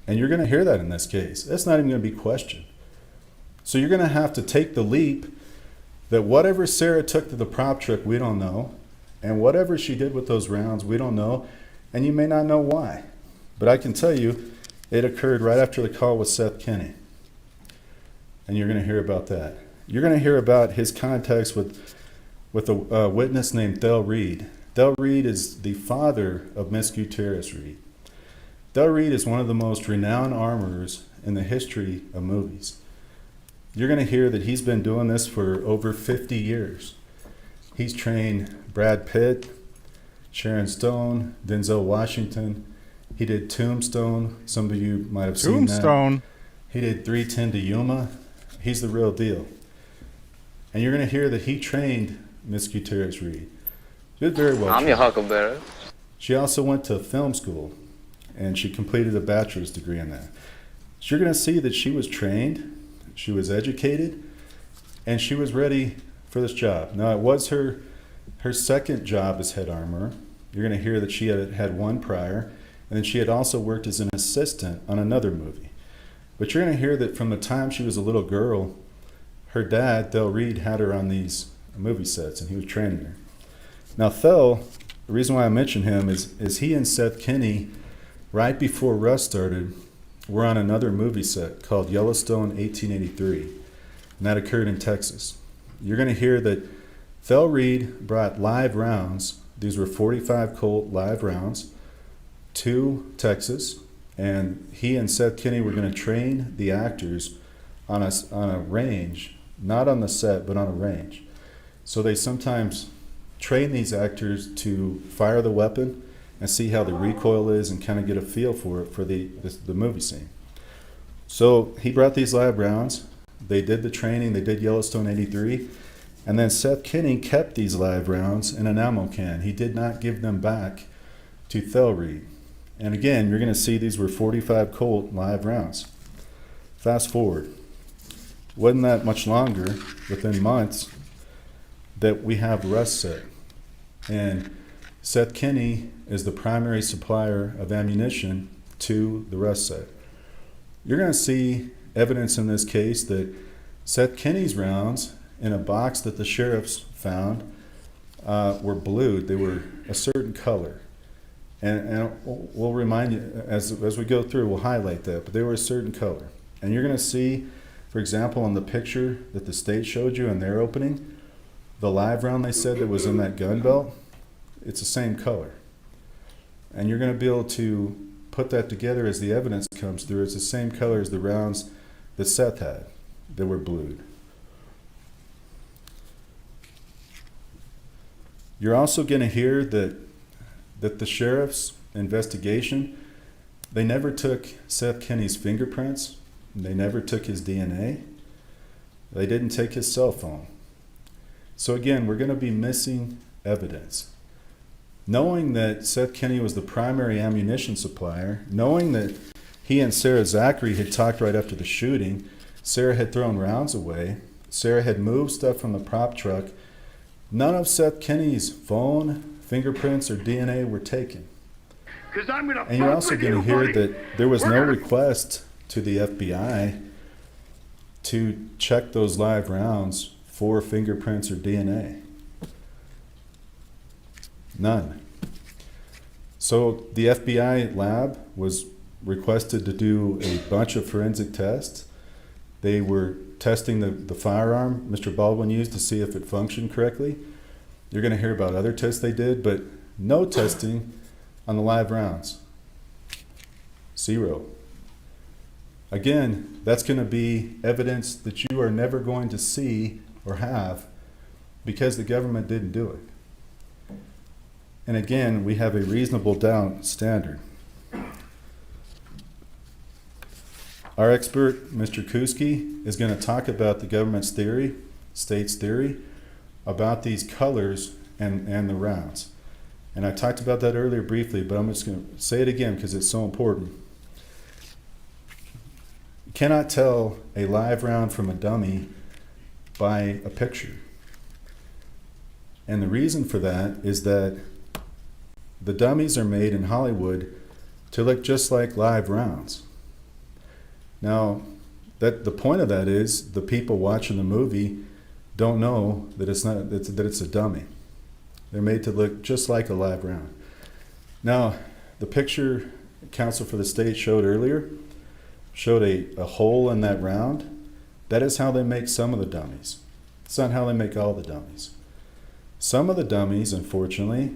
And you're going to hear that in this case. That's not even going to be questioned. So you're going to have to take the leap that whatever Sarah took to the prop truck, we don't know. And whatever she did with those rounds, we don't know. And you may not know why, but I can tell you it occurred right after the call with Seth Kinney. And you're going to hear about that. You're going to hear about his contacts with a witness named Del Reed. Del Reed is the father of Miss Gutierrez Reed. Del Reed is one of the most renowned armorers in the history of movies. You're going to hear that he's been doing this for over 50 years. He's trained Brad Pitt, Sharon Stone, Denzel Washington. He did Tombstone. Some of you might have seen that. Tombstone. He did 3:10 to Yuma. He's the real deal. And you're going to hear that he trained Miss Gutierrez Reed. She was very well trained. I'm your huckleberry. She also went to film school, and she completed a bachelor's degree in that. So you're going to see that she was trained, she was educated, and she was ready for this job. Now, it was her second job as head armorer. You're going to hear that she had one prior, and then she had also worked as an assistant on another movie. But you're going to hear that from the time she was a little girl, her dad, Del Reed, had her on these movie sets, and he was training her. Now, Thel, the reason why I mention him is he and Seth Kinney, right before Rust started, were on another movie set called Yellowstone 1883, and that occurred in Texas. You're going to hear that Thel Reed brought live rounds. These were 45 Colt live rounds to Texas, and he and Seth Kinney were going to train the actors on a range, not on the set, but on a range. So they sometimes train these actors to fire the weapon and see how the recoil is and kind of get a feel for it for the movie scene. So he brought these live rounds. They did the training. They did Yellowstone 83. And then Seth Kinney kept these live rounds in an ammo can. He did not give them back to Thel Reed. And again, you're going to see these were 45 Colt live rounds. Fast forward. Wasn't that much longer, within months, that we have Rust set. And Seth Kinney is the primary supplier of ammunition to the Rust set. You're going to see evidence in this case that Seth Kinney's rounds in a box that the sheriffs found were blued. They were a certain color. And we'll remind you, as we go through, we'll highlight that, but they were a certain color. And you're going to see, for example, on the picture that the state showed you in their opening, the live round they said that was in that gun belt, it's the same color. And you're going to be able to put that together as the evidence comes through. It's the same color as the rounds that Seth had that were blued. You're also going to hear that the sheriff's investigation, they never took Seth Kinney's fingerprints. They never took his DNA. They didn't take his cell phone. So again, we're going to be missing evidence. Knowing that Seth Kinney was the primary ammunition supplier, knowing that he and Sarah Zachary had talked right after the shooting, Sarah had thrown rounds away, Sarah had moved stuff from the prop truck, none of Seth Kinney's phone, fingerprints, or DNA were taken. And you're also going to hear that there was no request to the FBI to check those live rounds for fingerprints or DNA. None. So the FBI lab was requested to do a bunch of forensic tests. They were testing the firearm Mr. Baldwin used to see if it functioned correctly. You're going to hear about other tests they did, but no testing on the live rounds. Zero. Again, that's going to be evidence that you are never going to see or have because the government didn't do it. And again, we have a reasonable doubt standard. Our expert, Mr. Kuski, is going to talk about the government's theory, state's theory, about these colors and the rounds. And I talked about that earlier briefly, but I'm just going to say it again because it's so important. You cannot tell a live round from a dummy by a picture. And the reason for that is that the dummies are made in Hollywood to look just like live rounds. Now, the point of that is the people watching the movie don't know that it's a dummy. They're made to look just like a live round. Now, the picture counsel for the state showed earlier showed a hole in that round. That is how they make some of the dummies. It's not how they make all the dummies. Some of the dummies, unfortunately,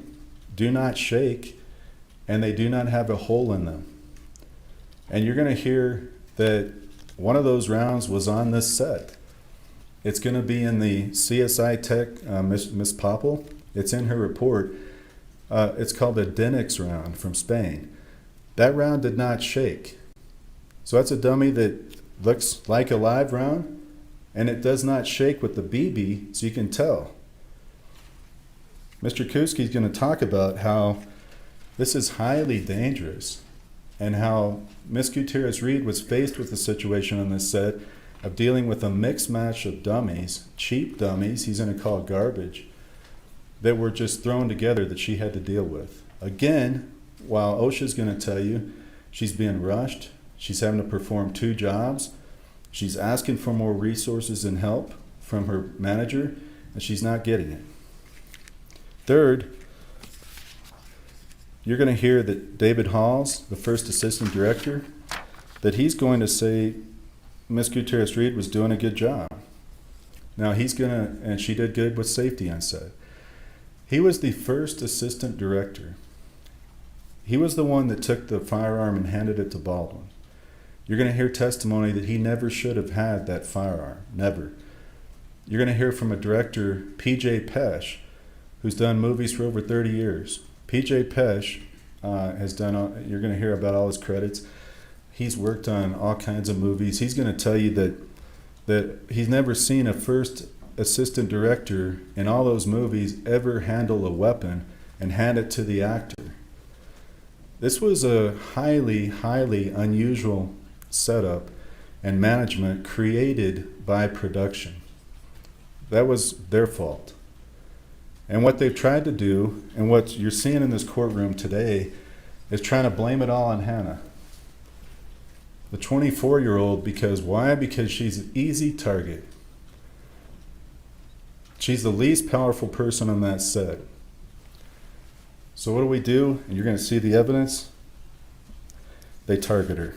do not shake and they do not have a hole in them. And you're going to hear that one of those rounds was on this set. It's going to be in the CSI Tech, Miss Popple. It's in her report. It's called a Denix round from Spain. That round did not shake. So that's a dummy that looks like a live round, and it does not shake with the BB, so you can tell. Mr. Kuski's going to talk about how this is highly dangerous and how Miss Gutierrez-Reed was faced with the situation on this set of dealing with a mixed match of dummies, cheap dummies, he's going to call garbage, that were just thrown together that she had to deal with. Again, while OSHA's going to tell you she's being rushed, she's having to perform 2 jobs, she's asking for more resources and help from her manager, and she's not getting it. Third, you're going to hear that David Halls, the first assistant director, that he's going to say Miss Gutierrez-Reed was doing a good job. Now he's going to, and she did good with safety on set. He was the first assistant director. He was the one that took the firearm and handed it to Baldwin. You're going to hear testimony that he never should have had that firearm, never. You're going to hear from a director, P.J. Pesh, who's done movies for over 30 years. P.J. Pesh has done, you're going to hear about all his credits. He's worked on all kinds of movies. He's going to tell you that he's never seen a first assistant director in all those movies ever handle a weapon and hand it to the actor. This was a highly, highly unusual setup and management created by production. That was their fault. And what they've tried to do, and what you're seeing in this courtroom today, is trying to blame it all on Hannah. The 24-year-old, because why? Because she's an easy target. She's the least powerful person on that set. So what do? And you're going to see the evidence. They target her.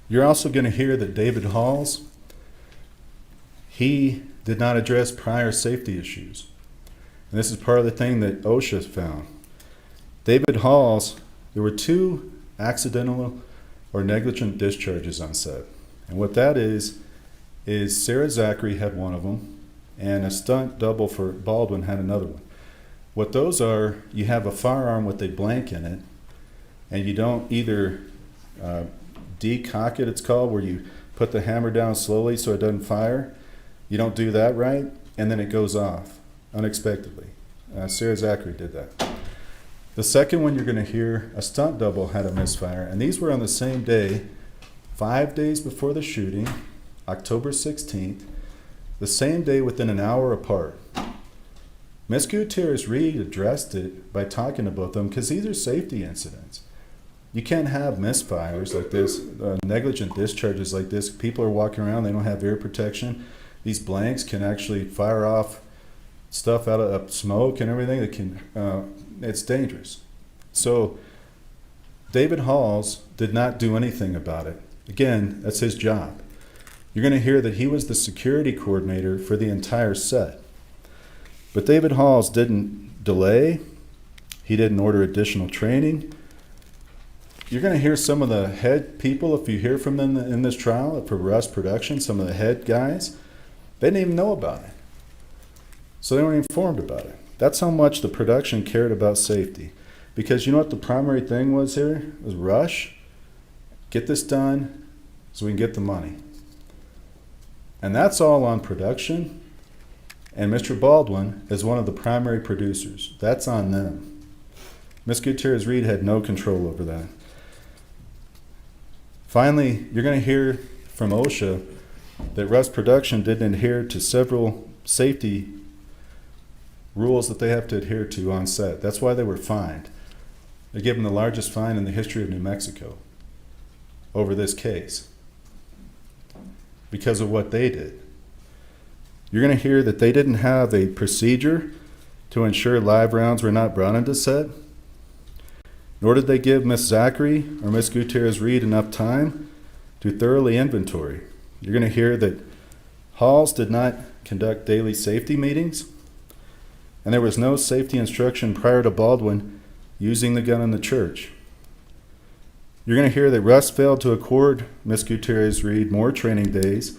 You're also going to hear that David Halls, he did not address prior safety issues. And this is part of the thing that OSHA found. David Halls, there were 2 accidental or negligent discharges on set. And what that is Sarah Zachary had one of them, and a stunt double for Baldwin had another one. What those are, you have a firearm with a blank in it, and you don't either decock it, it's called, where you put the hammer down slowly so it doesn't fire. You don't do that right, and then it goes off unexpectedly. Sarah Zachary did that. The second one you're going to hear, a stunt double had a misfire, and these were on the same day, 5 days before the shooting, October 16th, the same day within an hour apart. Miss Gutierrez-Reed addressed it by talking about them because these are safety incidents. You can't have misfires like this, negligent discharges like this. People are walking around, they don't have ear protection. These blanks can actually fire off stuff out of smoke and everything that can, it's dangerous. So David Halls did not do anything about it. Again, that's his job. You're going to hear that he was the security coordinator for the entire set. But David Halls didn't delay. He didn't order additional training. You're going to hear some of the head people, if you hear from them in this trial for Russ Production, some of the head guys, they didn't even know about it. So they weren't informed about it. That's how much the production cared about safety. Because you know what the primary thing was here? It was rush, get this done so we can get the money. And that's all on production. And Mr. Baldwin is one of the primary producers. That's on them. Ms. Gutierrez-Reed had no control over that. Finally, you're going to hear from OSHA that Russ Production didn't adhere to several safety rules that they have to adhere to on set. That's why they were fined. They gave them the largest fine in the history of New Mexico over this case because of what they did. You're going to hear that they didn't have a procedure to ensure live rounds were not brought into set, nor did they give Miss Zachary or Miss Gutierrez Reed enough time to thoroughly inventory. You're going to hear that halls did not conduct daily safety meetings, and there was no safety instruction prior to Baldwin using the gun in the church. You're going to hear that Russ failed to accord Miss Gutierrez Reed more training days,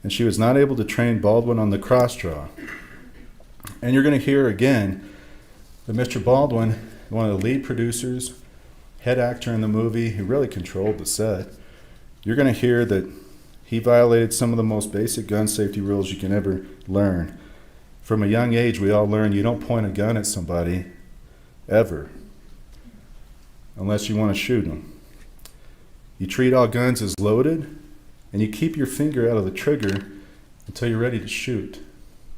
and she was not able to train Baldwin on the cross draw. And you're going to hear again that Mr. Baldwin, one of the lead producers, head actor in the movie, who really controlled the set, you're going to hear that he violated some of the most basic gun safety rules you can ever learn. From a young age, we all learn you don't point a gun at somebody, ever, unless you want to shoot them. You treat all guns as loaded, and you keep your finger out of the trigger until you're ready to shoot.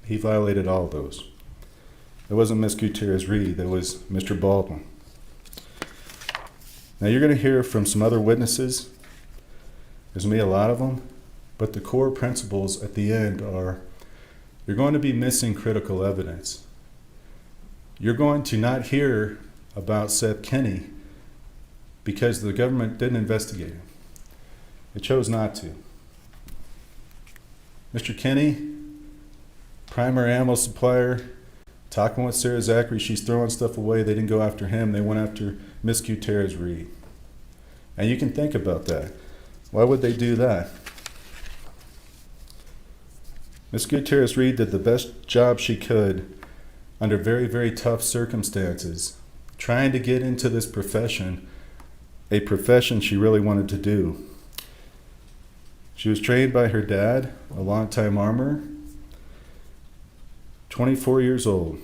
He violated all those. It wasn't Miss Gutierrez Reed, that was Mr. Baldwin. Now you're going to hear from some other witnesses. There's going to be a lot of them, but the core principles at the end are you're going to be missing critical evidence. You're going to not hear about Seth Kenney because the government didn't investigate him. It chose not to. Mr. Kenney, primary ammo supplier, talking with Sarah Zachary, she's throwing stuff away. They didn't go after him. They went after Miss Gutierrez Reed. And you can think about that. Why would they do that? Miss Gutierrez Reed did the best job she could under very, very tough circumstances, trying to get into this profession, a profession she really wanted to do. She was trained by her dad, a longtime armorer, 24 years old.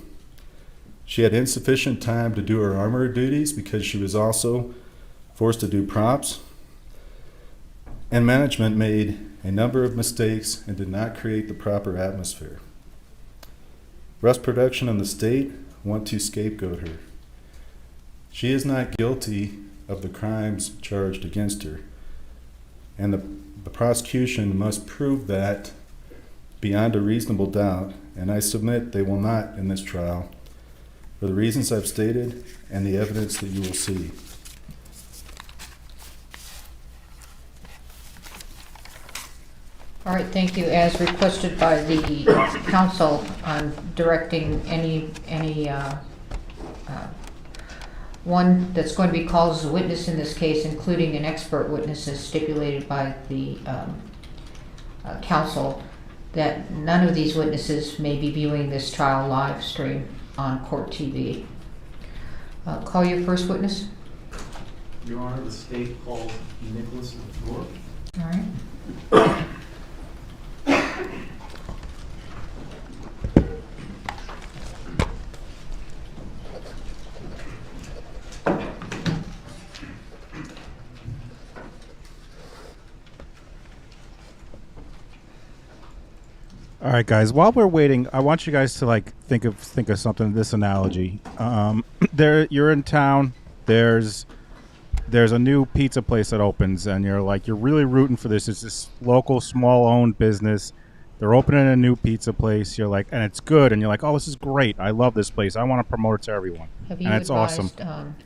She had insufficient time to do her armorer duties because she was also forced to do props, and management made a number of mistakes and did not create the proper atmosphere. Russ Production and the state want to scapegoat her. She is not guilty of the crimes charged against her, and the prosecution must prove that beyond a reasonable doubt, and I submit they will not in this trial for the reasons I've stated and the evidence that you will see. All right, thank you. As requested by the council, I'm directing any one that's going to be called as a witness in this case, including an expert witness as stipulated by the council, that none of these witnesses may be viewing this trial live stream on Court TV. Call your first witness. Your Honor, the state calls Nicholas Latour. All right. All right, guys. While we're waiting, I want you guys to think of something. This analogy. You're in town. There's a new pizza place that opens, and you're really rooting for this. It's this local, small-owned business. They're opening a new pizza place. You're like, and it's good, and you're like, oh, this is great. I love this place. I want to promote it to everyone, and it's awesome.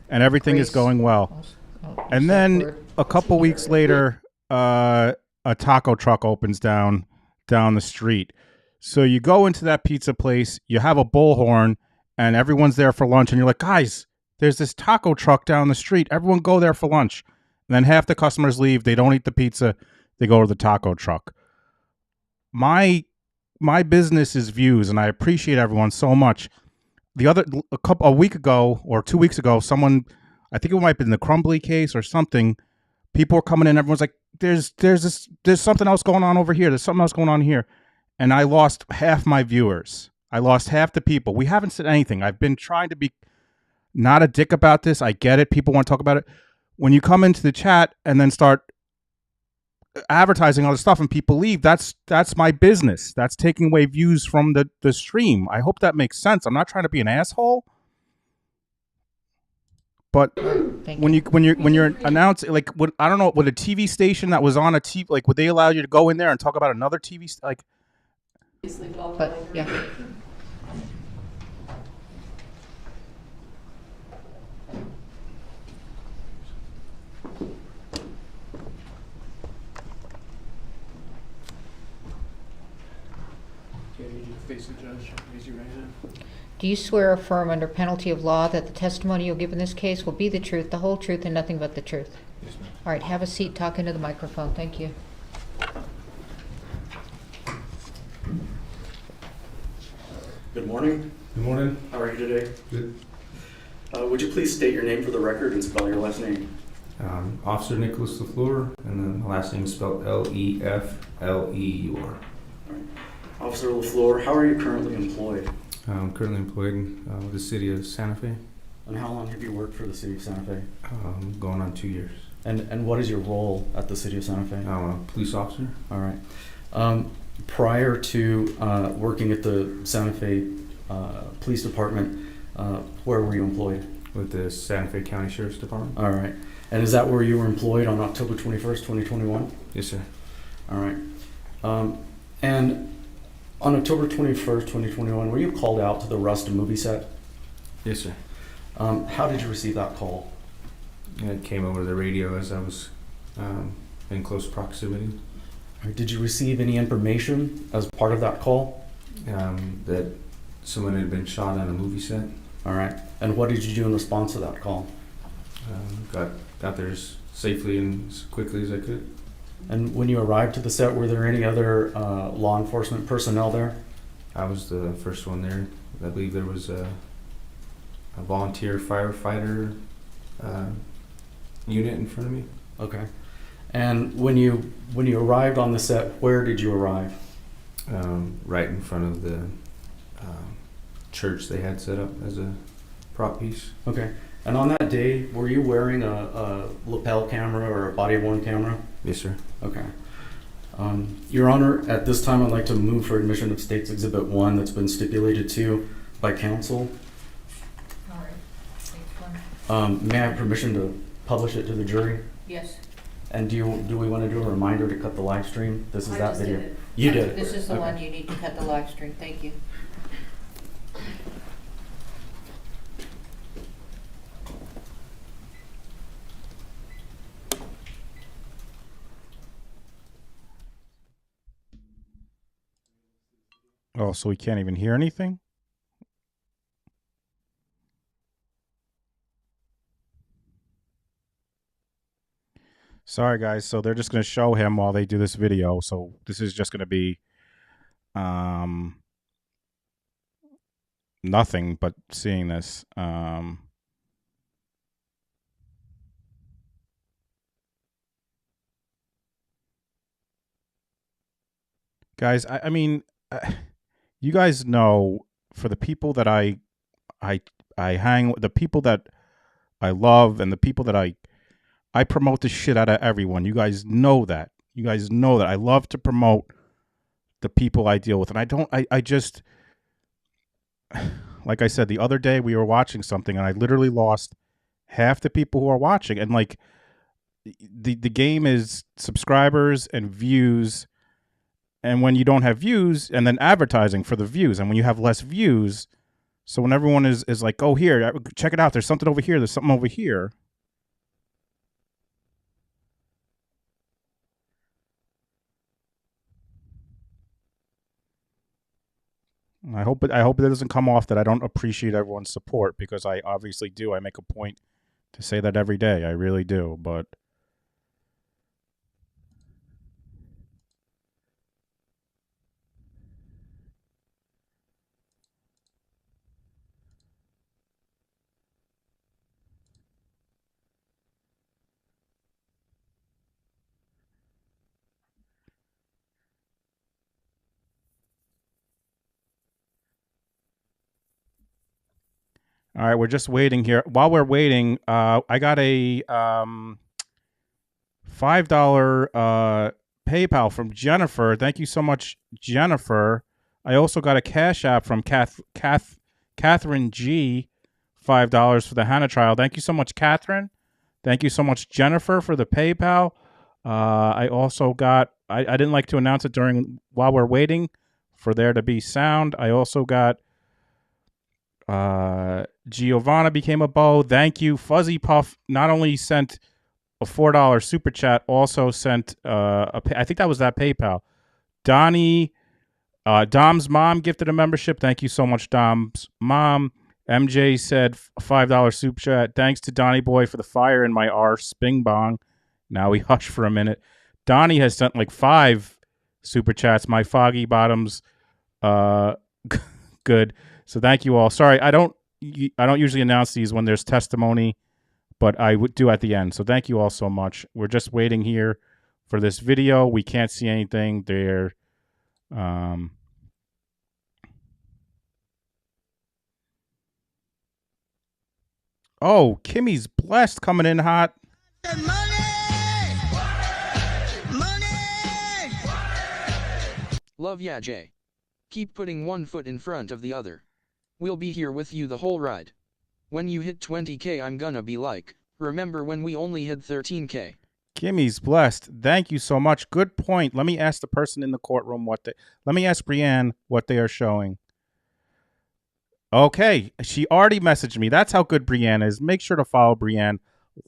And everything is going well. And then a couple weeks later, a taco truck opens down the street. So you go into that pizza place, you have a bullhorn, and everyone's there for lunch, and you're like, guys, there's this taco truck down the street. Everyone go there for lunch. And then half the customers leave. They don't eat the pizza. They go to the taco truck. My business is views, and I appreciate everyone so much. A week ago or 2 weeks ago, someone, I think it might have been the Crumbly case or something, people were coming in. Everyone's like, there's something else going on over here. There's something else going on here. And I lost half my viewers. I lost half the people. We haven't said anything. I've been trying to be not a dick about this. I get it. People want to talk about it. When you come into the chat and then start advertising all this stuff and people leave, that's my business. That's taking away views from the stream. I hope that makes sense. I'm not trying to be an asshole. But when you're announcing, I don't know, would a TV station that was on a TV, would they allow you to go in there and talk about another TV But yeah. Face the judge. Raise your right hand. Do you swear or affirm under penalty of law that the testimony you'll give in this case will be the truth, the whole truth, and nothing but the truth? Yes, ma'am. All right, have a seat, talk into the microphone. Thank you. Good morning. Good morning. How are you today? Good. Would you please state your name for the record and spell your last name? Officer Nicholas LaFleur, and then my last name is spelled Lefleur. Officer LaFleur, how are you currently employed? I'm currently employed with the city of Santa Fe. And how long have you worked for the city of Santa Fe? Going on 2 years. And what is your role at the city of Santa Fe? I'm a police officer. All right. Prior to working at the Santa Fe Police Department, where were you employed? With the Santa Fe County Sheriff's Department. All right. And is that where you were employed on October 21st, 2021? Yes, sir. All right. And on October 21st, 2021, were you called out to the Rust movie set? Yes, sir. How did you receive that call? It came over the radio as I was in close proximity. Did you receive any information as part of that call? That someone had been shot on a movie set. All right. And what did you do in response to that call? Got there as safely and as quickly as I could. And when you arrived to the set, were there any other law enforcement personnel there? I was the first one there. I believe there was a volunteer firefighter unit in front of me. Okay. And when you arrived on the set, where did you arrive? Right in front of the church they had set up as a prop piece. Okay. And on that day, were you wearing a lapel camera or a body-worn camera? Yes, sir. Okay. Your Honor, at this time, I'd like to move for admission of State's Exhibit 1 that's been stipulated to by counsel. All right. May I have permission to publish it to the jury? Yes. And do we want to do a reminder to cut the live stream? This is I that just video. did it. You did it. This is the Okay. one you need to cut the live stream. Thank you. Oh, so we can't even hear anything? Sorry, guys. So they're just going to show him while they do this video. So this is just going to be nothing but seeing this. Guys, I mean, you guys know, for the people that I hang with, the people that I love, and the people that I promote the shit out of everyone. You guys know that. You guys know that I love to promote the people I deal with, and I just, like I said the other day, we were watching something, and I literally lost half the people who are watching, and like the game is subscribers and views. And when you don't have views, and then advertising for the views, and when you have less views, so when everyone is like, oh, here, check it out, there's something over here, there's something over here. I hope it doesn't come off that I don't appreciate everyone's support, because I obviously do. I make a point to say that every day. I really do, but all right, we're just waiting here. While we're waiting, I got a $5 PayPal from Jennifer. Thank you so much, Jennifer. I also got a Cash App from Catherine G, $5 for the Hannah trial. Thank you so much, Catherine. Thank you so much, Jennifer, for the PayPal. I also got, I didn't like to announce it while we're waiting for there to be sound. I also got Giovanna became a beau. Thank you. Fuzzy Puff not only sent a $4 super chat, also sent I think that was that PayPal. Donnie Dom's mom gifted a membership. Thank you so much, Dom's mom. MJ said $5 super chat. Thanks to Donnie Boy for the fire in my arse. Bing bong. Now we hush for a minute. Donnie has sent like 5 super chats. My foggy bottoms. Good. So thank you all. Sorry, I don't usually announce these when there's testimony, but I would do at the end. So thank you all so much. We're just waiting here for this video. We can't see anything there. Oh, Kimmy's blessed coming in hot. Love ya, Jay. Keep putting one foot in front of the other. We'll be here with you the whole ride. When you hit 20K, I'm gonna be like, remember when we only hit 13K? Kimmy's blessed. Thank you so much. Good point. Let me ask the person in the courtroom let me ask Brienne what they are showing. Okay, she already messaged me. That's how good Brienne is. Make sure to follow Brienne.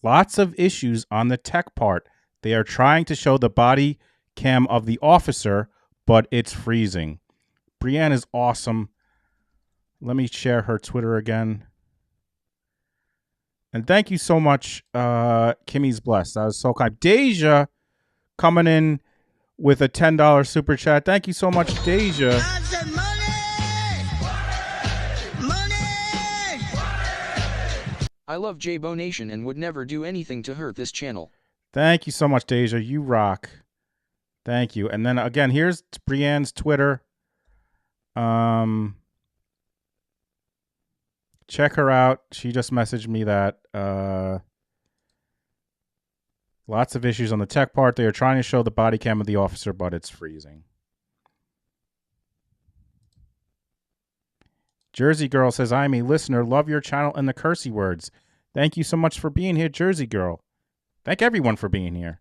Lots of issues on the tech part. They are trying to show the body cam of the officer, but it's freezing. Brienne is awesome. Let me share her Twitter again. And thank you so much, Kimmy's blessed. That was so kind. Deja coming in with a $10 super chat. Thank you so much, Deja. I love J-Bo Nation and would never do anything to hurt this channel. Thank you so much, Deja. You rock. Thank you. And then again, here's Brienne's Twitter. Check her out. She just messaged me that. Lots of issues on the tech part. They are trying to show the body cam of the officer, but it's freezing. Jersey Girl says, I'm a listener. Love your channel and the cursey words. Thank you so much for being here, Jersey Girl. Thank everyone for being here.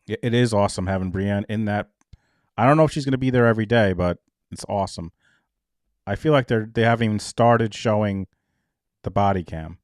It is awesome having Brienne in that. I don't know if she's going to be there every day, but it's awesome. I feel like they haven't even started showing the body cam.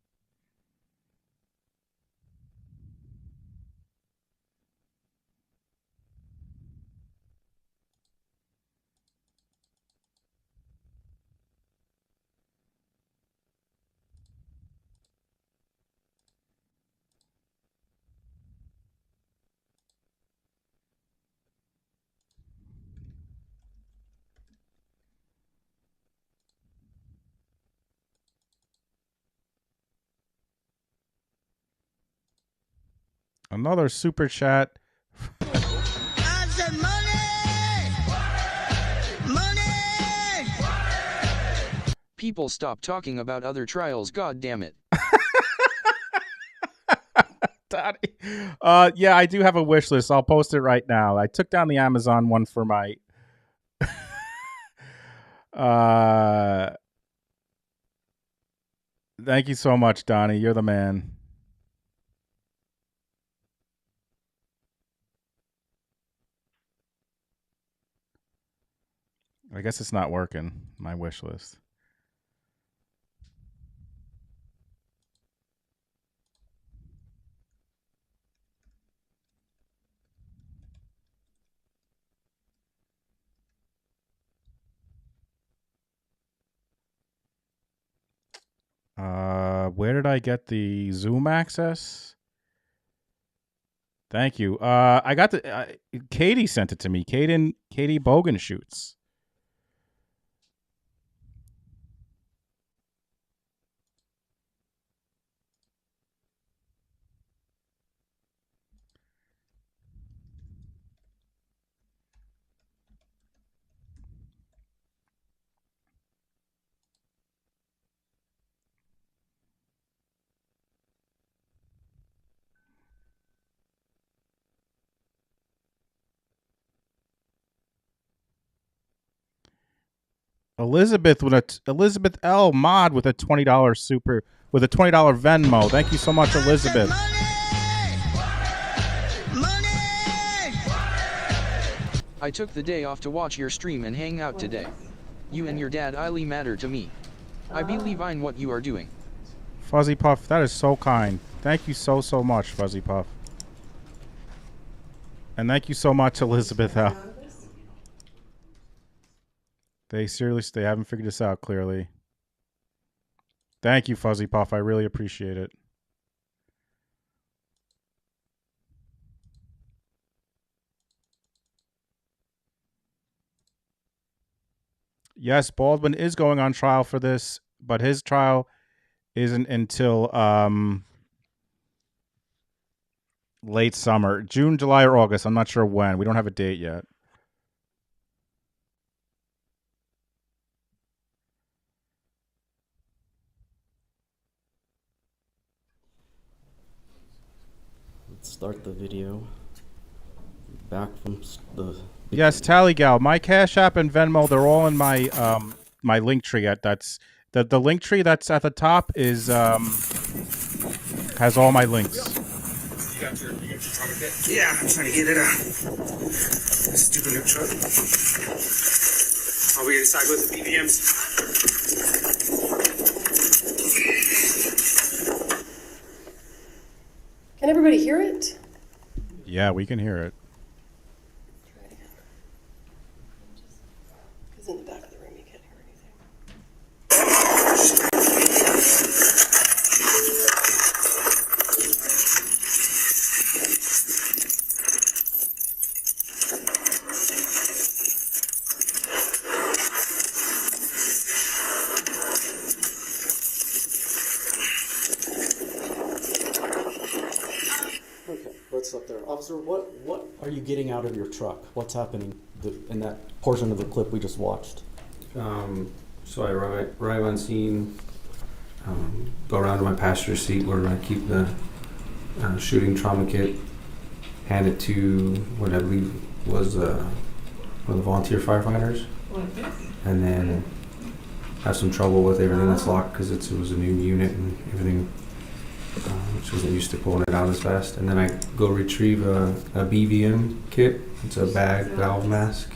Another super chat. People stop talking about other trials, god damn it. Yeah, I do have a wish list. I'll post it right now. I took down the Amazon one for my thank you so much, Donnie. You're the man. I guess it's not working, my wish list. Where did I get the Zoom access? Thank you. I got the Katie sent it to me. Katie Bogan shoots. Elizabeth L mod with a $20 super with a $20 Venmo. Thank you so much, Elizabeth. I took the day off to watch your stream and hang out today. You and your dad highly matter to me. I believe in what you are doing. Fuzzy Puff, that is so kind. Thank you so much, Fuzzy Puff. And thank you so much, Elizabeth. They haven't figured this out clearly. Thank you, Fuzzy Puff. I really appreciate it. Yes, Baldwin is going on trial for this, but his trial isn't until late summer. June, July, or August. I'm not sure when. We don't have a date yet. Let's start the video. Back from the... Yes, Tallygal. My Cash App and Venmo, they're all in my my link tree. That's the link tree that's at the top is has all my links. You got your truck kit? Yeah, I'm trying to get it out. Stupid new truck. Are we inside with the BVMs? Can everybody hear it? Yeah, we can hear it. Because in the back of the room you can't hear anything. Okay, let's up there. Officer, what are you getting out of your truck? What's happening in that portion of the clip we just watched? So I arrive on scene, go around to my passenger seat where I keep the shooting trauma kit, hand it to what I believe was one of the volunteer firefighters, and then have some trouble with everything that's locked because it was a new unit and everything. She wasn't used to pulling it out as fast. And then I go retrieve a BVM kit. It's a bag valve mask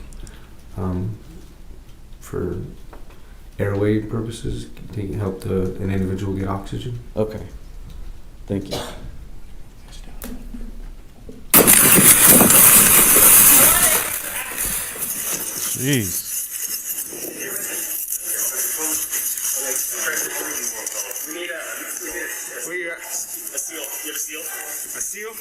for airway purposes to help an individual get oxygen. Okay. Thank you. Jeez. A seal. You have a seal? A seal?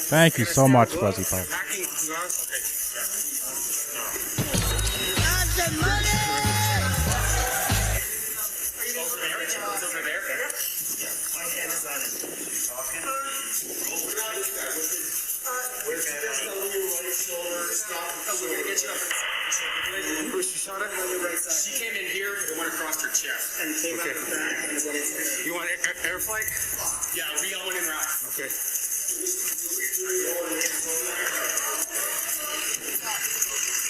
Thank you so much, Fuzzy Puff. She came in here and went across her chest. And came out the back. You want air flight? Yeah, we got one in route. Okay.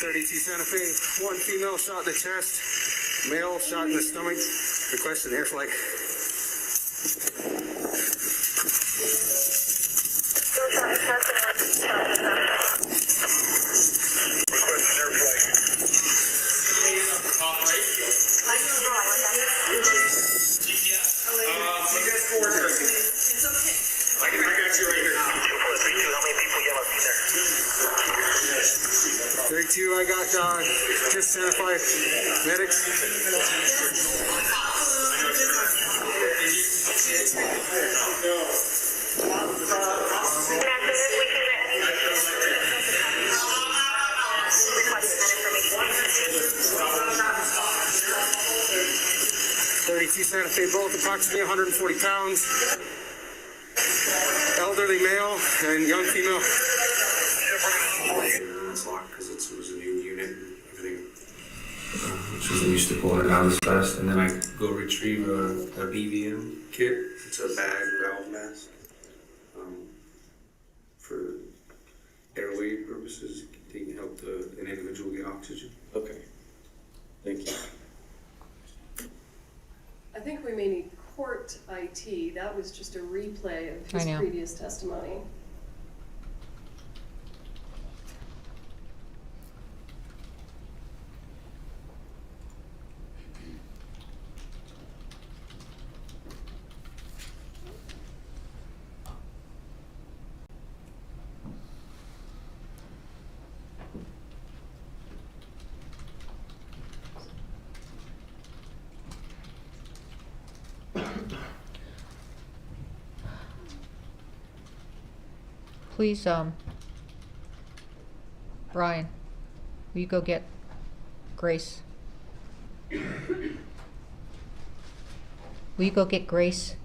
32 Santa Fe, one female shot in the chest, male shot in the stomach, requesting air flight. I got you right here. 32, I got just Santa Fe medics. Santa Fe, both approximately 140 pounds. Elderly male and young female. It's locked because it was a new unit and everything. She wasn't used to pulling it out as fast. And then I go retrieve a BVM kit. It's a bag valve mask for airway purposes. They can help an individual get oxygen. Okay. Thank you. I think we may need court IT. That was just a replay of his previous testimony. Please, Brian, will you go get Grace? Will you go get Grace?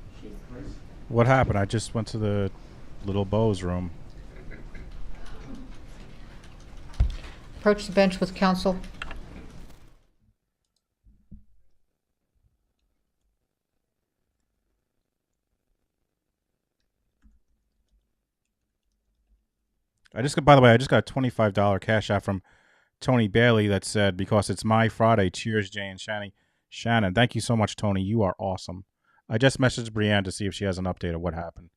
What happened? I just went to the little Beau's room. Approach the bench with counsel. By the way, I just got a $25 cash out from Tony Bailey that said, because it's my Friday, cheers, Jay and Shannon. Thank you so much, Tony. You are awesome. I just messaged Brienne to see if she has an update of what happened.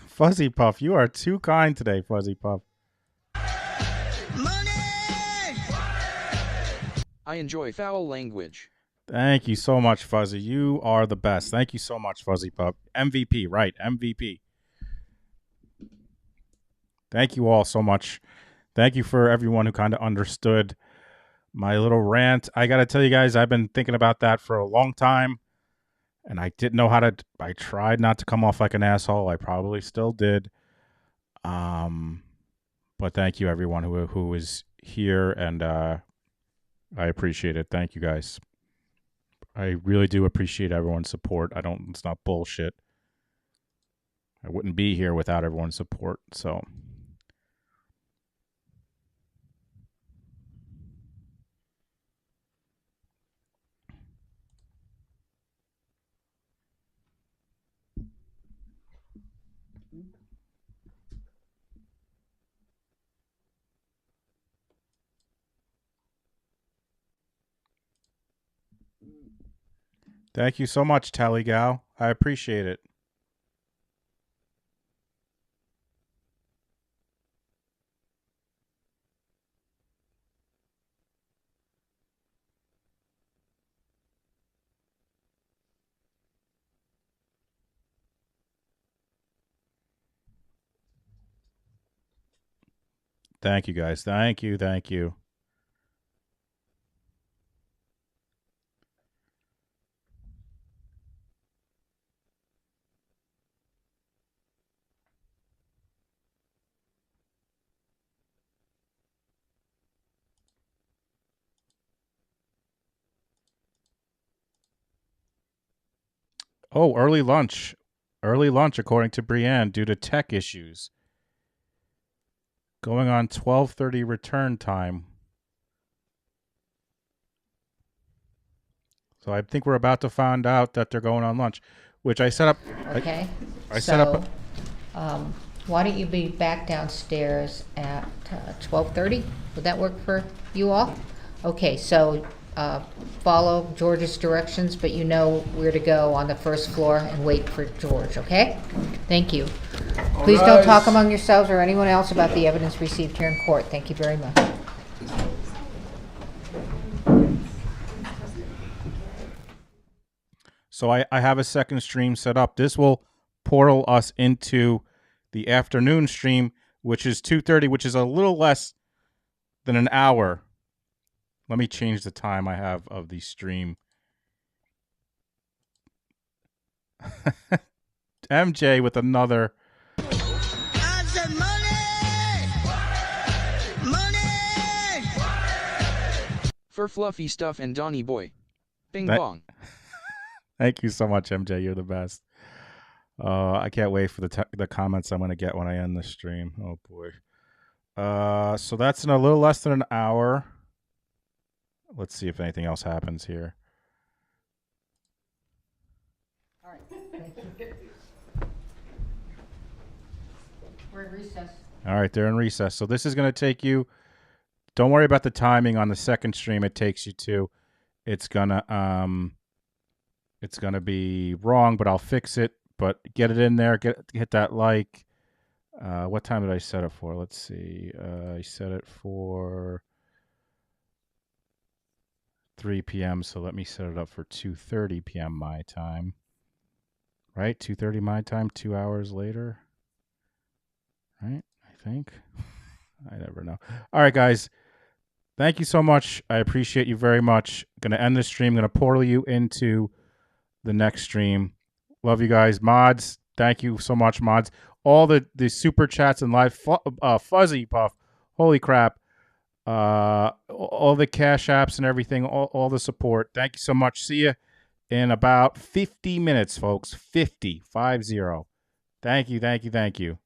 Fuzzy Puff, you are too kind today, Fuzzy Puff. I enjoy foul language. Thank you so much, Fuzzy. You are the best. Thank you so much, Fuzzy Pup. MVP, right? MVP. Thank you all so much. Thank you for everyone who kind of understood my little rant. I got to tell you guys, I've been thinking about that for a long time, and I didn't know how to. I tried not to come off like an asshole. I probably still did. But thank you, everyone who is here, and I appreciate it. Thank you, guys. I really do appreciate everyone's support. It's not bullshit. I wouldn't be here without everyone's support, so. Thank you so much, Tally Gal. I appreciate it. Thank you, guys. Thank you. Thank you. Oh, early lunch. Early lunch, according to Brienne, due to tech issues. Going on 12:30 return time. So I think we're about to find out that they're going on lunch, which I set up. Okay. Set up. Why don't you be back downstairs at 12:30? Would that work for you all? Okay, so follow George's directions, but you know where to go on the first floor and wait for George, okay? Thank you. Please don't talk among yourselves or anyone else about the evidence received here in court. Thank you very much. So I have a second stream set up. This will portal us into the afternoon stream, which is 2:30, which is a little less than an hour. Let me change the time I have of the stream. MJ with another. For fluffy stuff and Donny Boy. Bing bong. Thank you so much, MJ. You're the best. I can't wait for the comments I'm going to get when I end the stream. Oh, boy. So that's in a little less than an hour. Let's see if anything else happens here. All right. Thank you. We're in recess. All right, they're in recess. So this is going to take you. Don't worry about the timing on the second stream it takes you to. It's gonna be wrong, but I'll fix it. But get it in there. Hit that like. What time did I set it for? Let's see. I set it for 3 p.m. So let me set it up for 2:30 p.m. my time. Right? 2:30 my time, 2 hours later. Right? I think. I never know. All right, guys. Thank you so much. I appreciate you very much. Going to end this stream. Going to portal you into the next stream. Love you guys. Mods, thank you so much, mods. All the super chats and live Fuzzy Puff. Holy crap. All the cash apps and everything, all the support. Thank you so much. See you in about 50 minutes, folks. 50. Thank you.